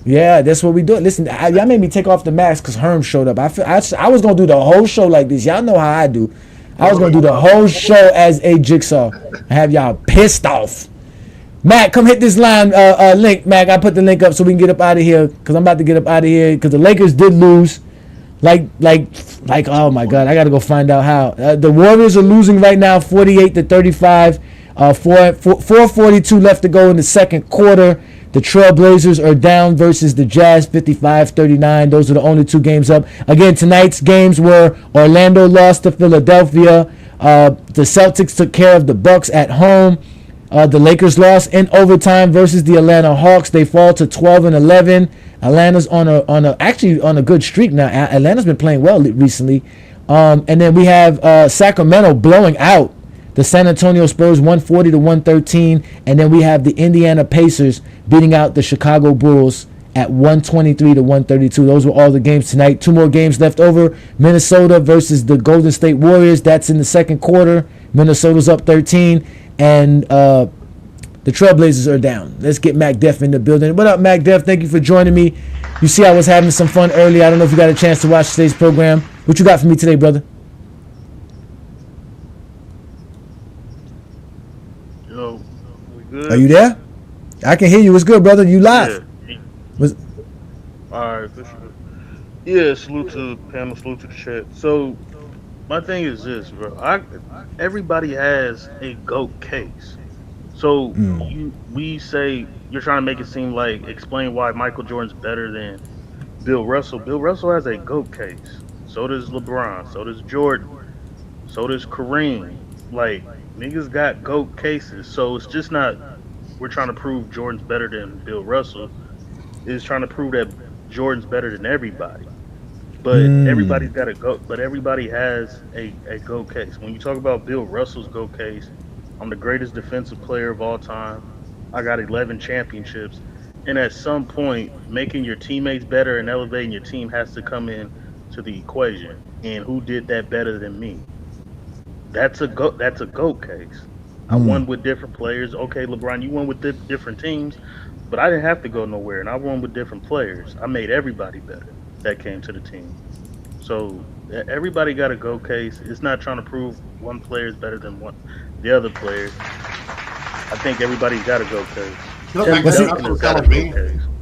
Yeah, that's what we do. Listen, y'all made me take off the mask because Herm showed up. I was going to do the whole show like this. Y'all know how I do. I was going to do the whole show as a Jigsaw. I have y'all pissed off. Mac, come hit this line link. Mac, I put the link up so we can get up out of here because I'm about to get up out of here because the Lakers did lose. Like, oh my God, I got to go find out how. The Warriors are losing right now 48-35. 4:42 left to go in the second quarter. The Trailblazers are down versus the Jazz 55-39. Those are the only two games up. Again, tonight's games were Orlando lost to Philadelphia. The Celtics took care of the Bucks at home. The Lakers lost in overtime versus the Atlanta Hawks. They fall to 12-11. Atlanta's on a good streak now. Atlanta's been playing well recently. And then we have Sacramento blowing out the San Antonio Spurs 140-113, and then we have the Indiana Pacers beating out the Chicago Bulls at 123-132. Those were all the games tonight. Two more games left over. Minnesota versus the Golden State Warriors. That's in the second quarter. Minnesota's up 13, and the Trailblazers are down. Let's get Mac Def in the building. What up, Mac Def? Thank you for joining me. You see I was having some fun earlier. I don't know if you got a chance to watch today's program. What you got for me today, brother? Good. Are you there? I can hear you. What's good, brother? You live? Yeah. What's... All right, for sure. Yeah, salute to the panel, salute to the chat. So, my thing is this, bro. Everybody has a GOAT case. So, we say you're trying to make it seem like explain why Michael Jordan's better than Bill Russell. Bill Russell has a GOAT case. So does LeBron. So does Jordan. So does Kareem. Like, niggas got GOAT cases, so it's just not we're trying to prove Jordan's better than Bill Russell. It's trying to prove that Jordan's better than everybody. But everybody's got a GOAT, but everybody has a GOAT case. When you talk about Bill Russell's GOAT case, I'm the greatest defensive player of all time. I got 11 championships. And at some point, making your teammates better and elevating your team has to come in to the equation. And who did that better than me? That's a GOAT case. I won with different players. Okay, LeBron, you won with different teams, but I didn't have to go nowhere, and I won with different players. I made everybody better that came to the team. So everybody got a GOAT case. It's not trying to prove one player is better than the other player. I think everybody's got a GOAT case.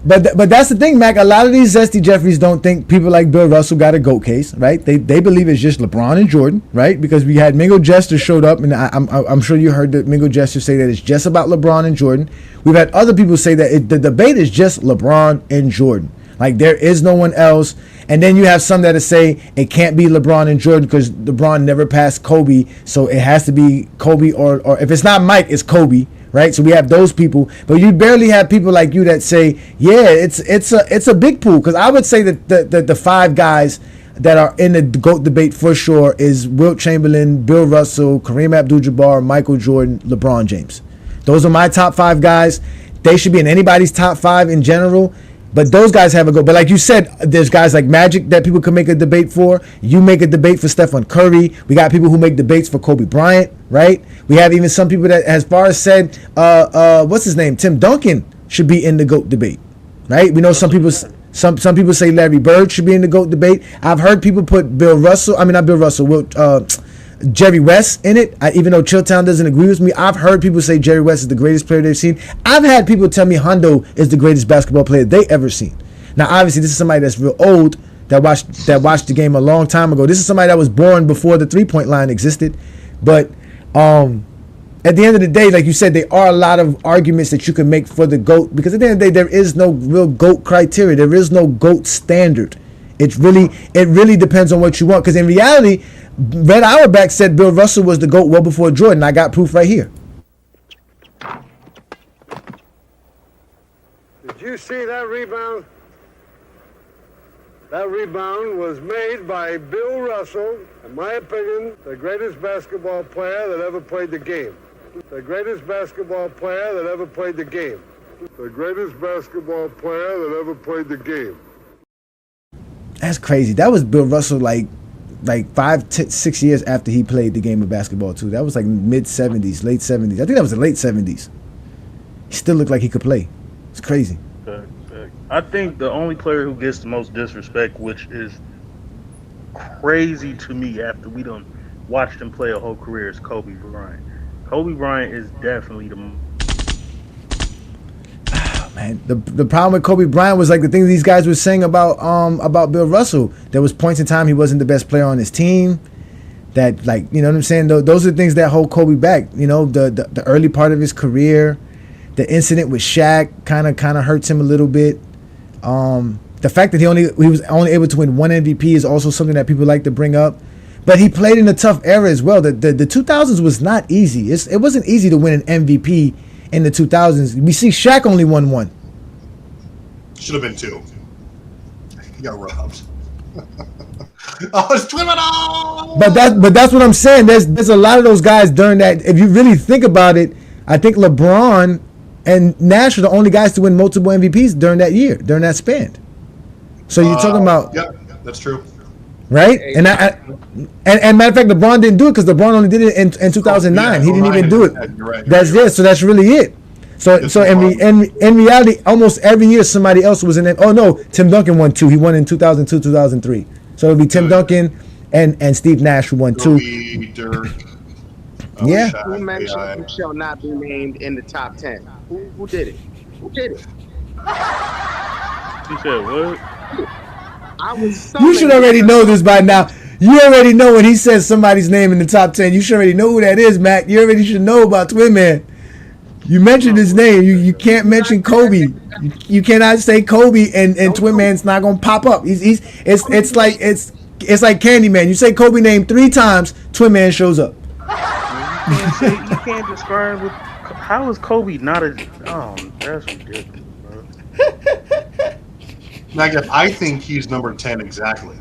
But that's the thing, Mac. A lot of these Zesty Jeffries don't think people like Bill Russell got a GOAT case, right? They believe it's just LeBron and Jordan, right? Because we had Mingo Jester showed up, and I'm sure you heard that Mingo Jester say that it's just about LeBron and Jordan. We've had other people say that the debate is just LeBron and Jordan. Like, there is no one else. And then you have some that say it can't be LeBron and Jordan because LeBron never passed Kobe, so it has to be Kobe or if it's not Mike, it's Kobe, right? So we have those people, but you barely have people like you that say, yeah, it's a big pool. Because I would say that the five guys that are in the GOAT debate for sure is Wilt Chamberlain, Bill Russell, Kareem Abdul-Jabbar, Michael Jordan, LeBron James. Those are my top five guys. They should be in anybody's top five in general. But those guys have a go. But like you said, there's guys like Magic that people can make a debate for. You make a debate for Stephen Curry. We got people who make debates for Kobe Bryant, right? We have even some people that, as far as said, what's his name? Tim Duncan should be in the GOAT debate, right? We know some people say Larry Bird should be in the GOAT debate. I've heard people put Jerry West in it, even though Chilltown doesn't agree with me. I've heard people say Jerry West is the greatest player they've seen. I've had people tell me Hondo is the greatest basketball player they ever seen. Now, obviously, this is somebody that's real old that watched the game a long time ago. This is somebody that was born before the three-point line existed. But at the end of the day, like you said, there are a lot of arguments that you can make for the GOAT, because at the end of the day, there is no real GOAT criteria. There is no GOAT standard. It really depends on what you want. Because in reality, Red Auerbach said Bill Russell was the GOAT well before Jordan. I got proof right here. Did you see that rebound? That rebound was made by Bill Russell, in my opinion, the greatest basketball player that ever played the game. The greatest basketball player that ever played the game. The greatest basketball player that ever played the game. That's crazy. That was Bill Russell like like 6 years after he played the game of basketball too. That was like mid-70s, late 70s. I think that was the late 70s. He still looked like he could play. It's crazy. I think the only player who gets the most disrespect, which is crazy to me after we done watched him play a whole career, is Kobe Bryant. Kobe Bryant is definitely the Man, the problem with Kobe Bryant was like the things these guys were saying about Bill Russell. There was points in time he wasn't the best player on his team. That, like, you know what I'm saying? Those are the things that hold Kobe back. You know, the early part of his career, the incident with Shaq kind of hurts him a little bit. The fact that he was only able to win one MVP is also something that people like to bring up. But he played in a tough era as well. The 2000s was not easy. It wasn't easy to win an MVP in the 2000s. We see Shaq only won one. Should have been two. He got robbed. Oh, it's criminal! But that's what I'm saying. There's a lot of those guys during that. If you really think about it, I think LeBron and Nash are the only guys to win multiple MVPs during that year, during that span. So you're talking about... Yep, that's true. Right? And matter of fact, LeBron didn't do it because LeBron only did it in 2009. He didn't even do it. You're right. So that's really it. So in reality, almost every year somebody else was in it. Oh no, Tim Duncan won two. He won in 2002, 2003. So it'll be Tim Duncan and Steve Nash who won two. Dirk. Yeah. Who mentioned who shall not be named in the top 10? Who did it? Who did it? You said what? You should already know this by now. You already know when he says somebody's name in the top 10. You should already know who that is, Mac. You already should know about Twin Man. You mentioned his name. You can't mention Kobe. You cannot say Kobe and Twin Man's not gonna pop up. It's like Candyman. You say Kobe name 3 times, Twin Man shows up. You can't describe with how is Kobe not a that's ridiculous, bro. I think he's number 10 exactly.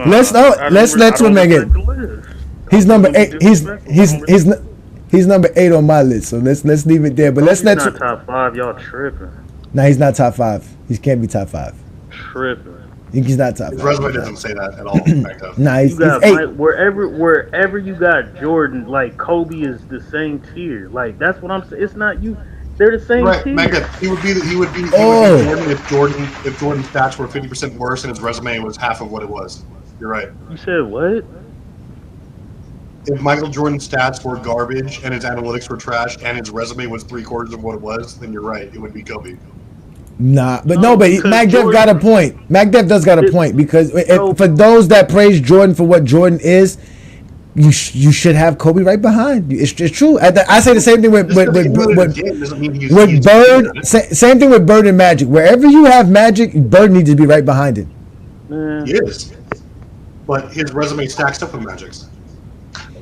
Let's let Twin Man get. He's number 8. He's number 8 on my list. So let's leave it there. But let's let. Not top 5. Y'all tripping. Nah, he's not top 5. He can't be top 5. Tripping. He's not top 5. His resume doesn't say that at all. Nah, he's 8. Wherever you got Jordan, like Kobe is the same tier. Like that's what I'm saying. It's not you. They're the same tier. Mega. He would be Jordan if Jordan's stats were 50% worse and his resume was half of what it was. You're right. You said what? If Michael Jordan's stats were garbage and his analytics were trash and his resume was 3/4 of what it was, then you're right. It would be Kobe. Nah, but Mac Def got a point. Mac Def does got a point because for those that praise Jordan for what Jordan is, you should have Kobe right behind you. It's true. I say the same thing with Bird. Same thing with Bird and Magic. Wherever you have Magic, Bird needs to be right behind him. He is, but his resume stacks up with Magic's.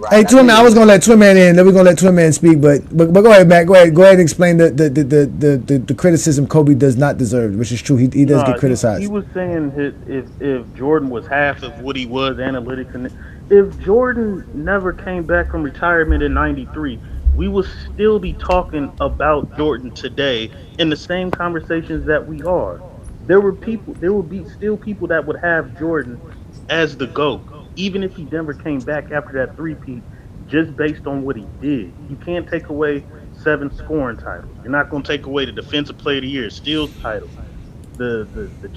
Hey, Twin Man, I was gonna let Twin Man in. Then we're gonna let Twin Man speak, but go ahead, Matt. Go ahead and explain the criticism Kobe does not deserve, which is true. He does get criticized. He was saying if Jordan was half of what he was analytics, and if Jordan never came back from retirement in '93, we would still be talking about Jordan today in the same conversations that we are. There would be still people that would have Jordan as the GOAT. Even if he never came back after that three-peat, just based on what he did. You can't take away 7 scoring titles. You're not going to take away the Defensive Player of the Year, steals title, the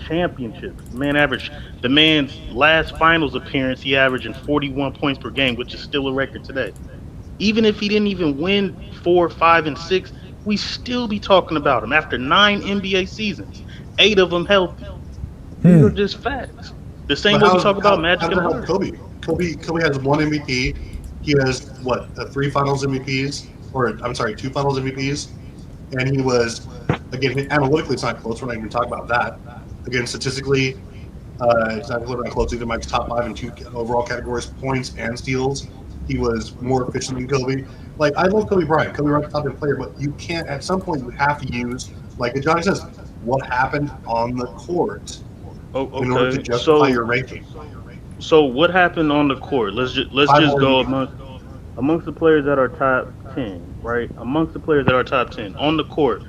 championships. The man's last finals appearance, he averaging 41 points per game, which is still a record today. Even if he didn't even win 4, 5, and 6, we still be talking about him after 9 NBA seasons, 8 of them healthy. These are just facts. The same way we talk about Magic and Bird. Kobe has 1 MVP. He has 3 Finals MVPs, or I'm sorry, 2 Finals MVPs, and he was again analytically it's not close. We're not even talking about that. Again, statistically, it's not close. Either Mike's top 5 in 2 overall categories, points and steals. He was more efficient than Kobe. Like I love Kobe Bryant. Kobe Bryant's top 10 player, but you can't. At some point, you have to use, like Johnny says, what happened on the court. In order to justify your ranking. So what happened on the court? Let's just go amongst the players that are top 10, right? Amongst the players that are top 10 on the court,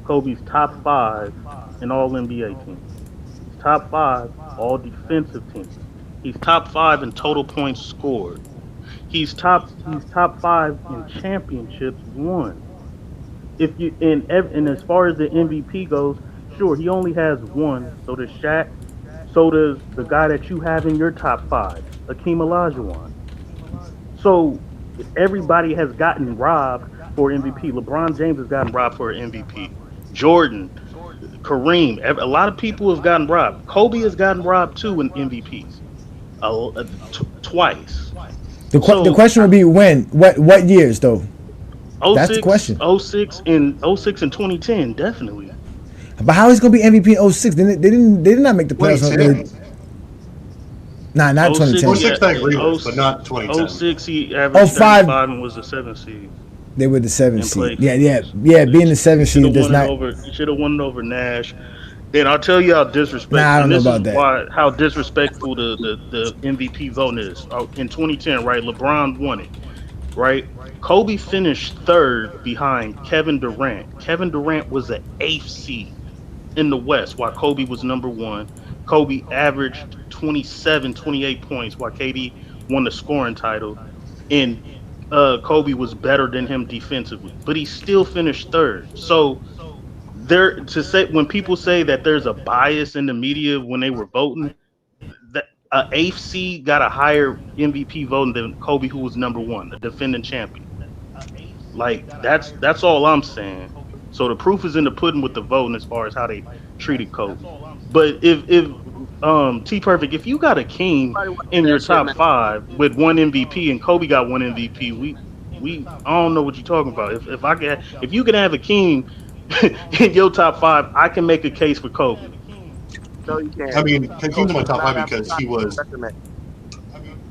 Kobe's top 5 in all NBA teams. Top 5 all defensive teams. He's top 5 in total points scored. He's top 5 in championships won. If you and as far as the MVP goes, sure, he only has one. So does Shaq. So does the guy that you have in your top 5, Akeem Olajuwon. So everybody has gotten robbed for MVP. LeBron James has gotten robbed for MVP. Jordan, Kareem, a lot of people have gotten robbed. Kobe has gotten robbed too in MVPs, twice. The question would be when? What years though? That's the 06, question. 06 and 2010, definitely. But how is he gonna be MVP in 06? They did not make the playoffs. Nah, not 2010. 06 I agree with, but not 2010. 06 he averaged 35 and was the 7th seed. They were the 7th seed. Yeah. Being the 7th seed does not. He should have won it over Nash. Then I'll tell you how disrespectful. Nah, I don't know about that. How disrespectful the MVP voting is. In 2010, right? LeBron won it, right? Kobe finished 3rd behind Kevin Durant. Kevin Durant was the 8th seed in the West, while Kobe was number 1. Kobe averaged 27, 28 points, while KD won the scoring title. And Kobe was better than him defensively, but he still finished 3rd. So when people say that there's a bias in the media when they were voting, that 8th seed got a higher MVP voting than Kobe, who was number 1, the defending champion. Like that's all I'm saying. So the proof is in the pudding with the voting as far as how they treated Kobe. But if T Perfect, if you got a king in your top 5 with 1 MVP and Kobe got 1 MVP, I don't know what you're talking about. If you can have a king in your top 5, I can make a case for Kobe. No, you can't. I mean, King's in my top 5 because he was.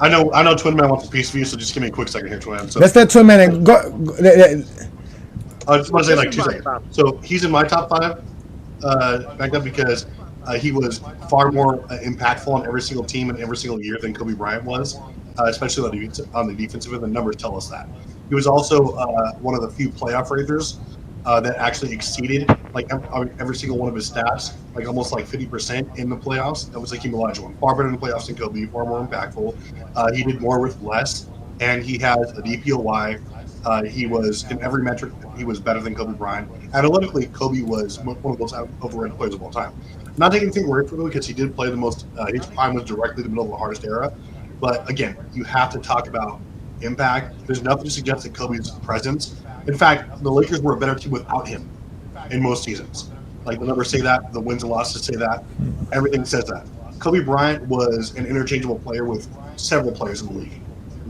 I know Twin Man wants a piece of you, so just give me a quick second here, Twin Man. So, let's let Twin Man go. I just want to say like 2 seconds. So he's in my top 5 back then because he was far more impactful on every single team and every single year than Kobe Bryant was, especially on the defensive end. The numbers tell us that. He was also one of the few playoff raiders that actually exceeded every single one of his stats, like almost like 50% in the playoffs. That was Hakeem Olajuwon, far better in the playoffs than Kobe, far more impactful. He did more with less, and he has a DPOY. He was in every metric. He was better than Kobe Bryant. Analytically, Kobe was one of those overrated players of all time. Not taking anything away from him because he did play the most. His prime was directly the middle of the hardest era. But again, you have to talk about impact. There's nothing to suggest that Kobe's presence. In fact, the Lakers were a better team without him in most seasons. Like the numbers say that, the wins and losses say that, everything says that. Kobe Bryant was an interchangeable player with several players in the league.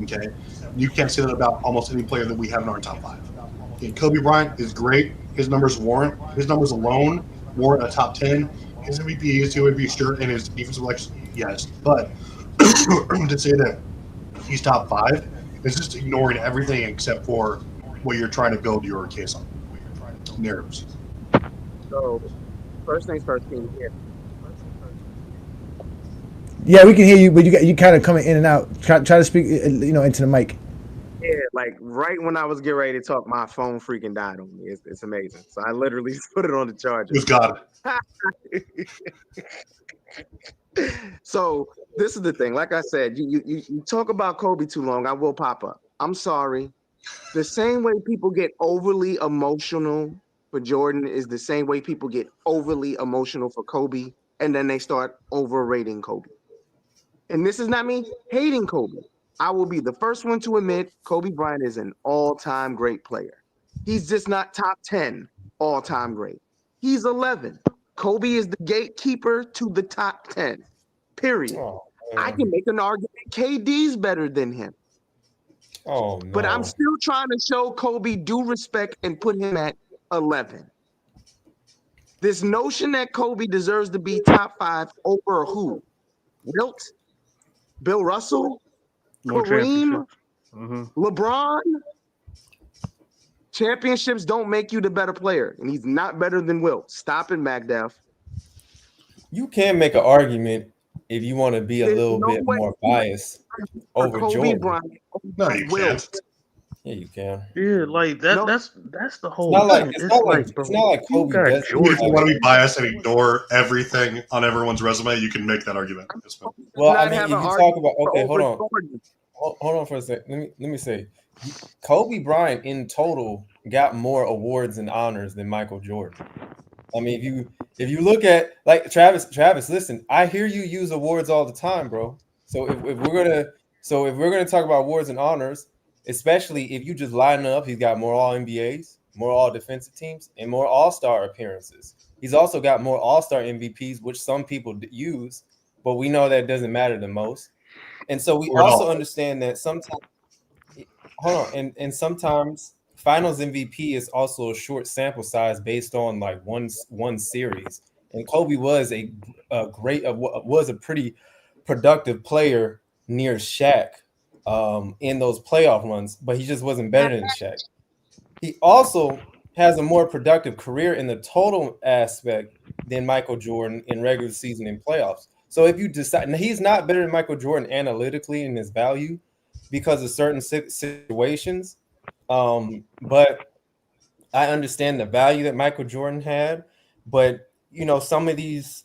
Okay, you can't say that about almost any player that we have in our top 5. Okay, Kobe Bryant is great. His numbers alone warrant a top 10. His MVP is 2 MVP, sure, and his defensive selection, yes. But to say that he's top 5 is just ignoring everything except for what you're trying to build your case on. Narratives. So, first things first, can you hear? Yeah, we can hear you, but you kind of coming in and out. Try to speak, into the mic. Yeah, like right when I was getting ready to talk, my phone freaking died on me. It's amazing. So I literally put it on the charger. You've got it. So this is the thing. Like I said, you talk about Kobe too long, I will pop up. I'm sorry. The same way people get overly emotional for Jordan is the same way people get overly emotional for Kobe, and then they start overrating Kobe. And this is not me hating Kobe. I will be the first one to admit Kobe Bryant is an all-time great player. He's just not top 10 all-time great. He's 11. Kobe is the gatekeeper to the top 10, period. Oh, I can make an argument KD's better than him. Oh, no. But I'm still trying to show Kobe due respect and put him at 11. This notion that Kobe deserves to be top 5 over who? Wilt? Bill Russell? Kareem? LeBron? Championships don't make you the better player, and he's not better than Wilt. Stop it, MacDuff. You can make an argument if you want to be a little bit more biased over Kobe Jordan. Bryant, no, you can't. Yeah, you can. Yeah, like that. No. That's the It's whole not like point. it's It's not like like, bro, it's not like you Kobe got does. If you Jordan. want to be biased and ignore everything on everyone's resume, you can make that argument. Well, I not mean, have if an you talk argument about okay, hold over on, Jordan. hold on for a second. Let me say, Kobe Bryant in total got more awards and honors than Michael Jordan. I mean, if you look at like Travis, listen, I hear you use awards all the time, bro. So if we're gonna talk about awards and honors, especially if you just line up, he's got more All NBAs, more All Defensive Teams, and more All Star appearances. He's also got more All Star MVPs, which some people use, but we know that doesn't matter the most. And so we also understand that sometimes, hold on, and sometimes Finals MVP is also a short sample size based on like one series. And Kobe was was a pretty productive player near Shaq in those playoff runs, but he just wasn't better than Shaq. He also has a more productive career in the total aspect than Michael Jordan in regular season and playoffs. So if you decide, now he's not better than Michael Jordan analytically in his value because of certain situations, but I understand the value that Michael Jordan had. But you know, some of these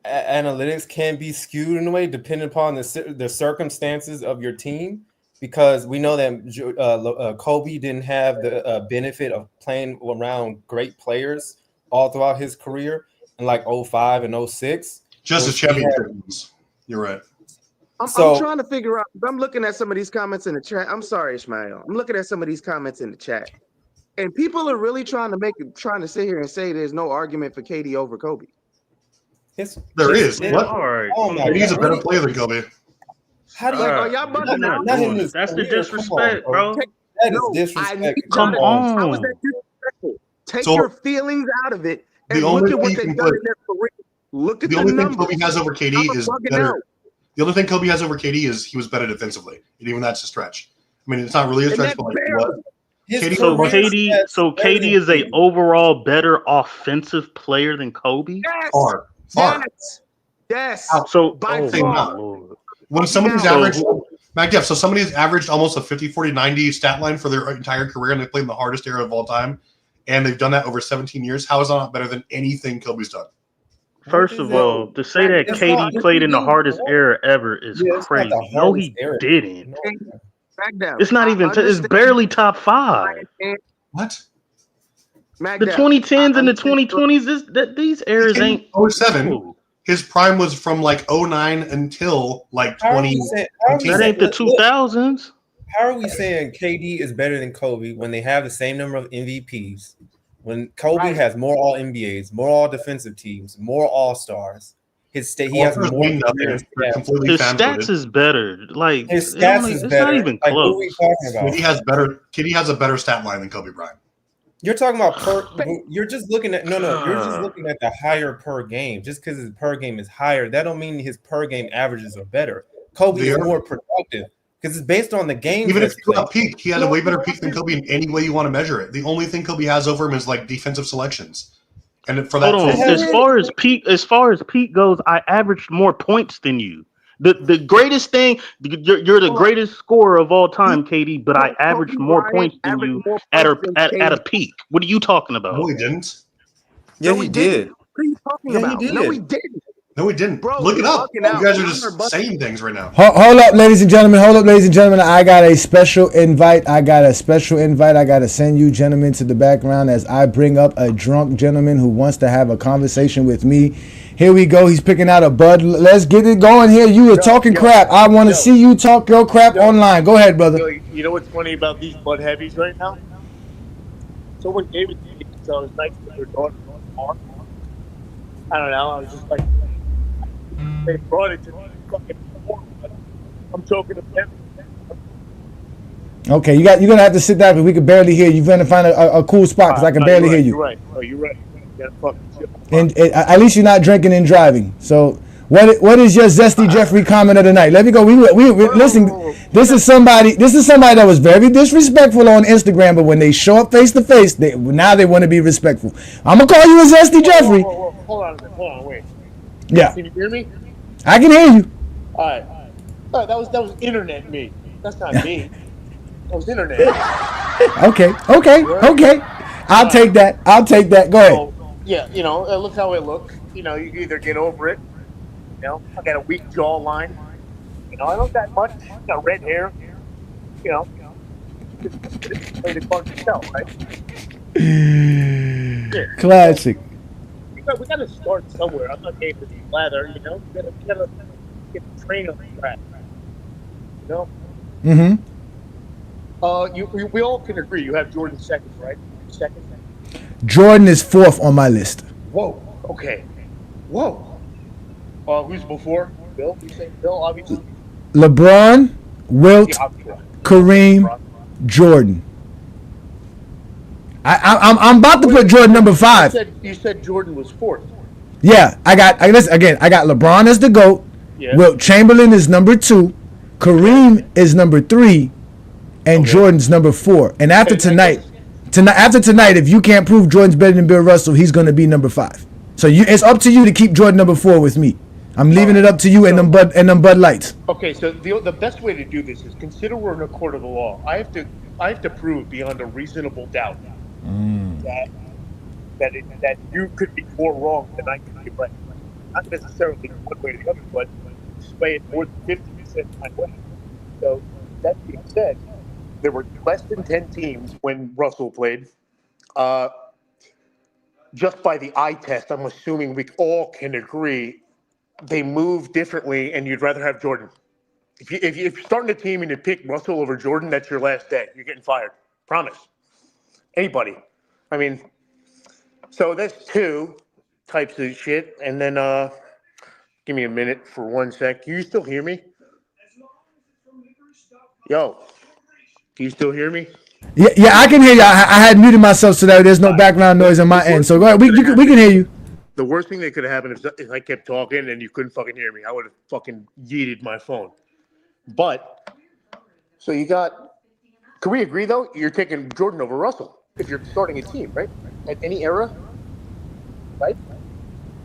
analytics can be skewed in a way depending upon the circumstances of your team, because we know that Kobe didn't have the benefit of playing around great players all throughout his career in like 05 and 06. Just as championships. You're right. I'm trying to figure out. I'm looking at some of these comments in the chat. I'm sorry, Ishmael. I'm looking at some of these comments in the chat, and people are really trying to sit here and say there's no argument for KD over Kobe. There is. Yeah, What? all right. KD's a better player than Kobe. How do you? Are y'all bugging out? That's the disrespect, bro. That is disrespect. Come on. How is that disrespectful? Take So, your feelings out of it and the look only at what thing you they've can done put- in their career. Look at The the only thing numbers. Kobe has over KD I'm is bugging better. out. The only thing Kobe has over KD is he was better defensively, and even that's a stretch. I mean, it's not really a And stretch, that's but like, barely. what? So KD is a overall better offensive player than Kobe. Yes. Far. Yes. So by Say far. not. When somebody's averaged, so somebody's averaged almost a 50, 40, 90 stat line for their entire career, and they played in the hardest era of all time, and they've done that over 17 years. How is that not better than anything Kobe's done? First of all, to say that KD played in the hardest era ever is crazy. No, he didn't. It's not even. It's barely top 5. What? The 2010s and the 2020s. These eras In ain't. 07, his prime was from like 09 until like 20. That ain't the 2000s. How are we saying KD is better than Kobe when they have the same number of MVPs? When Kobe has more All NBAs, more All Defensive Teams, more All Stars, he has more. His stats is better. Like his stats is it's better. not even Like, close. what are we talking about? KD has a better stat line than Kobe Bryant. You're talking about you're just looking at you're just looking at the higher per game. Just because his per game is higher, that don't mean his per game averages are better. Kobe is more productive because it's based on the game. Even if you got peak, he has a way better peak than Kobe in any way you want to measure it. The only thing Kobe has over him is like defensive selections. And for that, hold on. As far as peak goes, I averaged more points than you. The greatest thing, you're the greatest scorer of all time, KD. But I averaged more points than you at a peak. What are you talking about? No, he didn't. Yeah, he did. What are you talking about? He did. No, he didn't. No, he didn't. Bro, look it up. You guys are You're just saying things right now. Hold up, ladies and gentlemen. I got a special invite. I got to send you gentlemen to the background as I bring up a drunk gentleman who wants to have a conversation with me. Here we go. He's picking out a bud. Let's get it going here. You were talking crap. I want to see you talk your crap online. Go ahead, brother. You know what's funny about these bud heavies right now? Someone gave it to me, so it was nice that their daughter was in the car. I don't know. I was just like, they brought it to me. I'm talking to them. Okay, you're gonna have to sit down because we can barely hear you. You're gonna find a cool spot because I can barely hear you. You're right. Oh, you're right. You gotta fucking chill. And at least you're not drinking and driving. So what is your zesty Jeffrey comment of the night? Let me go. We listen. This is somebody that was very disrespectful on Instagram, but when they show up face to face, now they want to be respectful. I'm gonna call you a zesty Jeffrey. Hold on a minute. Hold on. Wait. Yeah. Can you hear me? I can hear you. All right. That was internet me. That's not me. was internet. Okay. I'll take that. Go ahead. So, yeah, it looks how it looks. You either get over it. I got a weak jawline. I don't got much. I got red hair. Play the card yourself, right? Yeah. Classic. We got to start somewhere. I'm not game to slather. We got to get the train on the track. We all can agree you have Jordan second, right? Second. Jordan is 4th on my list. Whoa. Okay. Whoa. Who's before? Bill? You say Bill, obviously. LeBron, Wilt, Kareem, Jordan. I'm about to put Jordan number 5. You said Jordan was 4th. Yeah, I got LeBron as the GOAT. Yeah. Wilt Chamberlain is number 2. Kareem is number 3. And Jordan's number 4. And after tonight, if you can't prove Jordan's better than Bill Russell, he's going to be number 5. So it's up to you to keep Jordan number 4 with me. I'm leaving it up to you and them Bud Lights. Okay, so the best way to do this is consider we're in a court of the law. I have to prove beyond a reasonable doubt that you could be more wrong than I could be right. Not necessarily one way or the other, but sway it more than 50% my way. So that being said, there were less than 10 teams when Russell played. Just by the eye test, I'm assuming we all can agree they move differently, and you'd rather have Jordan. If you're starting a team and you pick Russell over Jordan, that's your last day. You're getting fired. Promise. Anybody. I mean, so that's 2 types of shit. And then give me a minute for 1 sec. Can you still hear me? Yo, can you still hear me? Yeah, I can hear you. I had muted myself so that there's no background noise on my end. So go ahead. We can hear you. The worst thing that could have happened is I kept talking and you couldn't fucking hear me. I would have fucking yeeted my phone. But, so you got, can we agree though? You're taking Jordan over Russell if you're starting a team, right? At any era, right?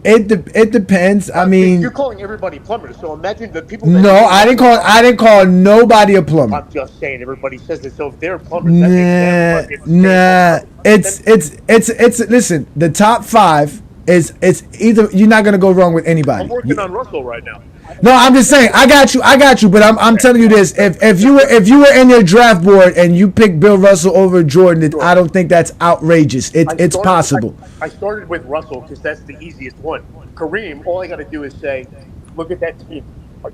It depends. I mean, you're calling everybody plumbers, so imagine the people. No, I didn't call nobody a plumber. I'm just saying everybody says it. So if they're plumbers, nah. It's listen. The top 5 is either you're not gonna go wrong with anybody. I'm working on Russell right now. No, I'm just saying I got you. But I'm telling you this: if you were in your draft board and you picked Bill Russell over Jordan, I don't think that's outrageous. It's possible. I started with Russell because that's the easiest one. Kareem, all I got to do is say, look at that team. Are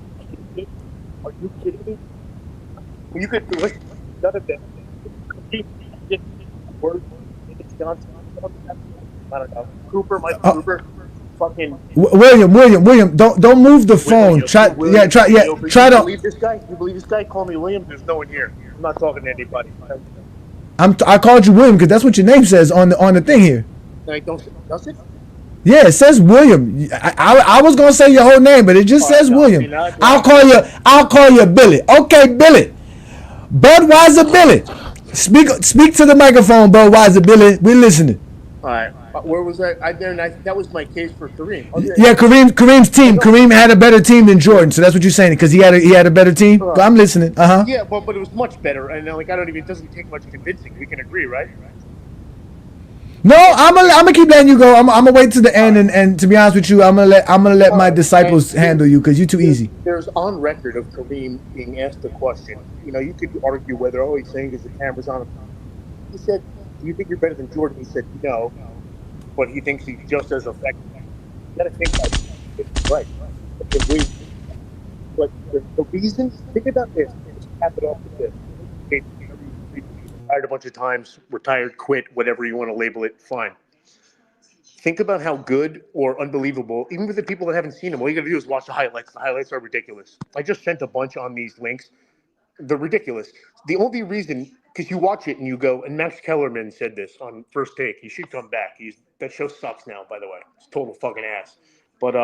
you kidding me? You could listen. None of them. I don't know. Cooper, Mike Cooper. Fucking William, don't move the phone. Try to. You believe this guy? You believe this guy? Call me William. There's no one here. I'm not talking to anybody. I called you William because that's what your name says on the thing here. Does it? Yeah, it says William. I was gonna say your whole name, but it just says William. I'll call you Billy. Okay, Billy. Budweiser Billy. Speak to the microphone, Budweiser Billy. We're listening. All right. Where was that? That was my case for Kareem. Okay. Yeah, Kareem's team. Kareem had a better team than Jordan, so that's what you're saying because he had a better team. I'm listening. Yeah, but it was much better, and it doesn't take much convincing. We can agree, right? No, I'm gonna keep letting you go. I'm gonna wait to the end, and to be honest with you, I'm gonna let my disciples handle you because you're too easy. There's on record of Kareem being asked the question. You could argue whether he's saying because the camera's on him. He said, "Do you think you're better than Jordan?" He said, "No." But he thinks he's just as effective. You gotta think about it. Right. But the reasons, think about this. Just cap it off with this. Retired a bunch of times, retired, quit, whatever you want to label it, fine. Think about how good or unbelievable, even with the people that haven't seen him, all you gotta do is watch the highlights. The highlights are ridiculous. I just sent a bunch on these links. They're ridiculous. The only reason, because you watch it and you go, and Max Kellerman said this on First Take, he should come back. That show sucks now, by the way. It's total fucking ass. But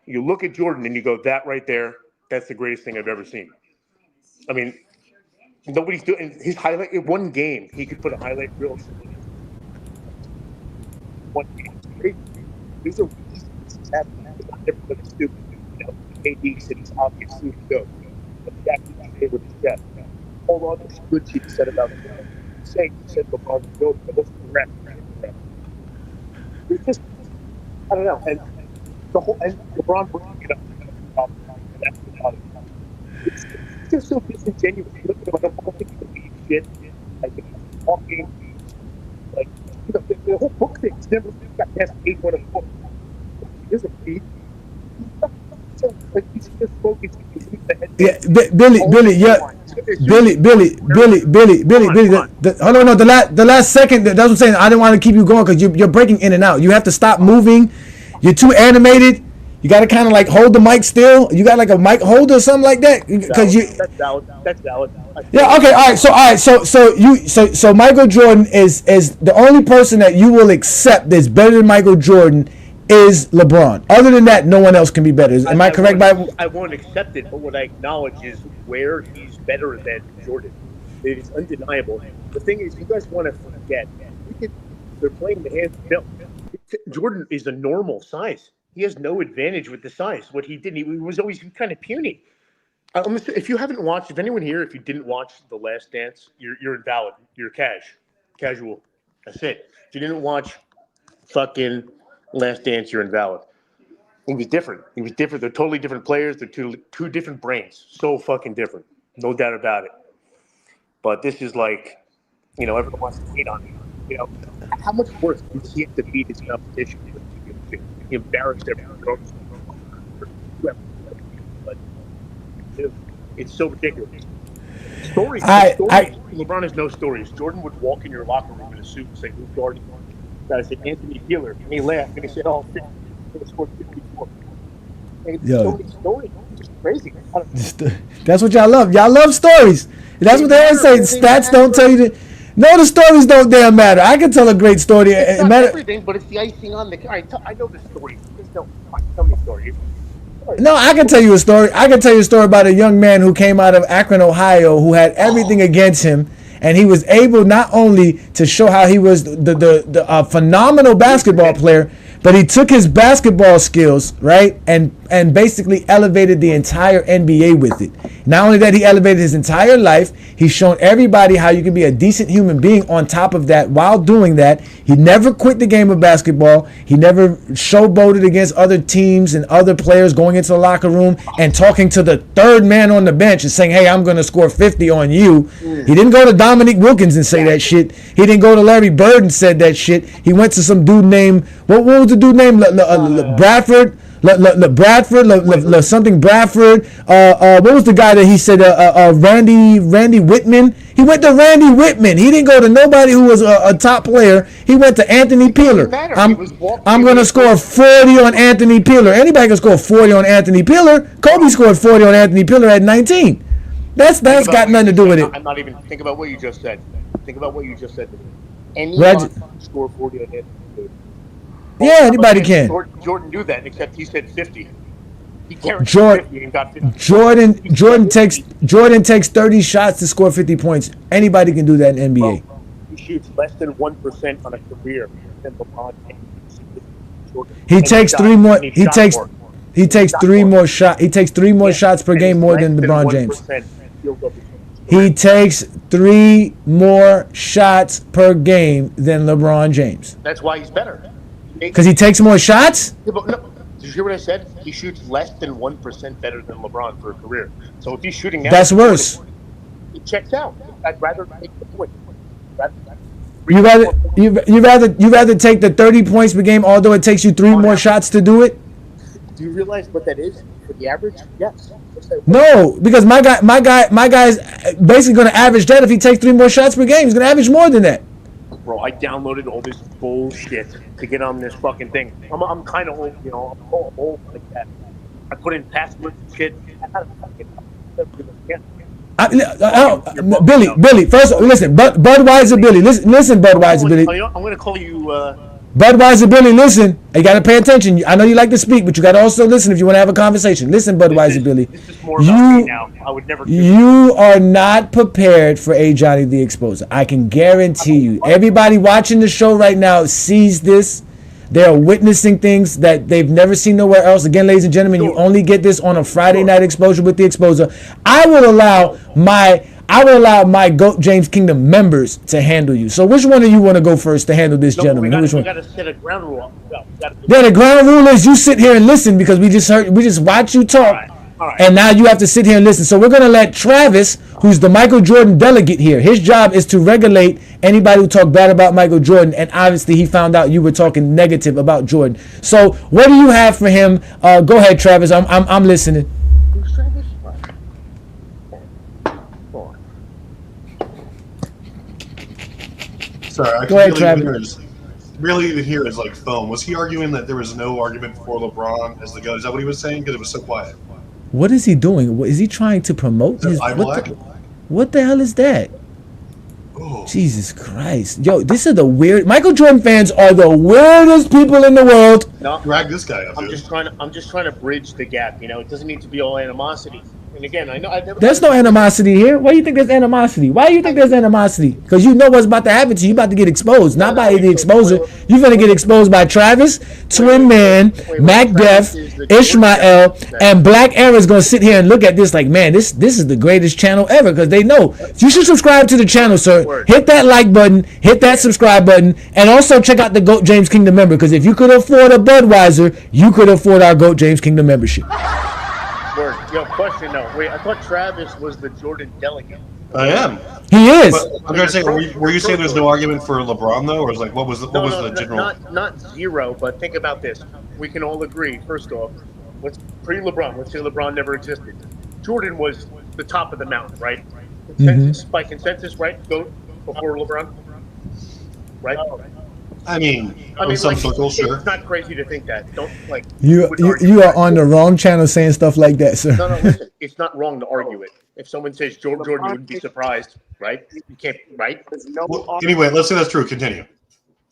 you look at Jordan and you go, that right there, that's the greatest thing I've ever seen. I mean, nobody's doing his highlight. In one game, he could put a highlight reel. One game. These are reasons happening. Everybody's stupid. KD said he's obviously good. But that's what he did with his chest. all the other good shit he said about saying he said LeBron was built, but that's correct. It's just, I don't know. And the whole, and LeBron bringing it up, and that's about it. It's just so disingenuous. You look at him, I don't think he believes shit. Like, he's talking, like, you know, the whole book thing. He's never got past page one of the book. He doesn't read. Like, he's just focused. Yeah, Billy. Hold on, no, the last second. That's what I'm saying. I didn't want to keep you going because you're breaking in and out. You have to stop moving. You're too animated. You got to kind of like hold the mic still. You got like a mic holder or something like that because you. That's valid. That's valid. Yeah. Okay. All right. So Michael Jordan is the only person that you will accept that's better than Michael Jordan is LeBron. Other than that, no one else can be better. Am I correct? I won't accept it, but what I acknowledge is where he's better than Jordan. It is undeniable. The thing is, you guys want to forget. They're playing the hands built. Jordan is a normal size. He has no advantage with the size. What he did, he was always kind of puny. If you haven't watched, if anyone here, if you didn't watch The Last Dance, you're invalid. You're casual. That's it. If you didn't watch fucking Last Dance, you're invalid. He was different. They're totally different players. They're two different brains. So fucking different. No doubt about it. But this is like, you know, everyone wants to hate on him. You know, how much worse does he have to beat his competition? He embarrassed everyone. But it's so ridiculous. Stories. LeBron has no stories. Jordan would walk in your locker room in a suit and say, "Who's guarding?" I said, "Anthony Peeler." And he laughed and he said, "Oh, 50. He scored 54." And so many stories. It's crazy. That's what y'all love. Y'all love stories. That's what they always say. Stats don't tell you. No, the stories don't damn matter. I can tell a great story. It's not everything, but it's the icing on the cake. I know the story. Just tell me a story. No, I can tell you a story. I can tell you a story about a young man who came out of Akron, Ohio, who had everything against him, and he was able not only to show how he was the phenomenal basketball player, but he took his basketball skills, right, and basically elevated the entire NBA with it. Not only that, he elevated his entire life. He's shown everybody how you can be a decent human being on top of that. While doing that, he never quit the game of basketball. He never showboated against other teams and other players going into the locker room and talking to the third man on the bench and saying, "Hey, I'm going to score 50 on you." He didn't go to Dominique Wilkins and say that shit. He didn't go to Larry Bird and said that shit. He went to some dude named, what was the dude named? Bradford? Something Bradford. What was the guy that he said? Randy Whitman. He went to Randy Whitman. He didn't go to nobody who was a top player. He went to Anthony Peeler. I'm going to score 40 on Anthony Peeler. Anybody can score 40 on Anthony Peeler. Kobe scored 40 on Anthony Peeler at 19. That's got nothing to do with it. I'm not even think about what you just said. Think about what you just said. Anyone can score 40 on Anthony Peeler. Yeah, anybody can. Jordan do that, except he said 50. He guaranteed 50 and got 50. Jordan takes 30 shots to score 50 points. Anybody can do that in NBA. He shoots less than 1% on a career than LeBron James. He takes three more. He takes three more shots. He takes three more shots per game more than LeBron James. He takes 3 more shots per game than LeBron James. That's why he's better. Because he takes more shots? Yeah, but no, did you hear what I said? He shoots less than 1% better than LeBron for a career. So if he's shooting now, that's worse. It checks out. I'd rather take the point. You rather take the 30 points per game, although it takes you 3 more shots to do it? Do you realize what that is for the average? Yes. No, because my guy's basically going to average that if he takes 3 more shots per game. He's going to average more than that. Bro, I downloaded all this bullshit to get on this fucking thing. I'm kind of old, you know. I'm old like that. I put in passwords and shit. Billy, first listen, Budweiser Billy, listen, Budweiser Billy. I'm going to call you. Budweiser Billy, listen. You got to pay attention. I know you like to speak, but you got to also listen if you want to have a conversation. Listen, Budweiser Billy. This is more about me now. I would never. You are not prepared for a Johnny the Exposer. I can guarantee you. Everybody watching the show right now sees this. They're witnessing things that they've never seen nowhere else. Again, ladies and gentlemen, you only get this on a Friday night exposure with the Exposer. I will allow my I would allow my GOAT James Kingdom members to handle you. So which one of you want to go first to handle this gentleman? We Which one? got to set a ground rule up. Yeah, the ground rule is you sit here and listen because we just watch you talk, and now you have to sit here and listen. So we're gonna let Travis, who's the Michael Jordan delegate here, his job is to regulate anybody who talk bad about Michael Jordan, and obviously he found out you were talking negative about Jordan. So what do you have for him? Go ahead, Travis. I'm listening. Who's Travis? Sorry, I Go ahead, really even hear his like phone. Was he arguing that there was no argument for LeBron as the GOAT? Is that what he was saying? Because it was so quiet. What is he doing? Is he trying to promote his? What the hell is that? Oh. Jesus Christ. Yo, this is the weird. Michael Jordan fans are the weirdest people in the world. No, drag this guy up. I'm just trying to bridge the gap. You know, it doesn't need to be all animosity. And again, I know There's no animosity here. Why do you think there's animosity? Why do you think there's animosity? Because you know what's about to happen to you. You're about to get exposed. Not by the exposer. You're going to get exposed by Travis, Twin Man, Mac Def, Ishmael, and Black Era's going to sit here and look at this like, man, this is the greatest channel ever, because they know. You should subscribe to the channel, sir. Hit that like button, hit that subscribe button, and also check out the GOAT James Kingdom member, because if you could afford a Budweiser, you could afford our GOAT James Kingdom membership. Word. Yo, question though. Wait, I thought Travis was the Jordan delegate. I am. He is. But I'm going to say, were you saying there's no argument for LeBron though, or was like what was the general? Not zero, but think about this. We can all agree. First off, let's pre-LeBron. Let's say LeBron never existed. Jordan was the top of the mountain, right? Consensus, by consensus, right? GOAT before LeBron, right? I mean, in some circles, sure. It's not crazy to think that. Don't like. You are on the wrong channel saying stuff like that, sir. No, listen. It's not wrong to argue it. If someone says Jordan, you wouldn't be surprised, right? You can't, right? Well, anyway, let's say that's true. Continue.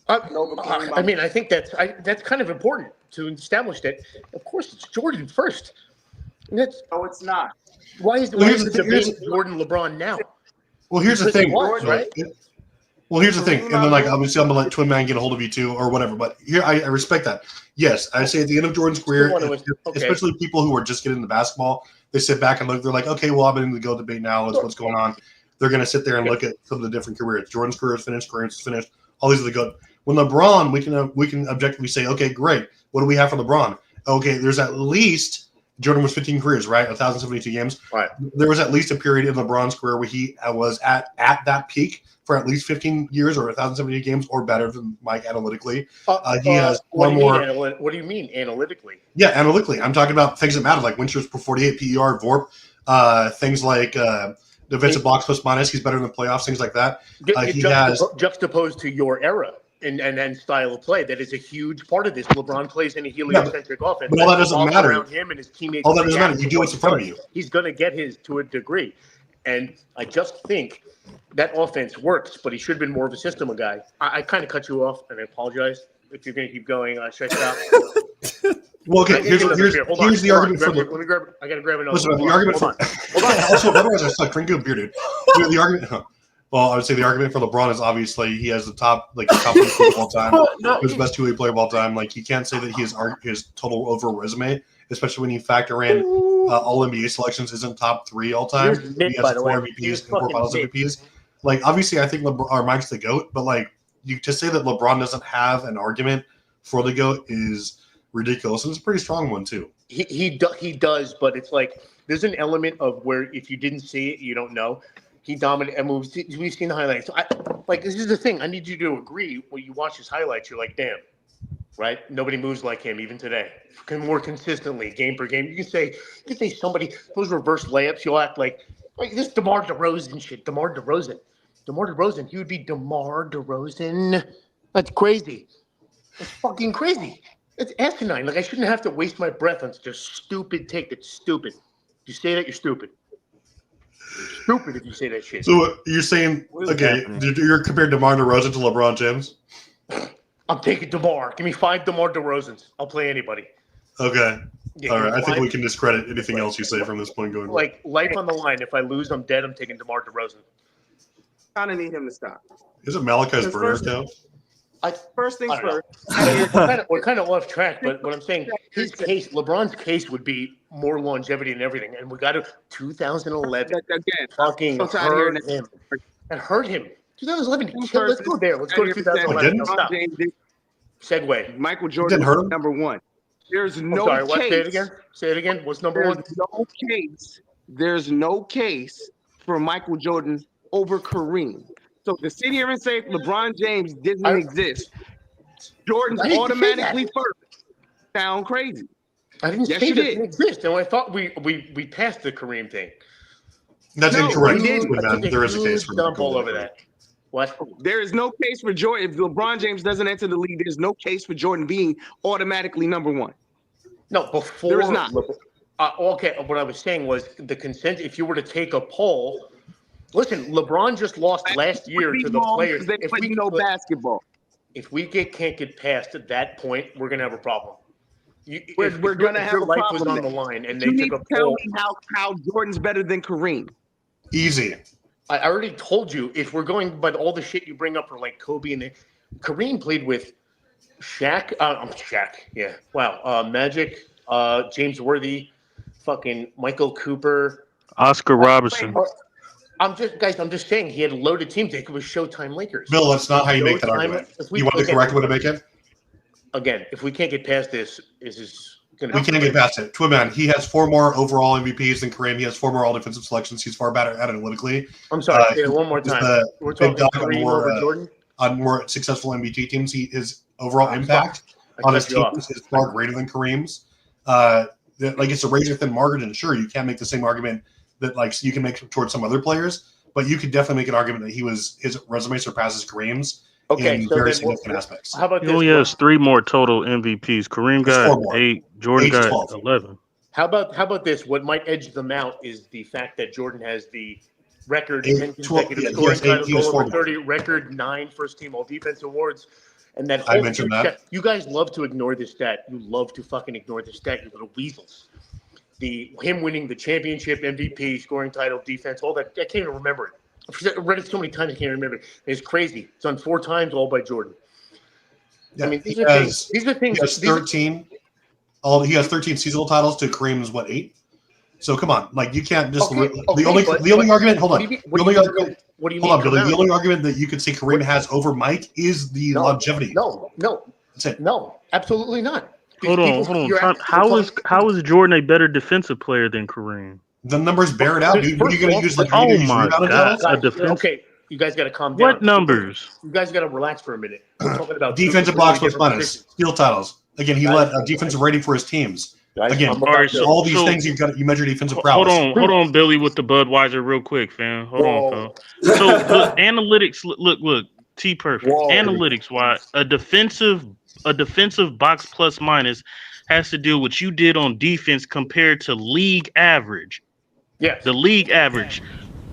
I mean, I think that's kind of important to establish that. Of course, it's Jordan first. No, it's not. Why is the debate Jordan LeBron now? Well, here's the thing, right? Well, here's the thing, and then like obviously I'm gonna let Twin Man get a hold of you too, or whatever. But here, I respect that. Yes, I say at the end of Jordan's career, especially people who are just getting into basketball, they sit back and look. They're like, okay, well, I'm in the GOAT debate now. What's going on? They're gonna sit there and look at some of the different careers. Jordan's career is finished. Kareem's finished. All these are the GOAT. When LeBron, we can objectively say, okay, great. What do we have for LeBron? Okay, there's at least Jordan was 15 careers, right? 1,072 games. Right. There was at least a period in LeBron's career where he was at that peak for at least 15 years or 1,070 games or better than Mike analytically. He has one more. What do you mean analytically? Yeah, analytically. I'm talking about things that matter, like win shares per 48, PER, VORP, things like defensive blocks plus minus. He's better in the playoffs, things like that. He has juxtaposed to your era and style of play. That is a huge part of this. LeBron plays in a heliocentric offense. But all that doesn't matter. Around him and his teammates. All that doesn't matter. You do what's in front of you. He's going to get his to a degree. And I just think that offense works, but he should have been more of a system guy. I kind of cut you off, and I apologize. If you're going to keep going, check it out. Well, okay, here's the argument for Let me grab it. I got to grab another. Listen, the argument for also, otherwise I suck. Drink good beer, dude. The argument. Well, I would say the argument for LeBron is obviously he has the top player of all time. He's the best two-way player of all time. Like, you can't say that his total overall resume, especially when you factor in all NBA selections, isn't top 3 all time. He has 4 MVPs and 4 Finals MVPs. Like, obviously, I think Mike's the GOAT, but like, to say that LeBron doesn't have an argument for the GOAT is ridiculous, and it's a pretty strong one too. He does, but it's like there's an element of where if you didn't see it, you don't know. He dominated, and we've seen the highlights. This is the thing. I need you to agree. When you watch his highlights, you're like, damn, right? Nobody moves like him, even today. More consistently, game per game. You can say somebody those reverse layups. You'll act like this DeMar DeRozan shit. DeMar DeRozan. He would be DeMar DeRozan. That's crazy. That's fucking crazy. It's asinine. Like, I shouldn't have to waste my breath on such a stupid take. That's stupid. If you say that, you're stupid. Stupid if you say that shit. So you're saying, okay, you're comparing DeMar DeRozan to LeBron James? I'm taking DeMar. Give me 5 DeMar DeRozans. I'll play anybody. Okay. Yeah, all right. I think we can discredit anything else you say from this point going. Like, life on the line. If I lose, I'm dead. I'm taking DeMar DeRozan. Kind of need him to stop. Isn't Malachi's burner count? First things I don't first. know. We're kind of off track, but what I'm saying, his case, LeBron's case would be more longevity and everything, and we got to 2011 Again, fucking I'm tired of hearing hurt him. That hurt him. 2011. Let's go there. Let's I go to hear 2011. that Stop. LeBron James Segue. Michael Jordan hurt him? number one. There's I'm no sorry, case. what? Say it again. Say it again. What's number one? There's no case for Michael Jordan over Kareem. So to sit here and say LeBron James didn't exist, Jordan's I didn't say automatically that. first. Sound crazy. I didn't Yes, say you that did. didn't exist. And I thought we passed the Kareem thing. That's No, incorrect. we didn't. Man. There is a case for dump all Michael over that. What? There is no case for Jordan. If LeBron James doesn't enter the league, there's no case for Jordan being automatically number one. No, before There is not. Okay, what I was saying was the consent. If you were to take a poll, listen, LeBron just lost last year to the players. They play no basketball. If we can't get past that point, we're gonna have a problem. We're gonna have your a life problem. was on the line, and You they need took to a tell poll. me how Jordan's better than Kareem. Easy. I already told you. If we're going by all the shit you bring up for like Kobe and Kareem played with Shaq. Shaq. Yeah. Wow. Magic. James Worthy. Fucking Michael Cooper. Oscar Robertson. I'm just saying he had a loaded team. It was Showtime Lakers. Bill, that's not how you make that argument. You want the correct way to make it? Again, if we can't get past this is going to be. We can't get past it. Twin, he has 4 more overall MVPs than Kareem. He has 4 more all defensive selections. He's far better analytically. I'm sorry. Say it one more time. We're talking Kareem over Jordan? On more successful MVP teams. His overall impact on his teams is far greater than Kareem's. It's a razor thin margin. Sure, you can't make the same argument that you can make towards some other players, but you could definitely make an argument that his resume surpasses Kareem's in very significant aspects. How about He only has 3 more total MVPs. Kareem got 8. Jordan got 12. 11. How about this? What might edge them out is the fact that Jordan has the record 10 consecutive scoring titles, goal over 30, record 9 first-team all-defense awards, and that whole I mentioned that. You guys love to ignore this stat. You love to fucking ignore this stat, you little weasels. Him winning the championship, MVP, scoring title, defense, all that. I can't even remember it. I've read it so many times I can't remember it. It's crazy. It's done 4 times, all by Jordan. Yeah, I mean, these are things. He has 13. He has 13 seasonal titles to Kareem's 8. So come on, you can't just the only argument. Hold on. The only argument. What do you hold mean? on, Billy. The only argument that you could say Kareem has over Mike is the longevity. No, that's it. No, absolutely not. Hold on. How is Jordan a better defensive player than Kareem? The numbers bear it out, dude. What are you going to use? Oh my God! Okay, you guys got to calm down. What numbers? You guys got to relax for a minute. We're talking about defensive blocks plus minus, steal titles. Again, he led a defensive rating for his teams. Again, all these things you measure defensive prowess. Hold on, Billy, with the Budweiser, real quick, fam. Hold on, fam. So look, analytics. Look, T perfect. Analytics wise, a defensive box plus minus has to do what you did on defense compared to league average. Yeah, the league average.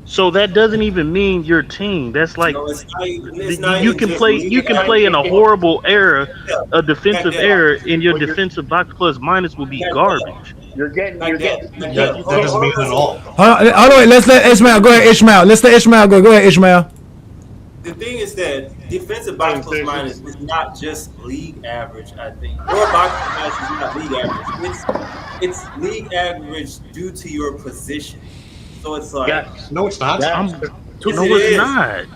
So that doesn't even mean your team. That's like you can play in a horrible era, a defensive era, and your defensive box plus minus will be garbage. You're getting. That doesn't mean it at all. Hold on, let's let Ishmael go ahead. Ishmael, let's let Ishmael go. Go ahead, Ishmael. The thing is that defensive box plus minus is not just league average. I think your box plus minus is not league average. It's league average due to your position. So it's like no, it's not. It's not.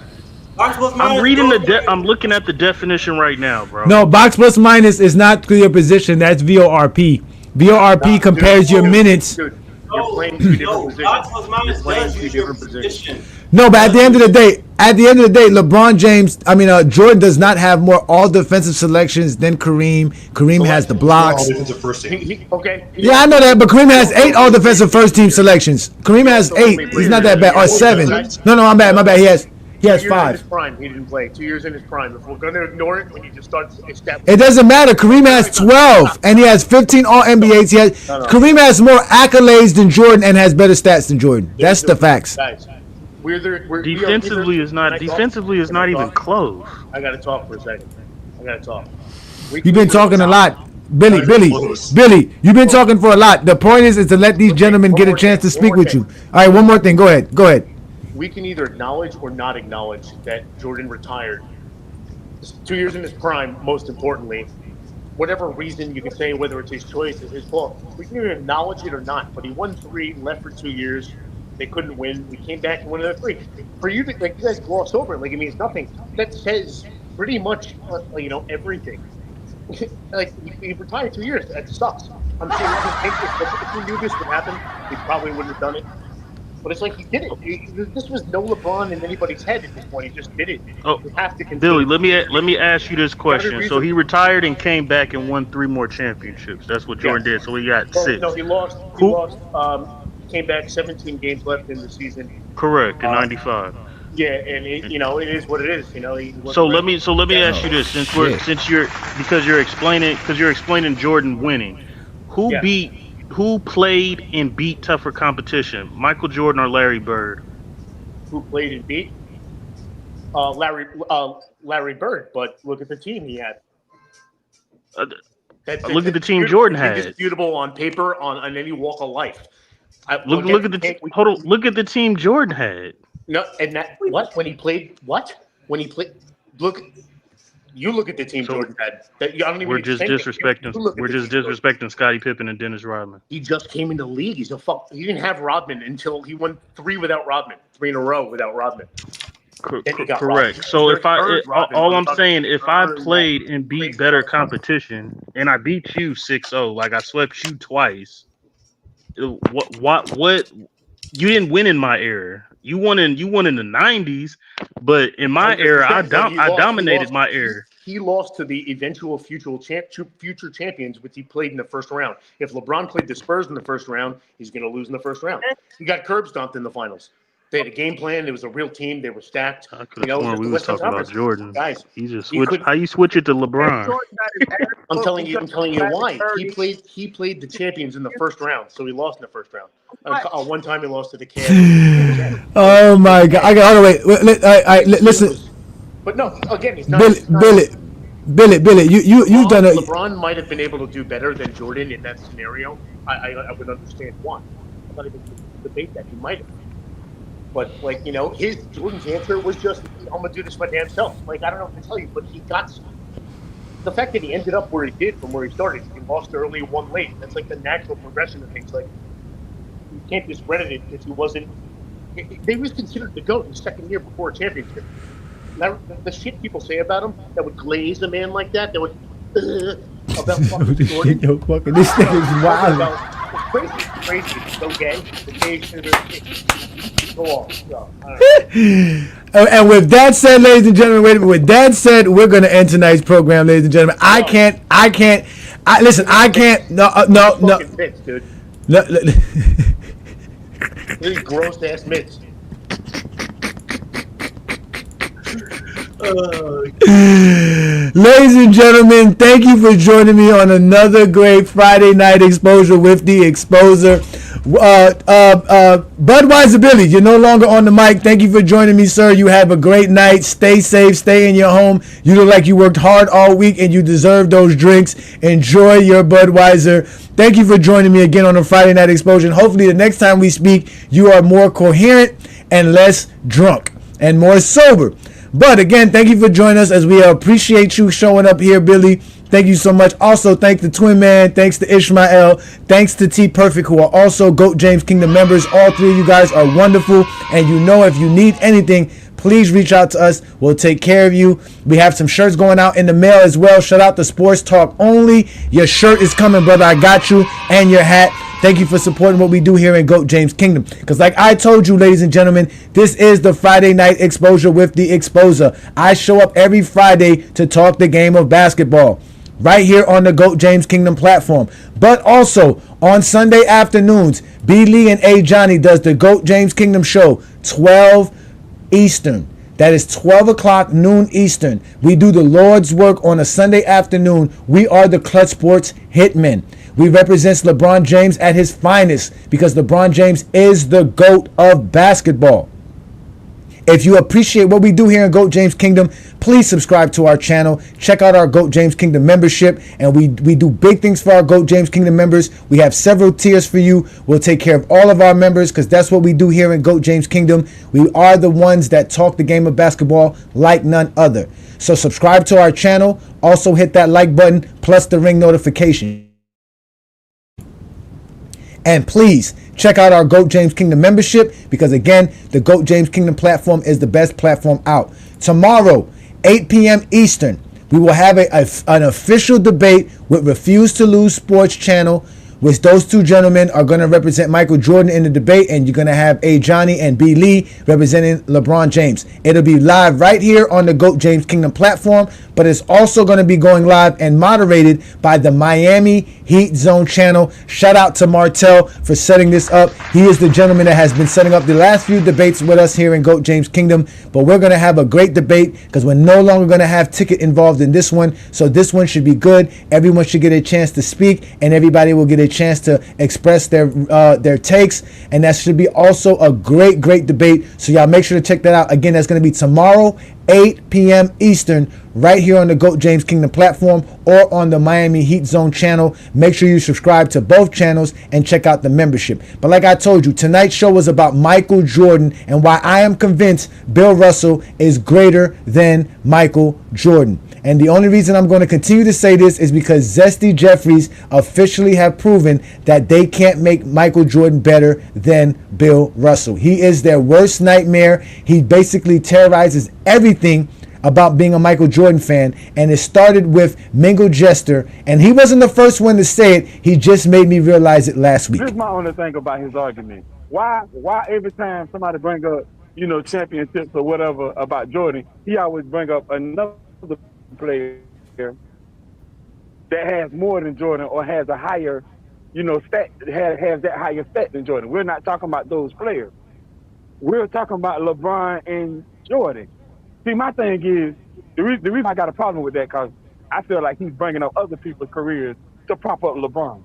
I'm reading I'm looking at the definition right now, bro. No, box plus minus is not your position. That's VORP. VORP compares your minutes. Dude, you're playing 2 different positions. Box plus minus does use your position. No, but at the end of the day, LeBron James, Jordan does not have more all defensive selections than Kareem. Kareem has the blocks. All defensive first team. Okay. Yeah, I know that, but Kareem has 8 all defensive first team selections. Kareem has 8. He's not that bad. Or 7. No, my bad. He has 5. 2 years in his prime, he didn't play. 2 years in his prime. If we're going to ignore it, we need to start establishing. It doesn't matter. Kareem has 12, and he has 15 all NBAs. Kareem has more accolades than Jordan and has better stats than Jordan. That's the facts. Guys, defensively is not even close. I gotta talk for a second. You've been talking a lot. Billy, you've been talking for a lot. The point is to let these gentlemen get a chance to speak with you. All right, one more thing. Go ahead. We can either acknowledge or not acknowledge that Jordan retired 2 years in his prime, most importantly. Whatever reason you can say, whether it's his choice, it's his fault. We can either acknowledge it or not. But he won 3, left for 2 years. They couldn't win. We came back and won another 3. For you to, like, you guys gloss over it like it means nothing. That says pretty much, everything. Like, he retired 2 years. That sucks. I'm sure if he knew this would happen, he probably wouldn't have done it. But it's like he did it. This was no LeBron in anybody's head at this point. He just did it. Oh, you have to continue. Billy, let me ask you this question. So he retired and came back and won 3 more championships. That's what Jordan did. So he got 6. No, he lost. Came back 17 games left in the season. Correct, in '95. Yeah, and it is what it is. So let me ask you this, since you're explaining Jordan winning, who played and beat tougher competition, Michael Jordan or Larry Bird? Who played and beat? Larry Bird. But look at the team he had. Look at the team Jordan had. Indisputable on paper on any walk of life. Look at the team Jordan had. No, and when he played look. You look at the team Jordan had. We're just disrespecting Scottie Pippen and Dennis Rodman. He just came into the league. He didn't have Rodman until he won 3 without Rodman, 3 in a row without Rodman. Correct. Rodman. So all I'm saying, if I played and beat better competition and I beat you 6-0, like I swept you twice, what? You didn't win in my era. You won in the 90s, but in my era, I dominated my era. He lost to the eventual future champions, which he played in the first round. If LeBron played the Spurs in the first round, he's going to lose in the first round. He got curb stomped in the finals. They had a game plan. It was a real team. They were stacked. I could have sworn we were talking about Jordan. Guys, he just switched. How you switch it to LeBron? I'm telling you why. He played the champions in the first round, so he lost in the first round. One time he lost to the Cavs. Oh my God! Wait. Listen. But no, again, he's not. Billy, you've done it. LeBron might have been able to do better than Jordan in that scenario. I would understand why. I'm not even going to debate that. He might have. But Jordan's answer was just, "I'm gonna do this my damn self." Like, I don't know what to tell you, but he got the fact that he ended up where he did from where he started. He lost early, won late. That's like the natural progression of things. Like, you can't discredit it because he wasn't. They was considered the GOAT in the second year before a championship. The shit people say about him that would glaze a man like that would about fucking Jordan. Yo, fucking this thing is wild. It's crazy. It's so gay. The gay shit. Go on. So, and with that said, ladies and gentlemen, wait a minute. With that said, we're going to end tonight's program, ladies and gentlemen. I can't. No. Mitts, dude. No. These gross ass mitts. Ladies and gentlemen, thank you for joining me on another great Friday night exposure with the Exposer. Budweiser Billy, you're no longer on the mic. Thank you for joining me, sir. You have a great night. Stay safe. Stay in your home. You look like you worked hard all week and you deserve those drinks. Enjoy your Budweiser. Thank you for joining me again on a Friday night exposure. Hopefully the next time we speak, you are more coherent and less drunk and more sober. But again, thank you for joining us as we appreciate you showing up here, Billy. Thank you so much. Also, thank the Twin Man. Thanks to Ishmael. Thanks to T Perfect, who are also GOAT James Kingdom members. All 3 of you guys are wonderful. And if you need anything, please reach out to us. We'll take care of you. We have some shirts going out in the mail as well. Shout out to Sports Talk Only. Your shirt is coming, brother. I got you. And your hat. Thank you for supporting what we do here in GOAT James Kingdom. Because like I told you, ladies and gentlemen, this is the Friday night exposure with the Exposer. I show up every Friday to talk the game of basketball right here on the GOAT James Kingdom platform. But also on Sunday afternoons, B. Lee and A. Johnny does the GOAT James Kingdom show, 12 Eastern. That is 12 o'clock noon Eastern. We do the Lord's work on a Sunday afternoon. We are the Clutch Sports Hitmen. We represent LeBron James at his finest because LeBron James is the GOAT of basketball. If you appreciate what we do here in GOAT James Kingdom, please subscribe to our channel. Check out our GOAT James Kingdom membership. And we do big things for our GOAT James Kingdom members. We have several tiers for you. We'll take care of all of our members because that's what we do here in GOAT James Kingdom. We are the ones that talk the game of basketball like none other. So subscribe to our channel. Also hit that like button plus the ring notification. And please check out our GOAT James Kingdom membership because, again, the GOAT James Kingdom platform is the best platform out. Tomorrow, 8 p.m. Eastern, we will have an official debate with Refuse to Lose Sports Channel, which those two gentlemen are going to represent Michael Jordan in the debate, and you're going to have A. Johnny and B. Lee representing LeBron James. It'll be live right here on the GOAT James Kingdom platform, but it's also going to be going live and moderated by the Miami Heat Zone channel. Shout out to Martell for setting this up. He is the gentleman that has been setting up the last few debates with us here in GOAT James Kingdom, but we're going to have a great debate because we're no longer going to have ticket involved in this one, so this one should be good. Everyone should get a chance to speak, and everybody will get a chance to express their takes, and that should be also a great debate. So y'all make sure to check that out. Again, that's going to be tomorrow, 8 p.m. Eastern, right here on the GOAT James Kingdom platform or on the Miami Heat Zone channel. Make sure you subscribe to both channels and check out the membership. But like I told you, tonight's show was about Michael Jordan and why I am convinced Bill Russell is greater than Michael Jordan. And the only reason I'm going to continue to say this is because Zesty Jeffries officially have proven that they can't make Michael Jordan better than Bill Russell. He is their worst nightmare. He basically terrorizes everything about being a Michael Jordan fan, and it started with Mingle Jester, and he wasn't the first one to say it. He just made me realize it last week. Here's my only thing about his argument. Why every time somebody bring up, championships or whatever about Jordan, he always bring up another player that has more than Jordan or has a higher, stat, has that higher stat than Jordan. We're not talking about those players. We're talking about LeBron and Jordan. See, my thing is, the reason I got a problem with that, because I feel like he's bringing up other people's careers to prop up LeBron.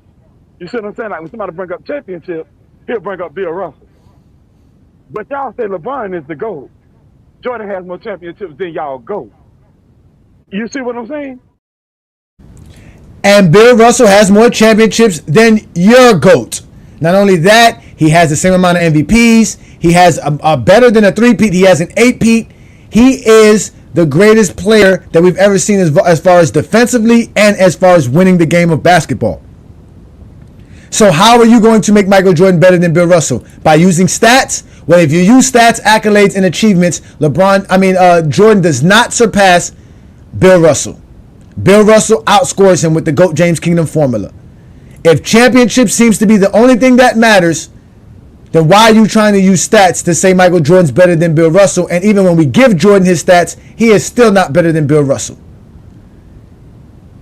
You see what I'm saying? Like when somebody bring up championship, he'll bring up Bill Russell. But y'all say LeBron is the GOAT. Jordan has more championships than y'all GOAT. You see what I'm saying? And Bill Russell has more championships than your GOAT. Not only that, he has the same amount of MVPs. He has a better than a 3-peat. He has an 8-peat. He is the greatest player that we've ever seen as far as defensively and as far as winning the game of basketball. So how are you going to make Michael Jordan better than Bill Russell? By using stats? Well, if you use stats, accolades, and achievements, Jordan does not surpass Bill Russell. Bill Russell outscores him with the GOAT James Kingdom formula. If championship seems to be the only thing that matters, then why are you trying to use stats to say Michael Jordan's better than Bill Russell? And even when we give Jordan his stats, he is still not better than Bill Russell.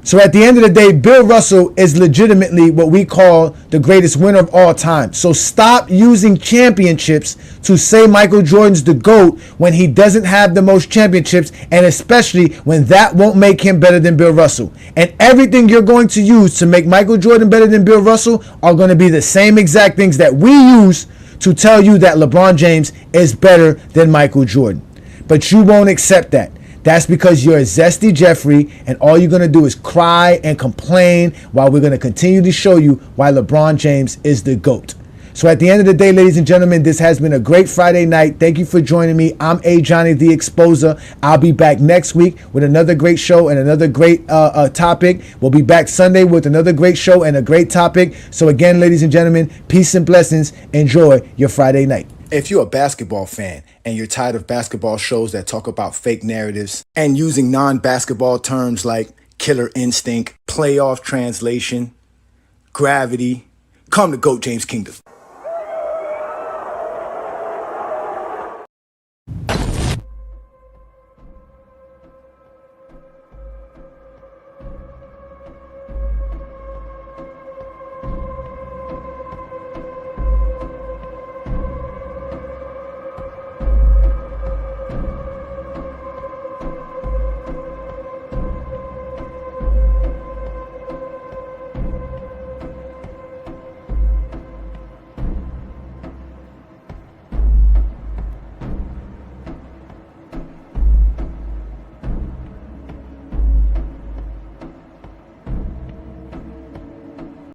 So at the end of the day, Bill Russell is legitimately what we call the greatest winner of all time. So stop using championships to say Michael Jordan's the GOAT when he doesn't have the most championships, and especially when that won't make him better than Bill Russell. And everything you're going to use to make Michael Jordan better than Bill Russell are going to be the same exact things that we use to tell you that LeBron James is better than Michael Jordan. But you won't accept that. That's because you're a Zesty Jeffrey, and all you're going to do is cry and complain while we're going to continue to show you why LeBron James is the GOAT. So at the end of the day, ladies and gentlemen, this has been a great Friday night. Thank you for joining me. I'm A. Johnny the Exposer. I'll be back next week with another great show and another great topic. We'll be back Sunday with another great show and a great topic. So again, ladies and gentlemen, peace and blessings. Enjoy your Friday night. If you're a basketball fan and you're tired of basketball shows that talk about fake narratives and using non-basketball terms like killer instinct, playoff translation, gravity, come to GOAT James Kingdom.